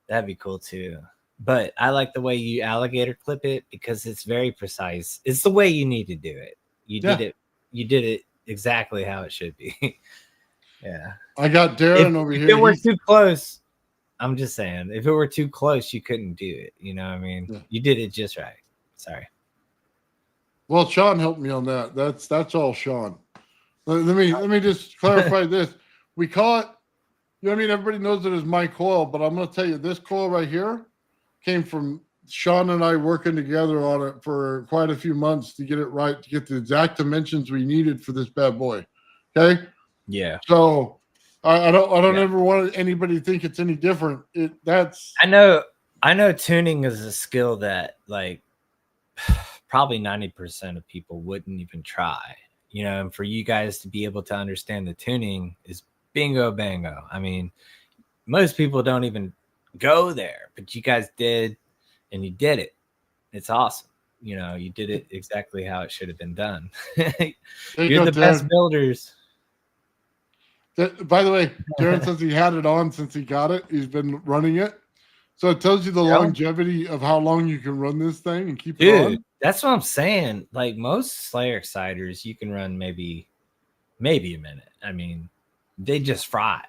that'd be cool too. But I like the way you alligator clip it because it's very precise. It's the way you need to do it. You did it exactly how it should be. Yeah. I got Darren over if here. it were too close, I'm just saying, if it were too close, you couldn't do it. You know what I mean? Yeah. You did it just right. Sorry. Well, Sean helped me on that. That's all Sean. Let me just clarify this. We call it, you know what I mean? Everybody knows it as my coil, but I'm going to tell you, this coil right here came from Sean and I working together on it for quite a few months to get it right, to get the exact dimensions we needed for this bad boy. Okay. Yeah. So I don't Yeah. ever want anybody to think it's any different. I know tuning is a skill that like probably 90% of people wouldn't even try, you know, and for you guys to be able to understand the tuning is bingo bango. I mean, most people don't even go there, but you guys did, and you did it. It's awesome. You know, you did it exactly how it should have been done. You're the best builders. By the way, Darren says he had it on since he got it. He's been running it. So it tells you the longevity of how long you can run this thing and keep it on. That's what I'm saying. Like most Slayer exciters, you can run maybe a minute. I mean, they just fry.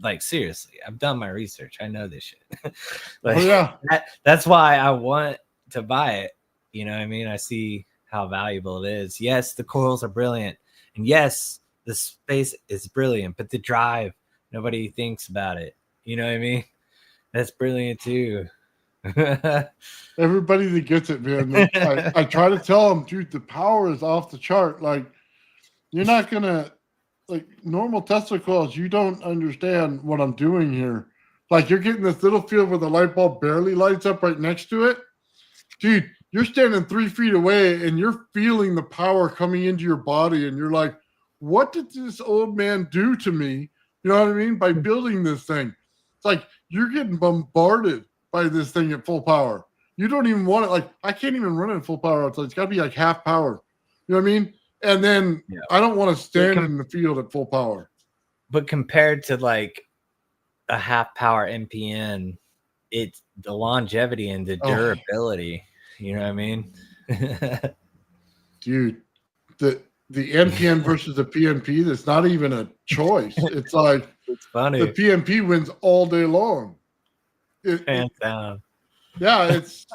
Like seriously, I've done my research. I know this shit. Like, that's why I want to buy it. You know what I mean? I see how valuable it is. Yes, the coils are brilliant. And yes, the space is brilliant, but the drive, nobody thinks about it. You know what I mean? That's brilliant too. Everybody that gets it, man. I try to tell them, dude, the power is off the chart. Like, you're not gonna, like, normal Tesla coils, you don't understand what I'm doing here. Like, you're getting this little field where the light bulb barely lights up right next to it. Dude, you're standing 3 feet away and you're feeling the power coming into your body, and you're like, what did this old man do to me? You know what I mean? By building this thing. It's like you're getting bombarded by this thing at full power. You don't even want it. Like, I can't even run it at full power outside. It's got to be like half power. You know what I mean? And then I don't want to stand in the field at full power. But compared to like a half power MPN, it's the longevity and the durability. You know what I mean? Dude, the NPN versus the PNP, that's not even a choice. It's like, it's funny. The PNP wins all day long. Hands down. Yeah, it's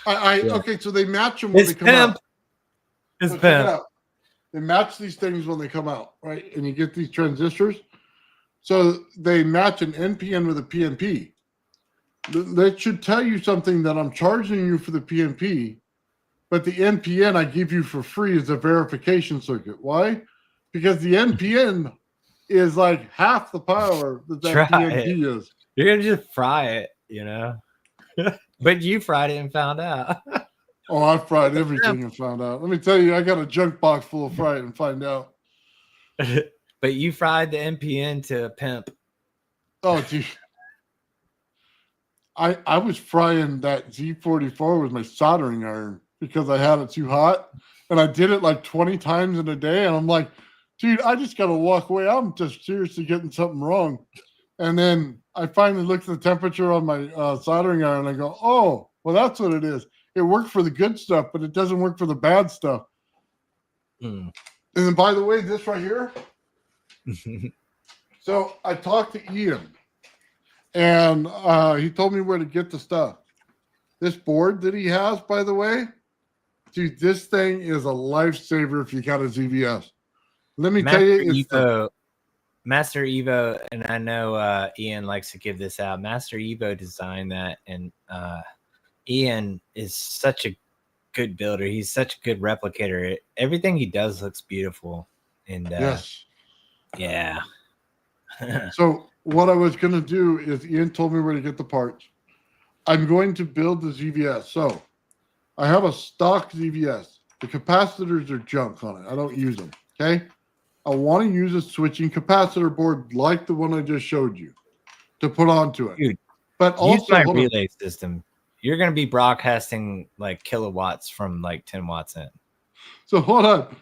okay, so they match them when they come out. It's pimp. They match these things when they come out, right? And you get these transistors. So they match an NPN with a PNP. That should tell you something, that I'm charging you for the PNP, but the NPN I give you for free is a verification circuit. Why? Because the NPN is like half the power that PNP is. You're going to just fry it, you know? But you fried it and found out. Oh, I fried everything and found out. Let me tell you, I got a junk box full of fry it and find out. But you fried the NPN to a pimp. Oh, dude. I was frying that Z44 with my soldering iron because I had it too hot. And I did it like 20 times in a day. And I'm like, dude, I just got to walk away. I'm just seriously getting something wrong. And then I finally looked at the temperature on my soldering iron and I go, oh, well, that's what it is. It worked for the good stuff, but it doesn't work for the bad stuff. And then, by the way, this right here. So I talked to Ian, and he told me where to get the stuff. This board that he has, by the way, Dude, this thing is a lifesaver if you got a ZVS. Let me tell Master you, it's Evo, Master Evo, and I know Ian likes to give this out. Master Evo designed that, and Ian is such a good builder. He's such a good replicator. Everything he does looks beautiful. And yes. yeah. So what I was going to do is Ian told me where to get the parts. I'm going to build the ZVS. So I have a stock ZVS. The capacitors are junk on it. I don't use them. Okay. I want to use a switching capacitor board like the one I just showed you to put onto it. Dude, but use also my hold on. relay system. You're going to be broadcasting like kilowatts from like 10 watts in. So hold on.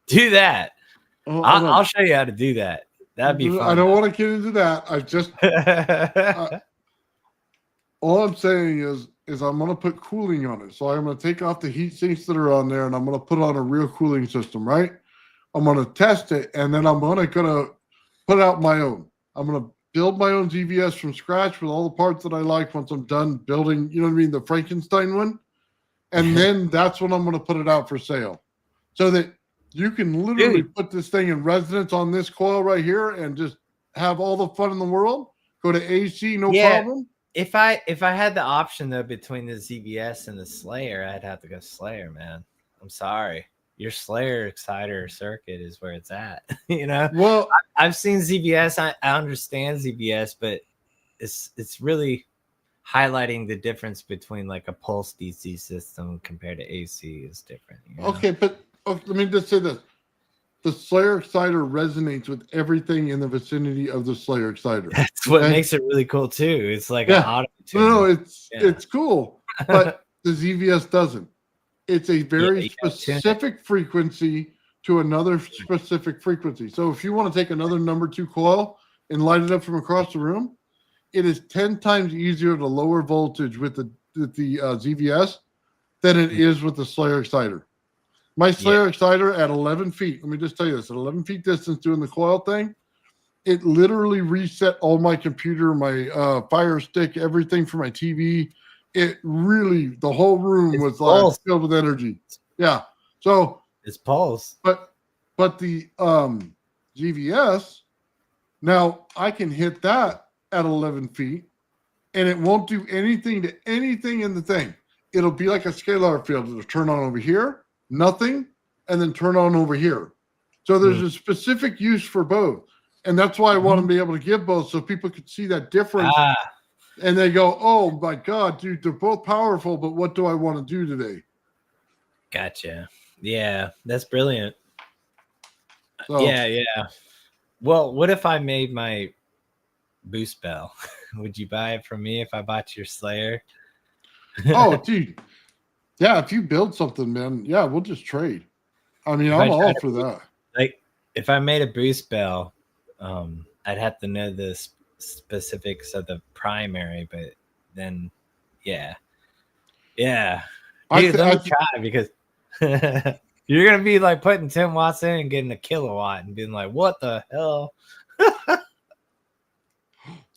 Do that. Hold on. I'll show you how to do that. That'd be fun. I don't want to get into that. I just all I'm saying is I'm going to put cooling on it. So I'm going to take off the heat sinks that are on there, and I'm going to put on a real cooling system, right? I'm going to test it, and then I'm going to put out my own. I'm going to build my own ZVS from scratch with all the parts that I like once I'm done building, you know what I mean, the Frankenstein one. And then that's when I'm going to put it out for sale. So that you can literally put this thing in residence on this coil right here and just have all the fun in the world. Go to AC, no problem. If I had the option though between the ZVS and the Slayer, I'd have to go Slayer, man. I'm sorry. Your Slayer exciter circuit is where it's at. You know, well, I've seen ZVS. I understand ZVS, but it's really highlighting the difference between like a pulse DC system compared to AC is different. You know? Okay, but let me just say this. The Slayer exciter resonates with everything in the vicinity of the Slayer exciter. That's what makes it really cool too. It's like an auto tune. No, it's cool, but the ZVS doesn't. It's a very specific frequency to another specific frequency. So if you want to take another number 2 coil and light it up from across the room, it is 10 times easier to lower voltage with the ZVS than it is with the Slayer exciter. My Slayer exciter at 11 feet, let me just tell you this, at 11 feet distance doing the coil thing, it literally reset all my computer, my Fire Stick, everything for my TV. It really, the whole room was like filled with energy. Yeah. So it's pulse. But the GVS, now I can hit that at 11 feet and it won't do anything to anything in the thing. It'll be like a scalar field. It'll turn on over here, nothing, and then turn on over here. So there's a specific use for both. And that's why I want to be able to give both so people could see that difference. And they go, oh my God, dude, they're both powerful, but what do I want to do today? Gotcha. Yeah, that's brilliant. So, yeah. Well, what if I made my boost bell? Would you buy it from me if I bought your Slayer? Oh, dude. Yeah, if you build something, man, yeah, we'll just trade. I mean, I'm all for that. Like, if I made a boost bell, I'd have to know the specifics of the primary, but then, yeah. Dude, let me try because you're gonna be like putting 10 watts in and getting a kilowatt and being like, what the hell?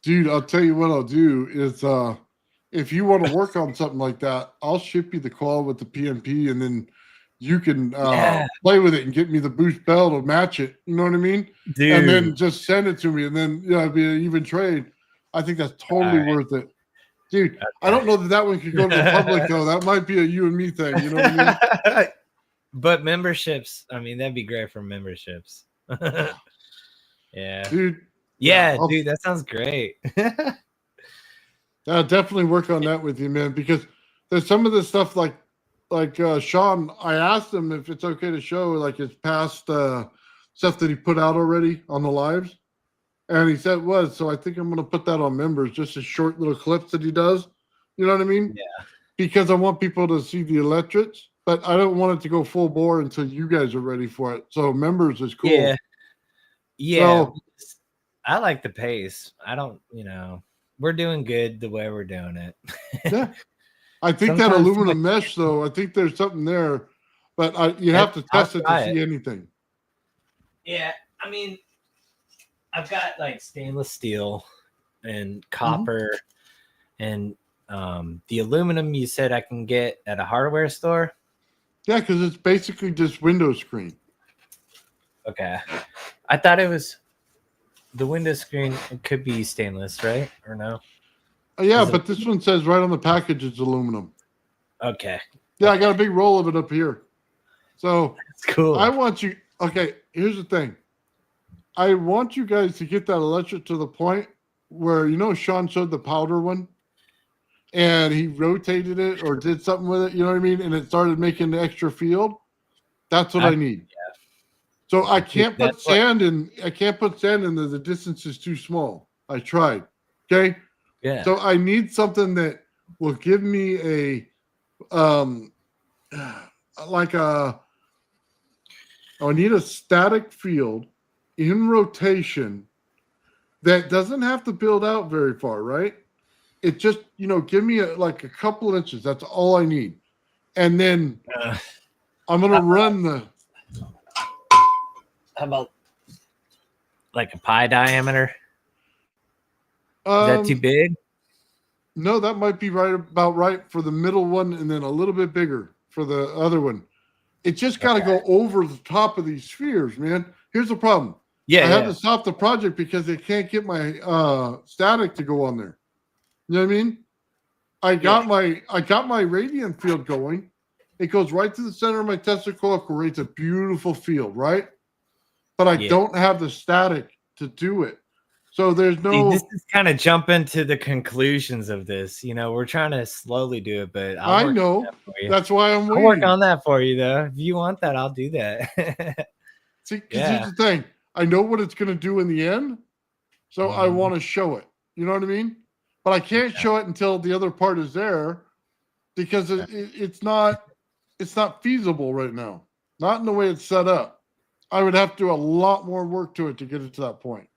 Dude, I'll tell you what I'll do is if you want to work on something like that, I'll ship you the coil with the PMP and then you can play with it and get me the boost bell to match it. You know what I mean? Dude. And then just send it to me and then it'd be an even trade. I think that's totally worth it. Dude, I don't know that one could go to the public though. That might be a you and me thing. You know what I mean? But memberships, I mean, that'd be great for memberships. Yeah. Dude. Yeah, dude, that sounds great. I'll definitely work on that with you, man, because there's some of the stuff like Sean, I asked him if it's okay to show like his past stuff that he put out already on the lives. And he said it was. So I think I'm going to put that on members, just a short little clips that he does. You know what I mean? Yeah. Because I want people to see the electrics, but I don't want it to go full bore until you guys are ready for it. So members is cool. Yeah. Yeah. So, I like the pace. I don't, we're doing good the way we're doing it. Yeah. I think that aluminum mesh, though, I think there's something there, but you have to test it to see anything. Yeah. I mean, I've got like stainless steel and copper and the aluminum you said I can get at a hardware store. Yeah, because it's basically just window screen. Okay. I thought it was the window screen. It could be stainless, right? Or no? Yeah, Is it- but this one says right on the package it's aluminum. Okay. Yeah, I got a big roll of it up here. So It's cool. I want you. Okay, here's the thing. I want you guys to get that electric to the point where, you know, Sean showed the powder one and he rotated it or did something with it, you know what I mean? And it started making the extra field. That's what I need. Yeah. So I can't put That's what- sand in. I can't put sand in there. The distance is too small. I tried. Okay. Yeah. So I need something that will give me a like a I need a static field in rotation that doesn't have to build out very far, right? It just, you know, give me like a couple of inches. That's all I need. And then I'm going to run the. How about like a pie diameter? Is that too Um, big? no, that might be about right for the middle one and then a little bit bigger for the other one. It just got to go over the top of these spheres, man. Here's the problem. Yeah. I had to stop the project because they can't get my static to go on there. You know what I mean? I got my radiant field going. It goes right to the center of my Tesla coil, creates a beautiful field, right? But I don't have the static to do it. So there's no. See, this is kind of jumping to the conclusions of this. You know, we're trying to slowly do it, but I know. That's why I'm waiting. I'll work on that for you, though. If you want that, I'll do that. See, because here's the thing. I know what it's going to do in the end, so I want to show it. You know what I mean? But I can't show it until the other part is there, because it's not feasible right now. Not in the way it's set up. I would have to do a lot more work to it to get it to that point.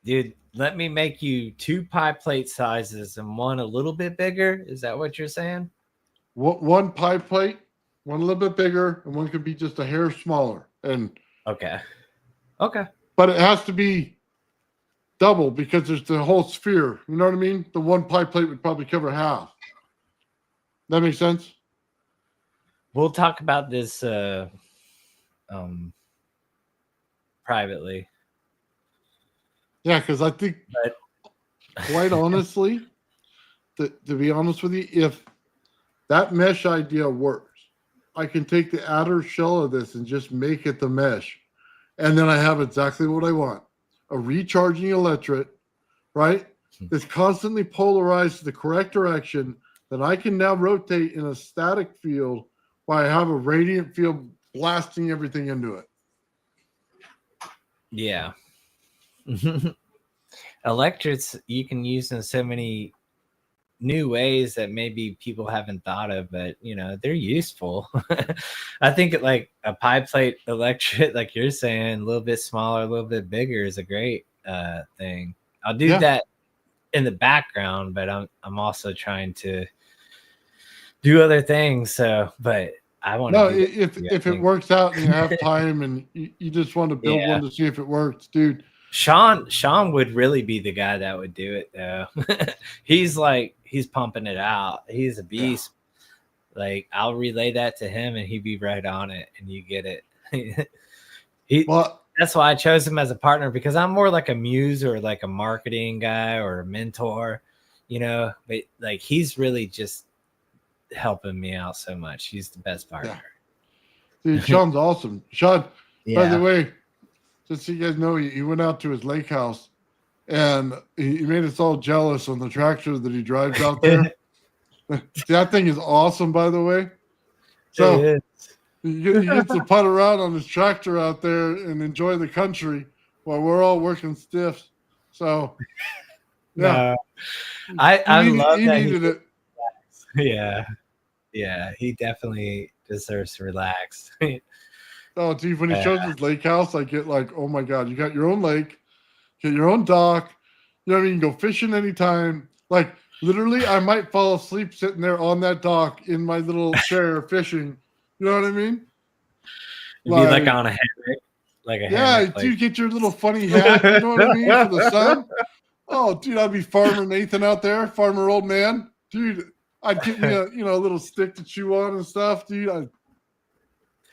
Dude, let me make you 2 pie plate sizes and one a little bit bigger. Is that what you're saying? One pie plate, one a little bit bigger, and one could be just a hair smaller. And okay. But it has to be double because there's the whole sphere. You know what I mean? The one pie plate would probably cover half. That makes sense? We'll talk about this privately. Yeah, because I think, quite honestly, to be honest with you, if that mesh idea works, I can take the outer shell of this and just make it the mesh. And then I have exactly what I want. A recharging electret, right? That's constantly polarized to the correct direction that I can now rotate in a static field while I have a radiant field blasting everything into it. Yeah. Electrets you can use in so many new ways that maybe people haven't thought of, but you know, they're useful. I think like a pie plate electret, like you're saying, a little bit smaller, a little bit bigger is a great thing. I'll do that in the background, but I'm also trying to do other things. So, but I want to. If it works out and you have time and you just want to build one to see if it works, dude. Sean would really be the guy that would do it though. He's pumping it out. He's a beast. Yeah. Like I'll relay that to him and he'd be right on it and you get it. That's why I chose him as a partner, because I'm more like a muse or like a marketing guy or a mentor, you know, but like he's really just helping me out so much. He's the best partner. Yeah. Dude, Sean's awesome. Sean, by the way, just so you guys know, he went out to his lake house and he made us all jealous on the tractor that he drives out there. That thing is awesome, by the way. So he gets to putt around on his tractor out there and enjoy the country while we're all working stiffs. So, yeah. I love he that. Needed it. Yeah. He definitely deserves to relax. Oh, dude, when he shows his lake house, I get like, oh my God, you got your own lake, you got your own dock. You know what I mean? You can go fishing anytime. Like, literally, I might fall asleep sitting there on that dock in my little chair fishing. You know what I mean? You'd be like on a hammock. Like a hammock, dude, get your little funny hat. You know what I mean? For the sun. Oh, dude, I'd be Farmer Nathan out there, Farmer Old Man. Dude, I'd get me a little stick to chew on and stuff, dude.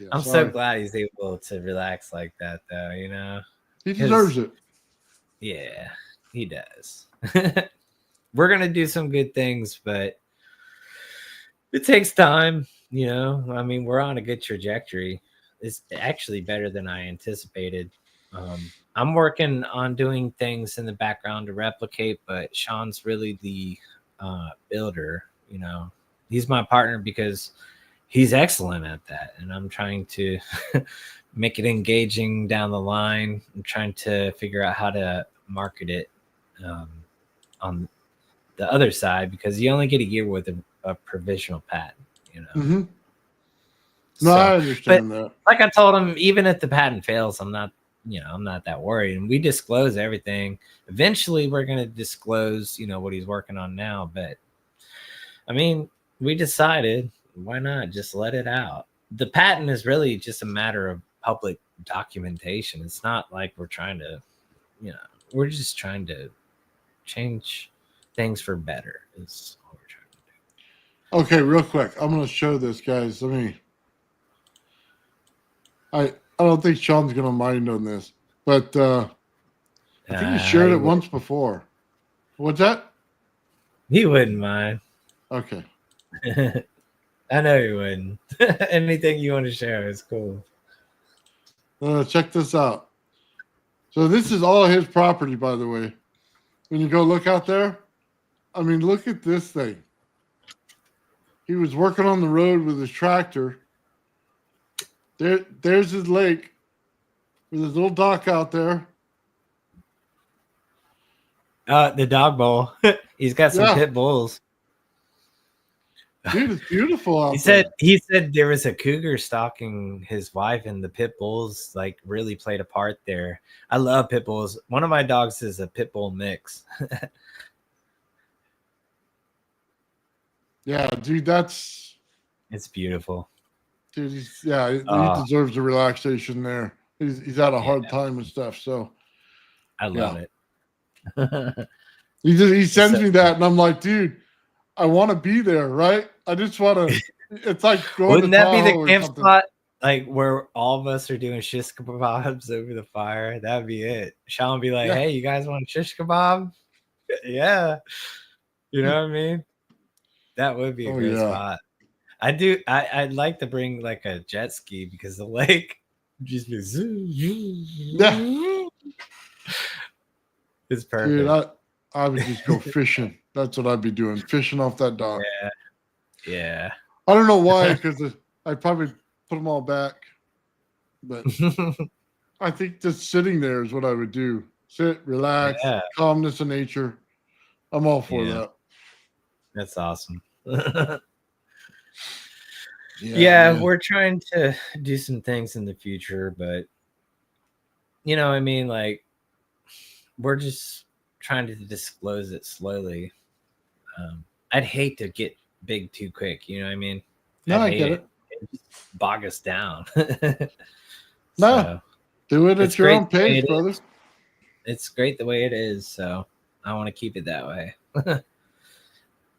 Yeah, I'm so sorry. glad he's able to relax like that, though. He deserves it. Yeah, he does. We're gonna do some good things, but it takes time. I mean, we're on a good trajectory. It's actually better than I anticipated. I'm working on doing things in the background to replicate, but Sean's really the builder. He's my partner because he's excellent at that, and I'm trying to make it engaging down the line. I'm trying to figure out how to market it on the other side, because you only get a year with a provisional patent. Mm-hmm. No, So, I understand but that. like I told him, even if the patent fails, I'm not that worried. And we disclose everything. Eventually, we're going to disclose, what he's working on now. But I mean, we decided, why not just let it out? The patent is really just a matter of public documentation. It's not like we're trying to, we're just trying to change things for better. Is what we're trying to do. Okay, real quick. I'm going to show this, guys. I don't think Sean's going to mind on this, but I think he shared it once before. What's that? He wouldn't mind. Okay. I know you wouldn't. Anything you want to share is cool. Check this out. So this is all his property, by the way. When you go look out there, I mean, look at this thing. He was working on the road with his tractor. There's his lake with his little dock out there. The dog bowl. He's got some pit bulls. Dude, it's beautiful out He there. said there was a cougar stalking his wife, and the pit bulls like really played a part there. I love pit bulls. One of my dogs is a pit bull mix. Yeah, dude, it's beautiful. Dude, he deserves a relaxation there. He's had a hard time and stuff, so I love it. He sends me that, and I'm like, dude, I want to be there, right? I just want to. It's like going. Wouldn't to that be Tahoe the camp spot? Like where all of us are doing shish kebabs over the fire. That'd be it. Sean would be like, "Hey, you guys want shish kebab?" Yeah, you know what I mean. That would be a great spot. I do. I'd like to bring like a jet ski, because the lake just be it's perfect. Dude, I would just go fishing. That's what I'd be doing, fishing off that dock. Yeah. I don't know why, because I'd probably put them all back, but I think just sitting there is what I would do. Sit, relax, calmness of nature. I'm all for that. That's awesome. Yeah, we're trying to do some things in the future, but I mean, like, we're just trying to disclose it slowly. I'd hate to get big too quick. You know what I mean? No, I get it. Bog us down. No, do it at your own pace, brother. It's great the way it is, so I want to keep it that way.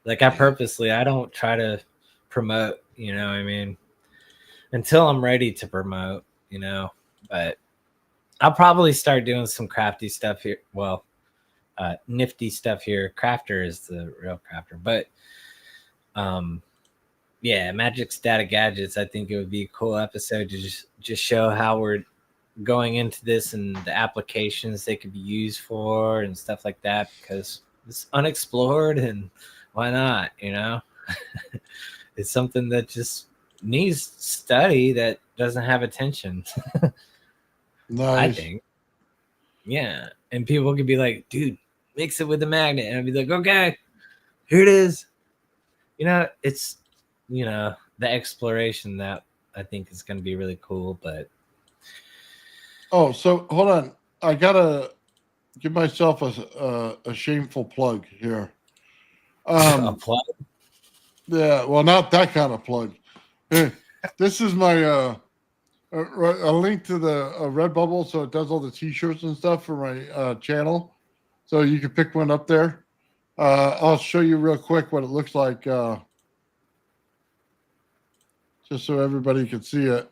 Like, I don't try to promote, you know what I mean, until I'm ready to promote, but I'll probably start doing some crafty stuff here. Well, nifty stuff here. Crafter is the real crafter, but Magic Static Gadgets, I think it would be a cool episode to just show how we're going into this and the applications they could be used for and stuff like that, because it's unexplored, and why not? It's something that just needs study that doesn't have attention. Nice. I think. Yeah. And people could be like, dude, mix it with the magnet. And I'd be like, okay, here it is. It's, the exploration that I think is going to be really cool. But. Oh, so hold on. I got to give myself a shameful plug here. A plug? Yeah, well, not that kind of plug. This is my a link to the Redbubble, so it does all the t-shirts and stuff for my channel. So you can pick one up there. I'll show you real quick what it looks like, just so everybody can see it.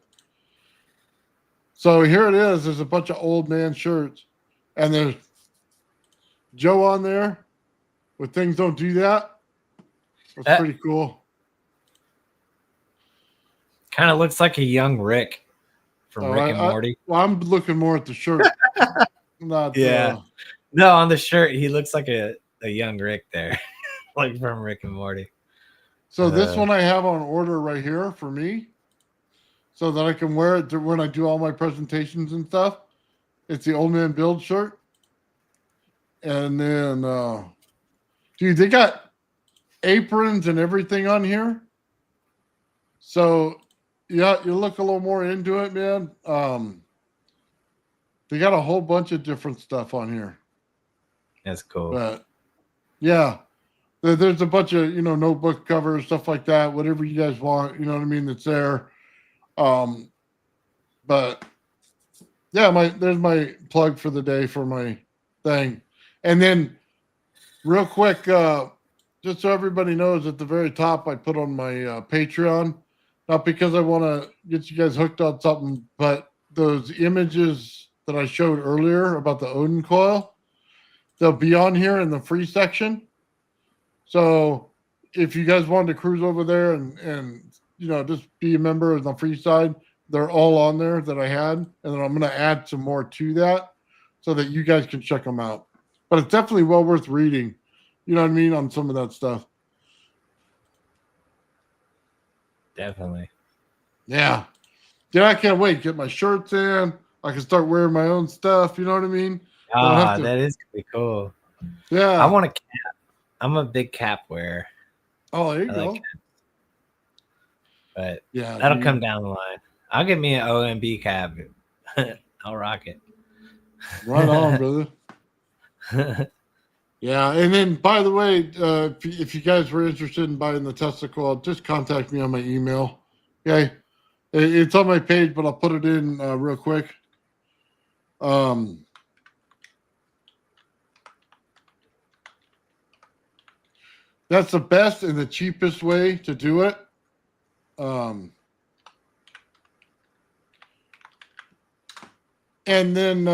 So here it is. There's a bunch of old man shirts, and there's Joe on there with Things Don't Do That. That's pretty cool. Kind of looks like a young Rick from Rick and Morty. Well, I'm looking more at the shirt. Not No, on the shirt, he looks like a young Rick there, like from Rick and Morty. So this one I have on order right here for me, so that I can wear it when I do all my presentations and stuff. It's the Old Man Build shirt. And then, dude, they got aprons and everything on here. So, yeah, you look a little more into it, man. They got a whole bunch of different stuff on here. That's cool. But, yeah, there's a bunch of, notebook covers, stuff like that, whatever you guys want, you know what I mean, that's there. But, yeah, there's my plug for the day for my thing. And then, real quick, just so everybody knows, at the very top, I put on my Patreon, not because I want to get you guys hooked on something, but those images that I showed earlier about the Oudin coil, they'll be on here in the free section. So if you guys wanted to cruise over there and just be a member of the free side, they're all on there that I had. And then I'm going to add some more to that so that you guys can check them out. But it's definitely well worth reading, you know what I mean, on some of that stuff. Definitely. Yeah. Yeah, I can't wait. Get my shirts in. I can start wearing my own stuff, you know what I mean? That is pretty cool. Yeah. I want a cap. I'm a big cap wearer. Oh, there you go. Like but yeah, that'll come down the line. I'll get me an OMB cap. I'll rock it. Right on, brother. Yeah, and then by the way, if you guys were interested in buying the Tesla coil, just contact me on my email. Okay, it's on my page, but I'll put it in real quick. That's the best and the cheapest way to do it. And then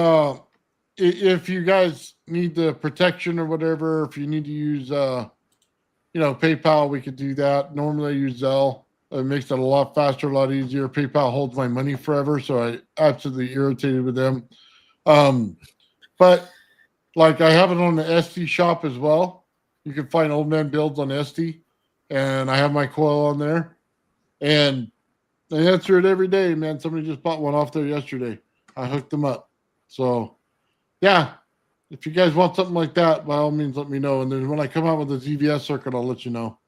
if you guys need the protection or whatever, if you need to use PayPal, we could do that. Normally I use Zelle. It makes it a lot faster, a lot easier. PayPal holds my money forever, so I absolutely irritated with them. But like I have it on the SD shop as well. You can find Old Man Builds on SD, and I have my coil on there. And I answer it every day, man. Somebody just bought one off there yesterday. I hooked them up. So, yeah, if you guys want something like that, by all means, let me know. And then when I come out with the ZVS circuit, I'll let you know.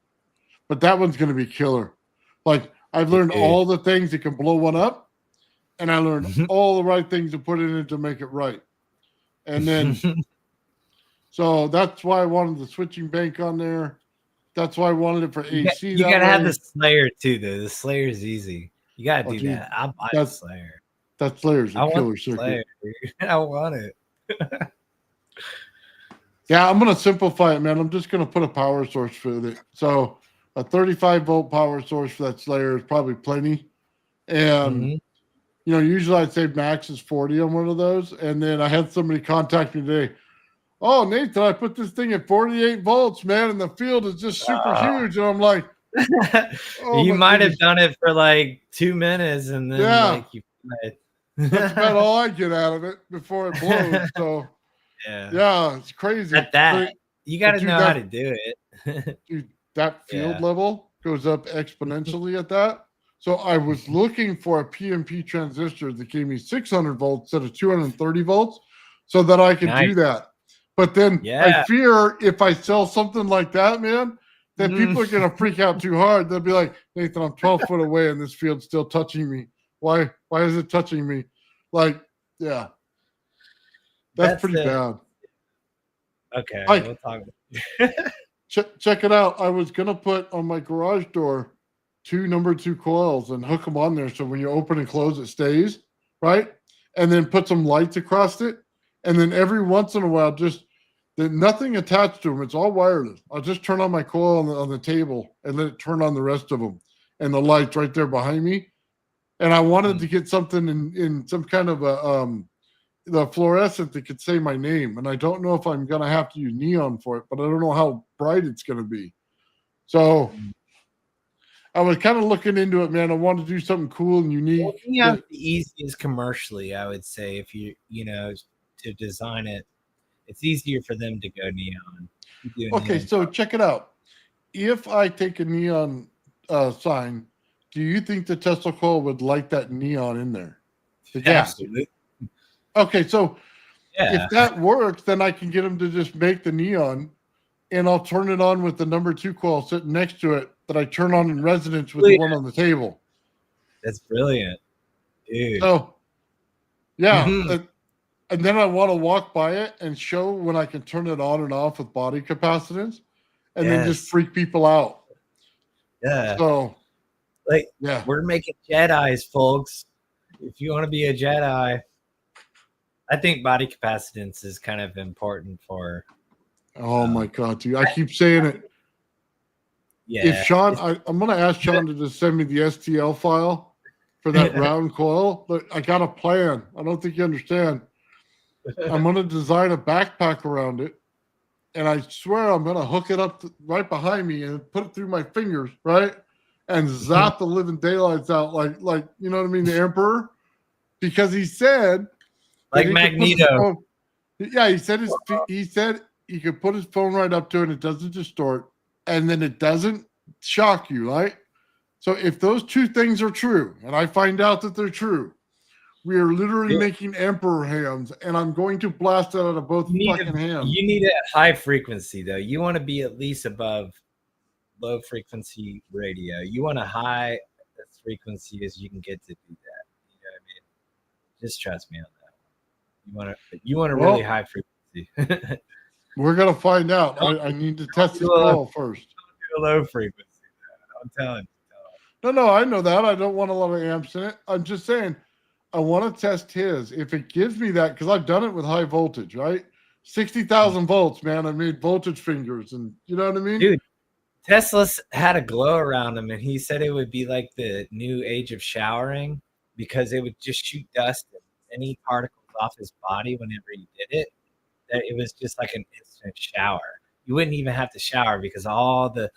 But that one's going to be killer. Like, I've learned all the things that can blow one up, and I learned all the right things to put in it to make it right. And then, so that's why I wanted the switching bank on there. That's why I wanted it for AC. You got to have the Slayer, too, though. The Slayer's easy. You got to do that. I'll buy the Slayer. That Slayer's a killer circuit. I want it. Yeah, I'm going to simplify it, man. I'm just going to put a power source for it. So a 35-volt power source for that Slayer is probably plenty. And, usually I'd say max is 40 on one of those. And then I had somebody contact me today. Oh, Nathan, I put this thing at 48 volts, man, and the field is just super huge. And I'm like, you might have done it for like 2 minutes, and then that's about all I get out of it before it blows. So yeah, it's crazy. At that, you got to know how to do it. Dude, that field level goes up exponentially at that. So I was looking for a PMP transistor that gave me 600 volts instead of 230 volts, so that I could do that. But then I fear if I sell something like that, man, that people are going to freak out too hard. They'll be like, Nathan, I'm 12 foot away and this field's still touching me. Why is it touching me? Like, yeah. That's pretty bad. Okay. We'll talk about check it out. I was going to put on my garage door 2 number 2 coils and hook them on there so when you open and close, it stays, right? And then put some lights across it. And then every once in a while, just nothing attached to them. It's all wireless. I'll just turn on my coil on the table and let it turn on the rest of them. And the lights right there behind me. and I wanted to get something in some kind of a the fluorescent that could say my name, and I don't know if I'm gonna have to use neon for it, but I don't know how bright it's gonna be. So I was kind of looking into it, man. I wanted to do something cool and unique. Well, neon's the easiest commercially, I would say. If you know to design it, it's easier for them to go neon. You do Okay, neon so color. check it out. If I take a neon sign, do you think the Tesla coil would light that neon in there? The gas. Absolutely. Okay, so Yeah. if that works, then I can get them to just make the neon, and I'll turn it on with the number 2 coil sitting next to it that I turn on in residence with the one on the table. That's brilliant, dude. So, yeah. Mhm. And then I want to walk by it and show when I can turn it on and off with body capacitance, and then just Yes. freak people out. Yeah. So, Like, yeah. we're making Jedis, folks. If you want to be a Jedi, I think body capacitance is kind of important for. Oh my God, dude. I keep saying it. Yeah. If Sean, I'm going to ask Sean to just send me the STL file for that round coil. But I got a plan. I don't think you understand. I'm going to design a backpack around it. And I swear I'm going to hook it up right behind me and put it through my fingers, right? And zap the living daylights out like you know what I mean, the Emperor. Because he said Like that he could put his Magneto. phone- yeah, he said he could put his phone right up to it and it doesn't distort, and then it doesn't shock you, right? So if those two things are true, and I find out that they're true, we are literally making Emperor hands, and I'm going to blast it out of both fucking hands. You need a high frequency, though. You want to be at least above low frequency radio. You want a high as frequency as you can get to do that. You know what I mean? Just trust me on that. You want a really high frequency. We're gonna find out. I need to test this coil first. Do a low frequency. I'm telling you. No, I know that. I don't want a lot of amps in it. I'm just saying, I want to test his. If it gives me that, because I've done it with high voltage, right? 60,000 volts, man. I made voltage fingers, and you know what I mean? Dude, Tesla's had a glow around him, and he said it would be like the new age of showering because it would just shoot dust and any particles off his body whenever he did it. That it was just like an instant shower. You wouldn't even have to shower because all the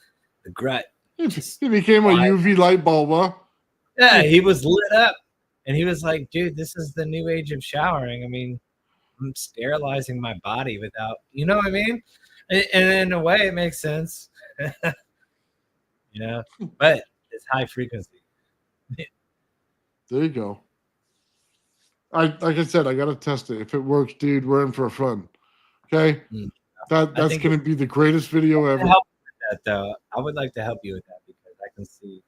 grit. He became a UV light bulb, huh? Yeah, he was lit up, and he was like, "Dude, this is the new age of showering. I mean, I'm sterilizing my body without, you know what I mean?" And in a way, it makes sense, you know. But it's high frequency. There you go. Like I said, I gotta test it. If it works, dude, we're in for a fun. Okay, that's gonna be the greatest video ever. Help with that, though. I would like to help you with that because I can see.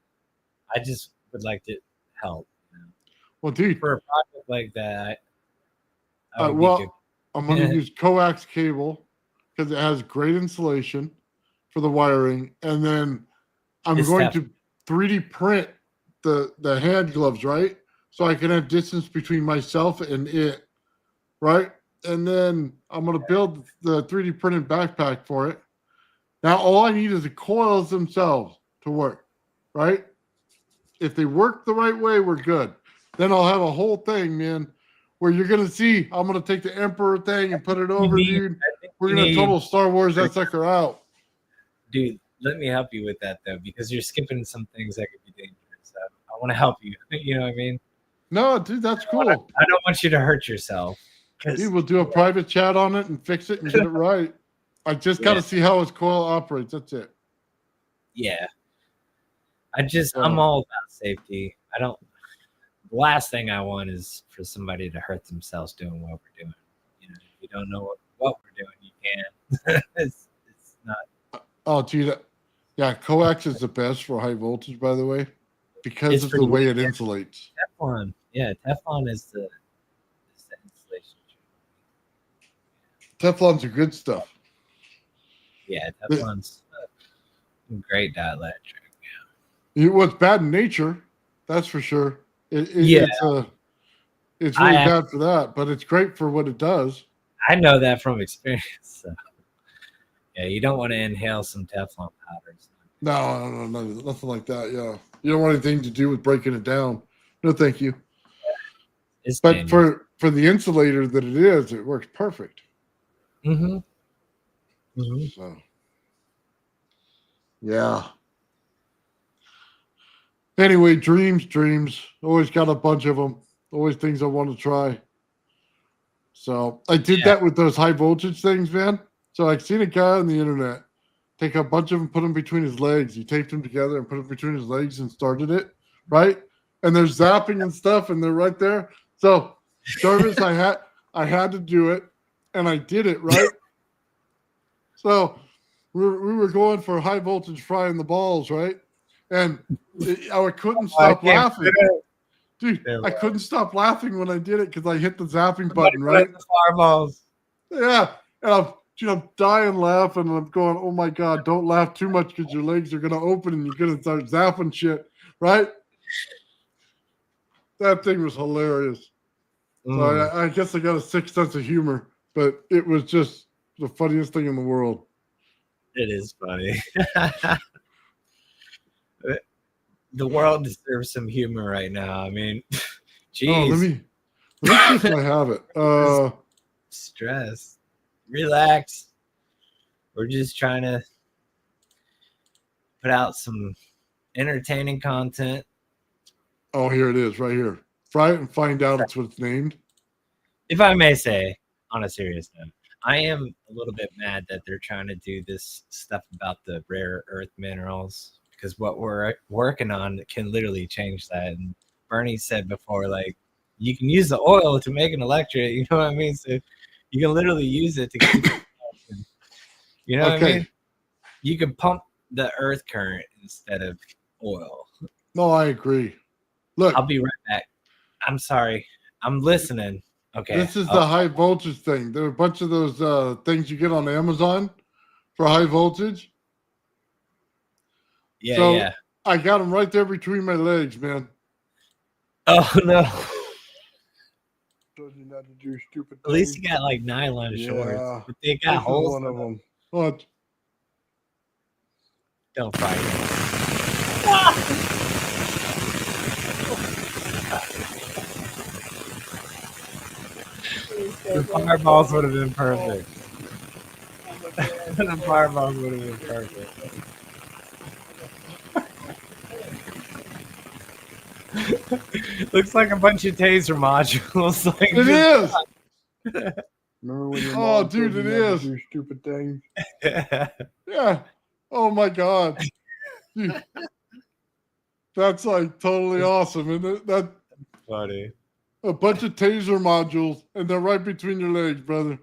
I just would like to help. You know? Well, dude, For a project like that, I'm gonna use coax cable because it has great insulation for the wiring, and then I'm going to 3D print the hand gloves, right? So I can have distance between myself and it, right? And then I'm going to build the 3D printed backpack for it. Now, all I need is the coils themselves to work, right? If they work the right way, we're good. Then I'll have a whole thing, man, where you're going to see, I'm going to take the Emperor thing and put it over, dude. We're going to total Star Wars that sucker out. Dude, let me help you with that, though, because you're skipping some things that could be dangerous. I want to help you. You know what I mean? No, dude, that's cool. I don't want you to hurt yourself. Dude, we'll do a private chat on it and fix it and get it right. I just got to see how his coil operates. That's it. Yeah. I'm all about safety. The last thing I want is for somebody to hurt themselves doing what we're doing. You know, if you don't know what we're doing, you can't. it's not. Oh, dude. Yeah, coax is the best for high voltage, by the way, because of the way it insulates. Teflon. Yeah, Teflon is the insulation. Teflon's a good stuff. Yeah, Teflon's great dielectric. What's bad in nature, that's for sure. It's really bad for that, but it's great for what it does. I know that from experience. So. Yeah, you don't want to inhale some Teflon powders. No, nothing like that. Yeah, you don't want anything to do with breaking it down. No, thank you. It's But dangerous. for the insulator that it is, it works perfect. Mm-hmm. Mm-hmm. So, yeah. Anyway, dreams. Always got a bunch of them. Always things I want to try. So I did Yeah. that with those high voltage things, man. So I seen a guy on the internet take a bunch of them, put them between his legs. He taped them together and put them between his legs and started it, right? And they're zapping and stuff, and they're right there. So, Jarvis, I had to do it, and I did it, right? So we were going for high voltage frying the balls, right? And I couldn't stop laughing. Dude, I couldn't stop laughing when I did it because I hit the zapping button, right? The fireballs. Yeah. And I'm dying laughing, and I'm going, oh my God, don't laugh too much because your legs are going to open and you're going to start zapping shit, right? That thing was hilarious. So I guess I got a sick sense of humor, but it was just the funniest thing in the world. It is funny. The world deserves some humor right now. I mean, geez. Oh, let me see if I have it. Stress. Relax. We're just trying to put out some entertaining content. Oh, here it is, right here. Try it and find out it's what it's named. If I may say, on a serious note, I am a little bit mad that they're trying to do this stuff about the rare earth minerals, because what we're working on can literally change that. And Bernie said before, like, you can use the oil to make an electric, you know what I mean? So you can literally use it to keep it going. You know what I mean? You can pump the earth current instead of oil. No, I agree. Look, I'll be right back. I'm sorry. I'm listening. Okay. this is the high voltage thing. There are a bunch of those things you get on Amazon for high voltage. Yeah, So yeah. I got them right there between my legs, man. Oh, no. Told you not to do stupid At least things. you got like nylon shorts. Yeah. But they This got is holes. one of them. What? Don't fight it. The fireballs would have been perfect. The fireballs would have been perfect. Looks like a bunch of taser modules. Like It is. Remember when your Oh, mom dude, told it you not to is. do stupid things? Yeah. Oh my God. Dude. That's like totally awesome, isn't it? That Funny. a bunch of taser modules, and they're right between your legs, brother.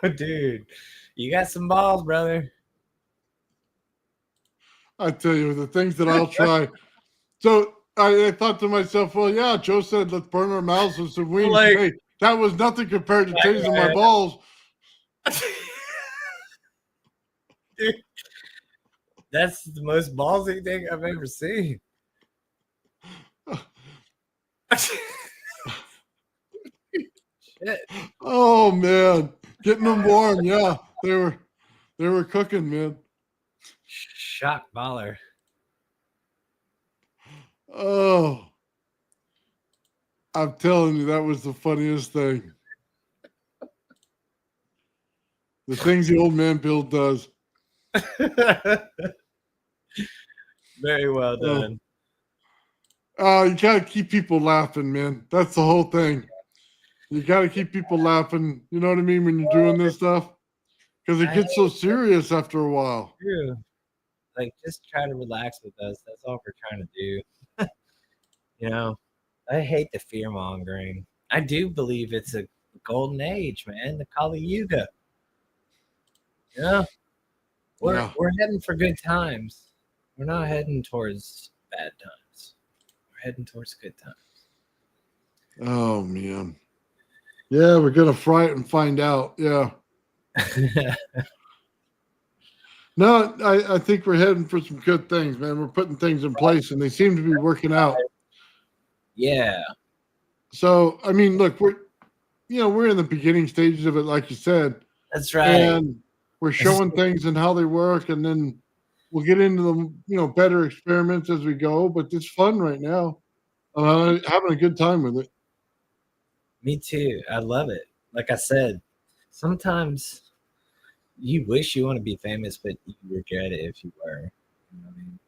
Dude, you got some balls, brother. I tell you, the things that I'll try. So I thought to myself, well, yeah, Joe said let's burn our mouths with some wings. Like- Hey, that was nothing compared to tasing my balls. Dude, that's the most ballsy thing I've ever seen. Shit. Oh man, getting them warm. Yeah, they were cooking, man. Shock baller. Oh, I'm telling you, that was the funniest thing. The things the old man Bill does. Very well done. You gotta keep people laughing, man. That's the whole thing. You gotta keep people laughing. You know what I mean when you're doing this stuff, because it gets so serious after a while. True. Like, just try to relax with us. That's all we're trying to do. You know, I hate the fear mongering. I do believe it's a golden age, man. The Kali Yuga. Yeah, we're heading for good times. We're not heading towards bad times. We're heading towards good times. Oh man. Yeah, we're gonna fry it and find out. Yeah. No, I think we're heading for some good things, man. We're putting things in place, and they seem to be working out. Yeah. So, I mean, look, we're in the beginning stages of it, like you said. That's right. And we're showing things and how they work, and then we'll get into the better experiments as we go. But it's fun right now. I'm having a good time with it. Me too. I love it. Like I said, sometimes you wish you want to be famous, but you regret it if you were. You know what I mean?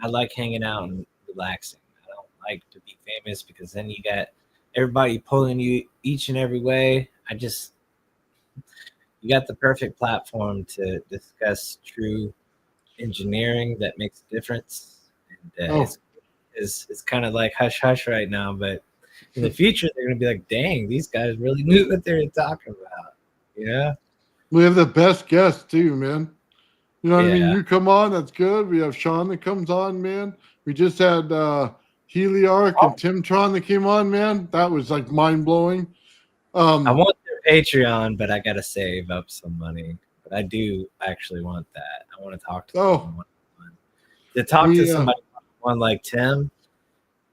I like hanging out and relaxing. I don't like to be famous because then you got everybody pulling you each and every way. You got the perfect platform to discuss true engineering that makes a difference. And Oh. it's kind of like hush hush right now, but in the future they're gonna be like, dang, these guys really knew what they were talking about. Yeah. We have the best guests too, man. You know what I mean? Yeah. You come on, that's good. We have Sean that comes on, man. We just had Heliarch and Timtron that came on, man. That was like mind blowing. I want their Patreon, but I gotta save up some money. But I do actually want that. I want to talk to someone. To talk to somebody one like Tim,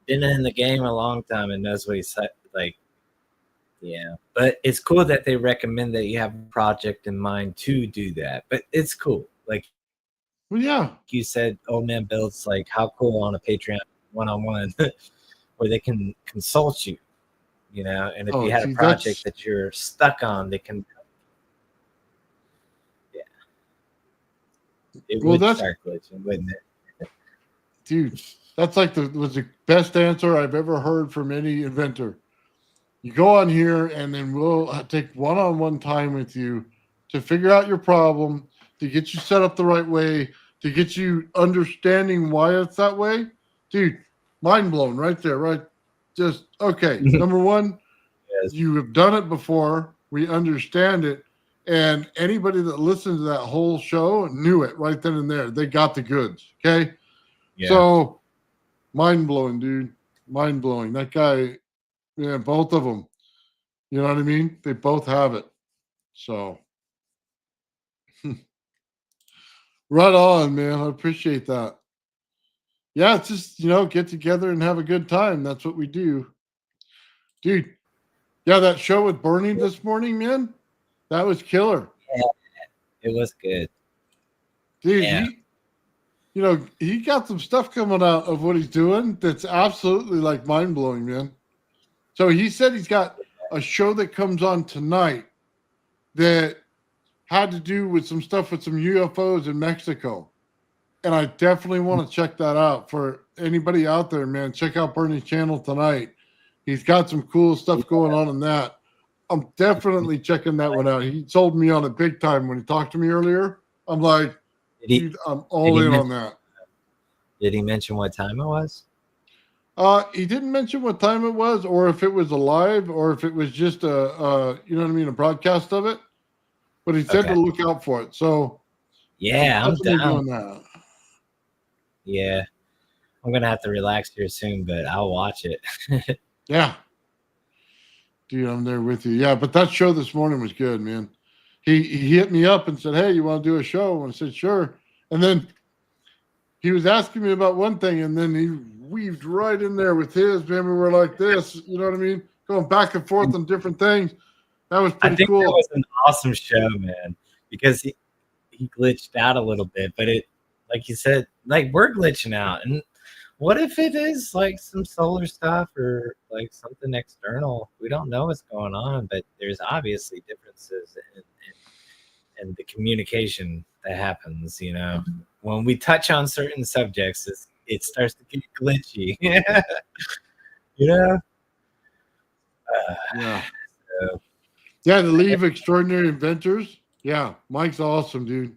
been in the game a long time and knows what he's said. Like, yeah. But it's cool that they recommend that you have a project in mind to do that. But it's cool. Like, well, yeah, you said, Old Man Builds, like, how cool on a Patreon one-on-one where they can consult you, you know, and if you had a project that you're stuck on, they can. Yeah. It would start glitching, wouldn't it? Dude, that's like was the best answer I've ever heard from any inventor. You go on here and then we'll take one-on-one time with you to figure out your problem, to get you set up the right way, to get you understanding why it's that way. Dude, mind blown right there, right? Just, okay. Number one, yes, you have done it before. We understand it. And anybody that listened to that whole show knew it right then and there. They got the goods. Okay. Yeah. So mind blowing, dude. Mind blowing. That guy, yeah, both of them. You know what I mean? They both have it. So right on, man. I appreciate that. Yeah, it's just, get together and have a good time. That's what we do. Dude. Yeah, that show with Bernie this morning, man. That was killer. Yeah, it was good. Dude, yeah. He got some stuff coming out of what he's doing that's absolutely like mind blowing, man. So he said he's got a show that comes on tonight that had to do with some stuff with some UFOs in Mexico. And I definitely want to check that out for anybody out there, man. Check out Bernie's channel tonight. He's got some cool stuff going on in that. I'm definitely checking that one out. He sold me on it big time when he talked to me earlier. I'm like, dude, I'm all in on that. Did he mention what time it was? He didn't mention what time it was, or if it was a live, or if it was just a broadcast of it. But he said to look out for it. So yeah, I'm down. Doing that. Yeah, I'm gonna have to relax here soon, but I'll watch it. Yeah, dude, I'm there with you. Yeah, but that show this morning was good, man. He hit me up and said, "Hey, you want to do a show?" And I said, "Sure." And then he was asking me about one thing, and then he weaved right in there with his. Man, we were like this, you know what I mean? Going back and forth on different things. That was pretty cool. That was an awesome show, man, because he glitched out a little bit, but it, like you said, like we're glitching out. And what if it is like some solar stuff or like something external? We don't know what's going on, but there's obviously differences in the communication that happens, when we touch on certain subjects, it starts to get glitchy. Yeah. So. Yeah, to leave Extraordinary Inventors. Yeah, Mike's awesome, dude.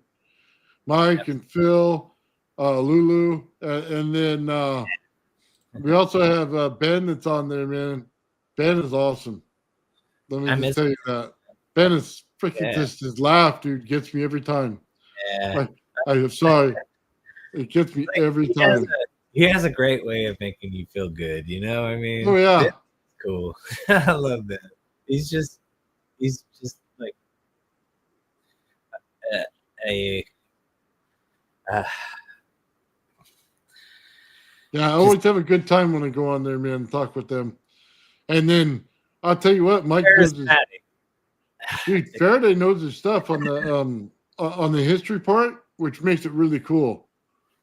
Mike and Phil, Lulu, and then we also have Ben that's on there, man. Ben is awesome. Let me just tell you that. Ben is freaking just his laugh, dude, gets me every time. Yeah. I'm sorry. It gets me every time. He has a great way of making you feel good, you know what I mean? Oh, yeah. It's cool. I love that. He's just like yeah, I always have a good time when I go on there, man, and talk with them. And then I'll tell you what, Mike knows dude, Faraday knows his stuff on the history part, which makes it really cool.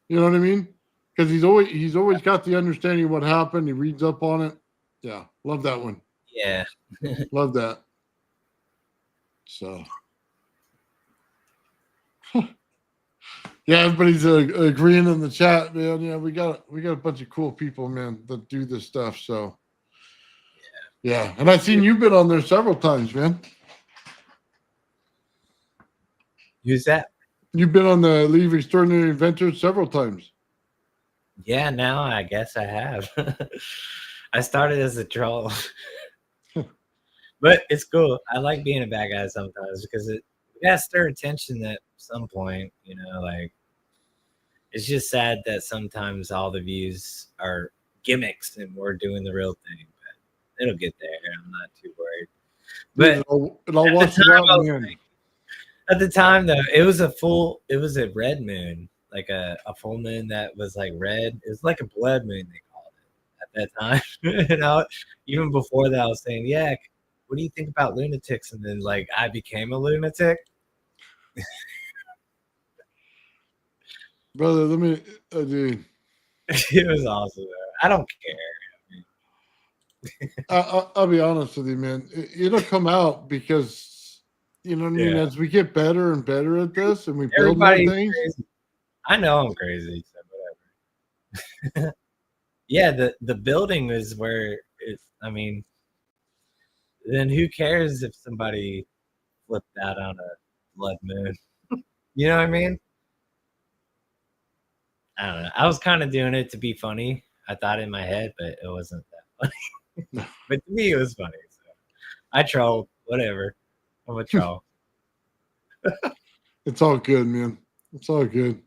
You know what I mean? because he's always got the understanding of what happened. He reads up on it. Yeah, love that one. Yeah. Love that. So, yeah, everybody's agreeing in the chat, man. Yeah, we got a bunch of cool people, man, that do this stuff. So, yeah, and I've seen you've been on there several times, man. Who's that? You've been on the Leave Extraordinary Adventures several times. Yeah, now I guess I have. I started as a troll. But it's cool. I like being a bad guy sometimes because it has stir attention at some point, you know, like it's just sad that sometimes all the views are gimmicks and we're doing the real thing, but it'll get there. I'm not too worried. But I'll watch it out in the end. At the time though, it was a red moon, like a full moon that was like red. It was like a blood moon, they called it at that time. You know, even before that I was saying, yeah, what do you think about lunatics? And then like I became a lunatic. Brother, let me dude. It was awesome though. I don't care. I'll be honest with you, man. It'll come out because you know what I mean. Yeah. As we get better and better at this, and we build Everybody's more things. crazy. I know I'm crazy, so whatever. Yeah, the building is where it's. I mean, then who cares if somebody flipped out on a blood moon? You know what I mean? I don't know. I was kind of doing it to be funny. I thought in my head, but it wasn't that funny. But to me, it was funny. So I troll. Whatever. I'm a troll. It's all good, man. It's all good.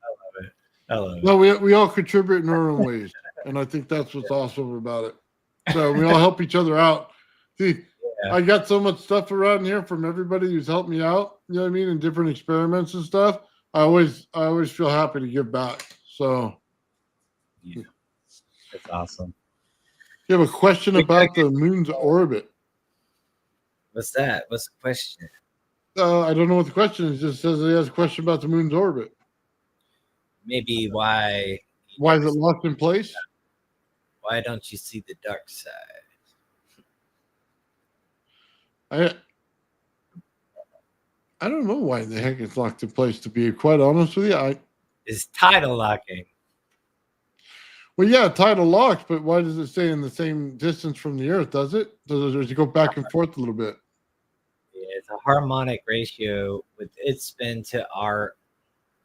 I love it. No, we all contribute in our own ways, and I think that's what's awesome about it. So we all help each other out. See, Yeah. I got so much stuff around here from everybody who's helped me out. You know what I mean? In different experiments and stuff. I always feel happy to give back. So Yeah. That's awesome. you have a question about the moon's orbit? What's that? What's the question? I don't know what the question is. It just says he has a question about the moon's orbit. Maybe why Why is it locked in place? why don't you see the dark side? I don't know why the heck it's locked in place, to be quite honest with you. Is tidal locking. Well, yeah, tidal locks, but why does it stay in the same distance from the Earth? Does it? Does it go back and forth a little bit? Yeah, it's a harmonic ratio with its spin to our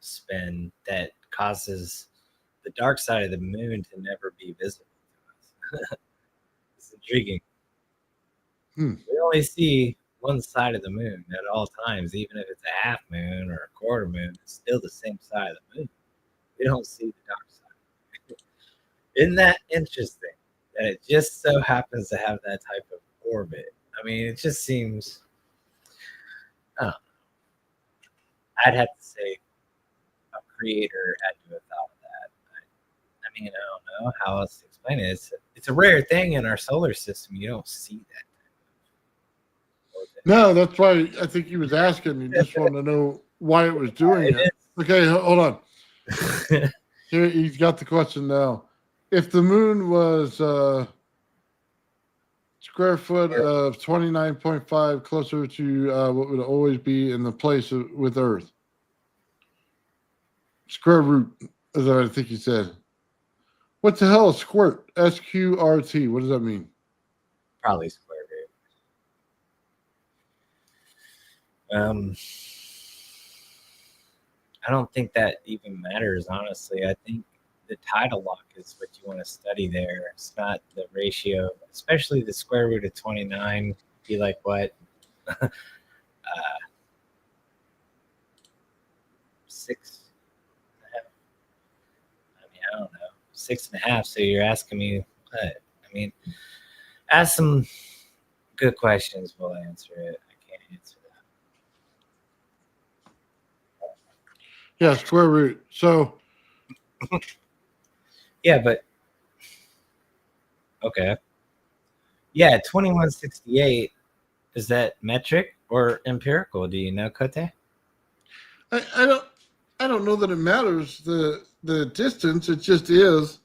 spin that causes the dark side of the moon to never be visible to us. It's intriguing. Hmm. We only see one side of the moon at all times, even if it's a half moon or a quarter moon, it's still the same side of the moon. We don't see the dark side. Isn't that interesting that it just so happens to have that type of orbit? I mean, it just seems, I don't know. I'd have to say a creator had to have thought of that. I mean, I don't know how else to explain it. It's a rare thing in our solar system. You don't see that. No, that's why I think he was asking. He just wanted to know why it was doing it. Okay, hold on. Here, he's got the question now. If the moon was square foot of 29.5 closer to what would always be in the place with Earth, square root is what I think he said. What the hell is squirt? SQRT. What does that mean? Probably square root. I don't think that even matters, honestly. I think the tidal lock is what you want to study there. It's not the ratio, especially the square root of 29. Be like what? 6.5. I mean, I don't know. 6.5. So you're asking me what? I mean, ask some good questions. We'll answer it. I can't answer that. Yeah, square root. So Yeah, but okay. Yeah, 2168. Is that metric or empirical? Do you know, Kote? I don't know that it matters. the distance. It just is.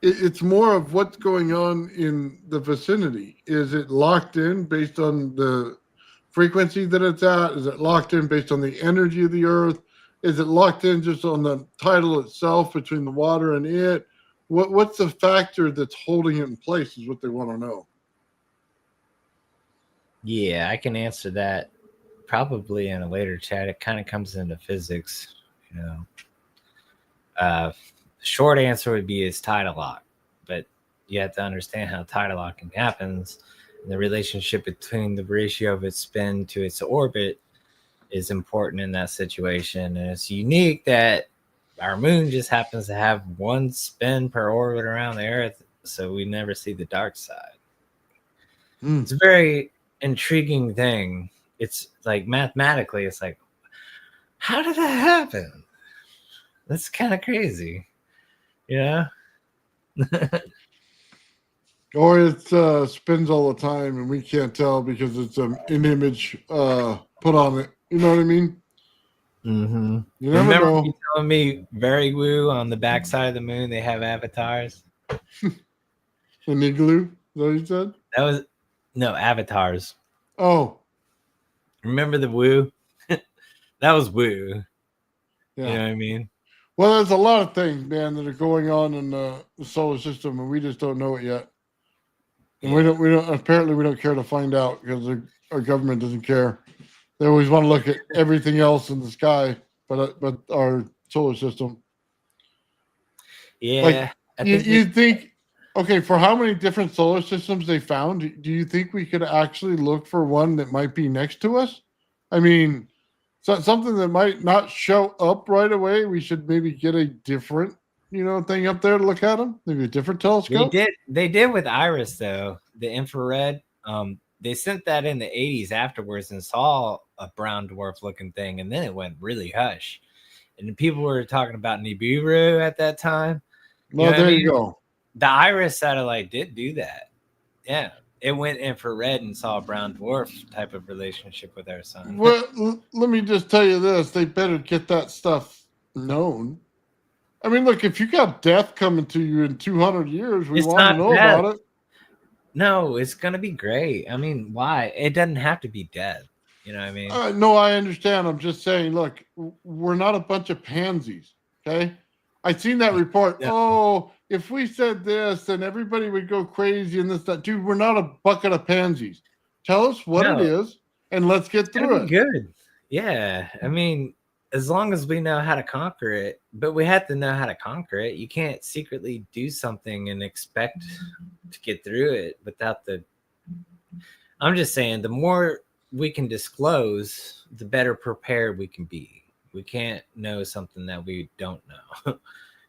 It's more of what's going on in the vicinity. Is it locked in based on the frequency that it's at? Is it locked in based on the energy of the Earth? Is it locked in just on the tidal itself between the water and it? What's the factor that's holding it in place is what they want to know. Yeah, I can answer that probably in a later chat. It kind of comes into physics, you know. Short answer would be is tidal lock, but you have to understand how tidal locking happens. And the relationship between the ratio of its spin to its orbit is important in that situation. And it's unique that our moon just happens to have one spin per orbit around the Earth, so we never see the dark side. It's a very intriguing thing. It's like mathematically, it's like, how did that happen? That's kind of crazy. Yeah. Or it spins all the time and we can't tell because it's an image put on it. You know what I mean? Mm-hmm. You never Remember know. you telling me very woo on the backside of the moon they have avatars? An igloo? Is that what you said? That was no avatars. Oh. Remember the woo? That was woo. Yeah. You know what I mean? Well, there's a lot of things, man, that are going on in the solar system, and we just don't know it yet. And we don't. Apparently, we don't care to find out because our government doesn't care. They always want to look at everything else in the sky, but our solar system. Yeah. Like, you think, okay, for how many different solar systems they found, do you think we could actually look for one that might be next to us? I mean, so something that might not show up right away. We should maybe get a different, thing up there to look at them. Maybe a different telescope. They did with Iris though, the infrared. They sent that in the 80s afterwards and saw a brown dwarf looking thing, and then it went really hush. And people were talking about Nibiru at that time. Well, there you go. The Iris satellite did do that. Yeah. It went infrared and saw a brown dwarf type of relationship with our sun. Well, let me just tell you this. They better get that stuff known. I mean, look, if you got death coming to you in 200 years, we want to know about it. No, it's going to be great. I mean, why? It doesn't have to be death. You know what I mean? No, I understand. I'm just saying, look, we're not a bunch of pansies, okay? I seen that report. Yeah. Oh, if we said this, then everybody would go crazy and this, that. Dude, we're not a bucket of pansies. Tell us what it is, and let's get through it. Good. Yeah. I mean, as long as we know how to conquer it, but we have to know how to conquer it. You can't secretly do something and expect to get through it without I'm just saying, the more we can disclose, the better prepared we can be. We can't know something that we don't know.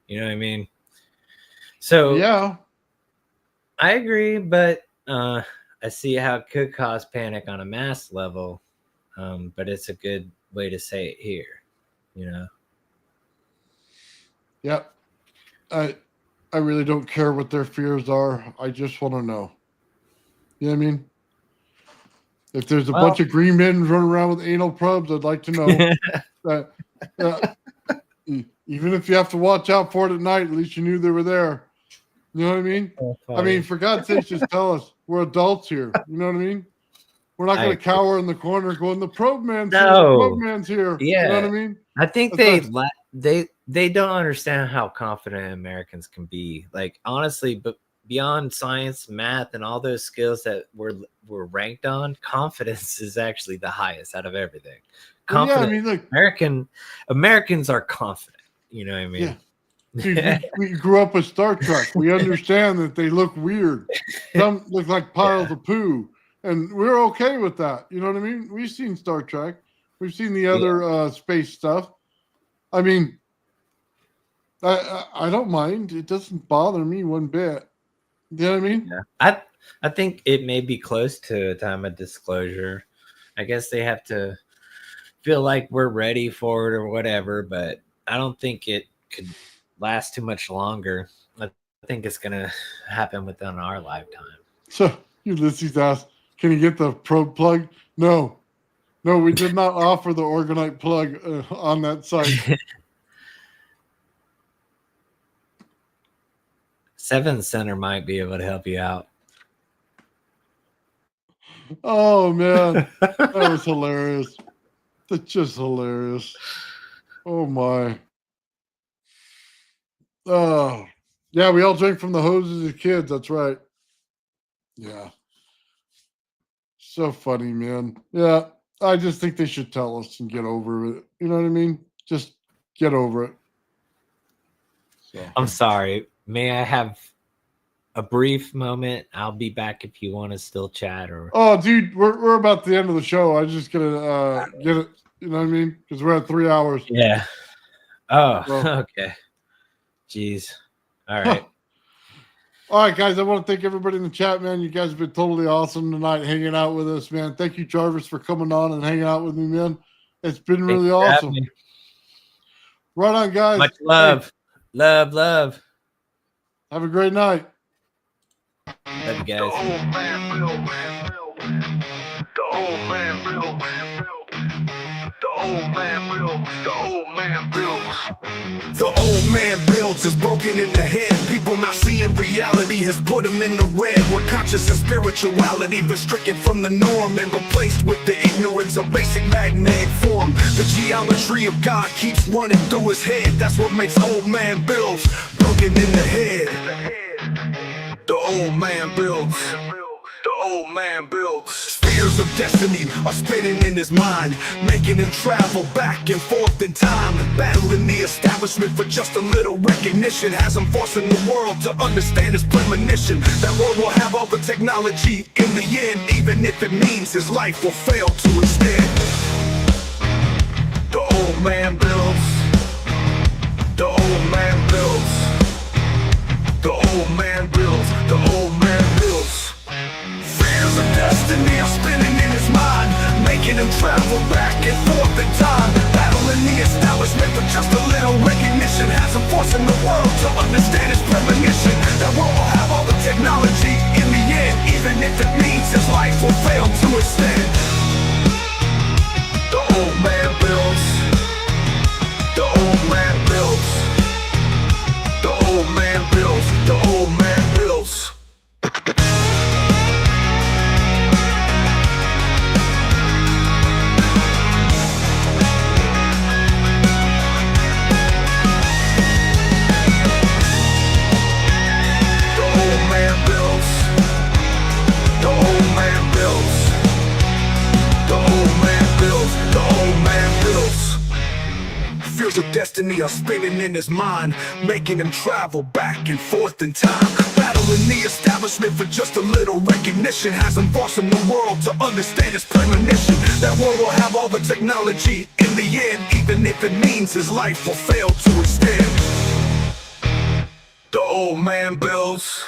You know what I mean? So yeah, I agree, but I see how it could cause panic on a mass level. But it's a good way to say it here, you know? Yep. I really don't care what their fears are. I just want to know. You know what I mean? If there's a bunch of green men running around with anal probes, I'd like to know that even if you have to watch out for it at night, at least you knew they were there. You know what I mean? I mean, for God's sake, just tell us. We're adults here. You know what I mean? We're not going to cower in the corner going, the probe man's here. The probe man's here. Yeah. You know what I mean? I think they don't understand how confident Americans can be. Like, honestly, but beyond science, math, and all those skills that we're ranked on, confidence is actually the highest out of everything. Confident. Yeah, I mean, look, Americans are confident. You know what I mean? Yeah. Dude, we grew up with Star Trek. We understand that they look weird. Some look like piles of poo, and we're okay with that. You know what I mean? We've seen Star Trek. We've seen the other space stuff. I mean, I don't mind. It doesn't bother me one bit. You know what I mean? Yeah. I think it may be close to a time of disclosure. I guess they have to feel like we're ready for it or whatever, but I don't think it could last too much longer. I think it's going to happen within our lifetime. So Ulysses asked, can you get the probe plug? No, we did not offer the Organite plug on that site. Seven Center might be able to help you out. Oh man, that was hilarious. That's just hilarious. Oh my. Oh yeah, we all drank from the hoses as kids. That's right. Yeah. So funny, man. Yeah. I just think they should tell us and get over it. You know what I mean? Just get over it. So. I'm sorry. May I have a brief moment? I'll be back if you want to still chat. Or Oh, dude, we're about the end of the show. I just gotta get it. You know what I mean? Because we're at 3 hours. yeah. Oh, Well. okay. Jeez. All right. All right, guys. I want to thank everybody in the chat, man. You guys have been totally awesome tonight, hanging out with us, man. Thank you, Jarvis, for coming on and hanging out with me, man. It's been really awesome. Right on, guys. Much love. Hey, Love. have a great night. Love you The guys. old man built. The old man built. The old man built. The old man built. The old man builds is broken in the head. People not seeing reality has put them in the red. Where conscious and spirituality restricted from the norm and replaced with the ignorance of basic magnetic form. The geometry of God keeps running through his head. That's what makes old man builds broken in the head. The old man builds. The old man builds. Spheres of destiny are spinning in his mind, making him travel back and forth in time, battling the establishment for just a little recognition. Has him forcing the world to understand his premonition. That world will have all the technology in the end, even if it means his life will fail to extend. The old man builds. The old man builds. The old man builds. The old man builds. Fears of destiny are spinning in his mind, making him travel back and forth in time, battling the establishment for just a little recognition. Has him forcing the world to understand his premonition. That world will have all the technology in the end, even if it means his life will fail to extend. The old man builds. The old man builds. The old man builds. The old man builds. The old man builds. The old man builds. The old man builds. The old man builds. Fears of destiny are spinning in his mind, making him travel back and forth in time, battling the establishment for just a little recognition. Has him forcing the world to understand his premonition. That world will have all the technology in the end, even if it means his life will fail to extend. The old man builds.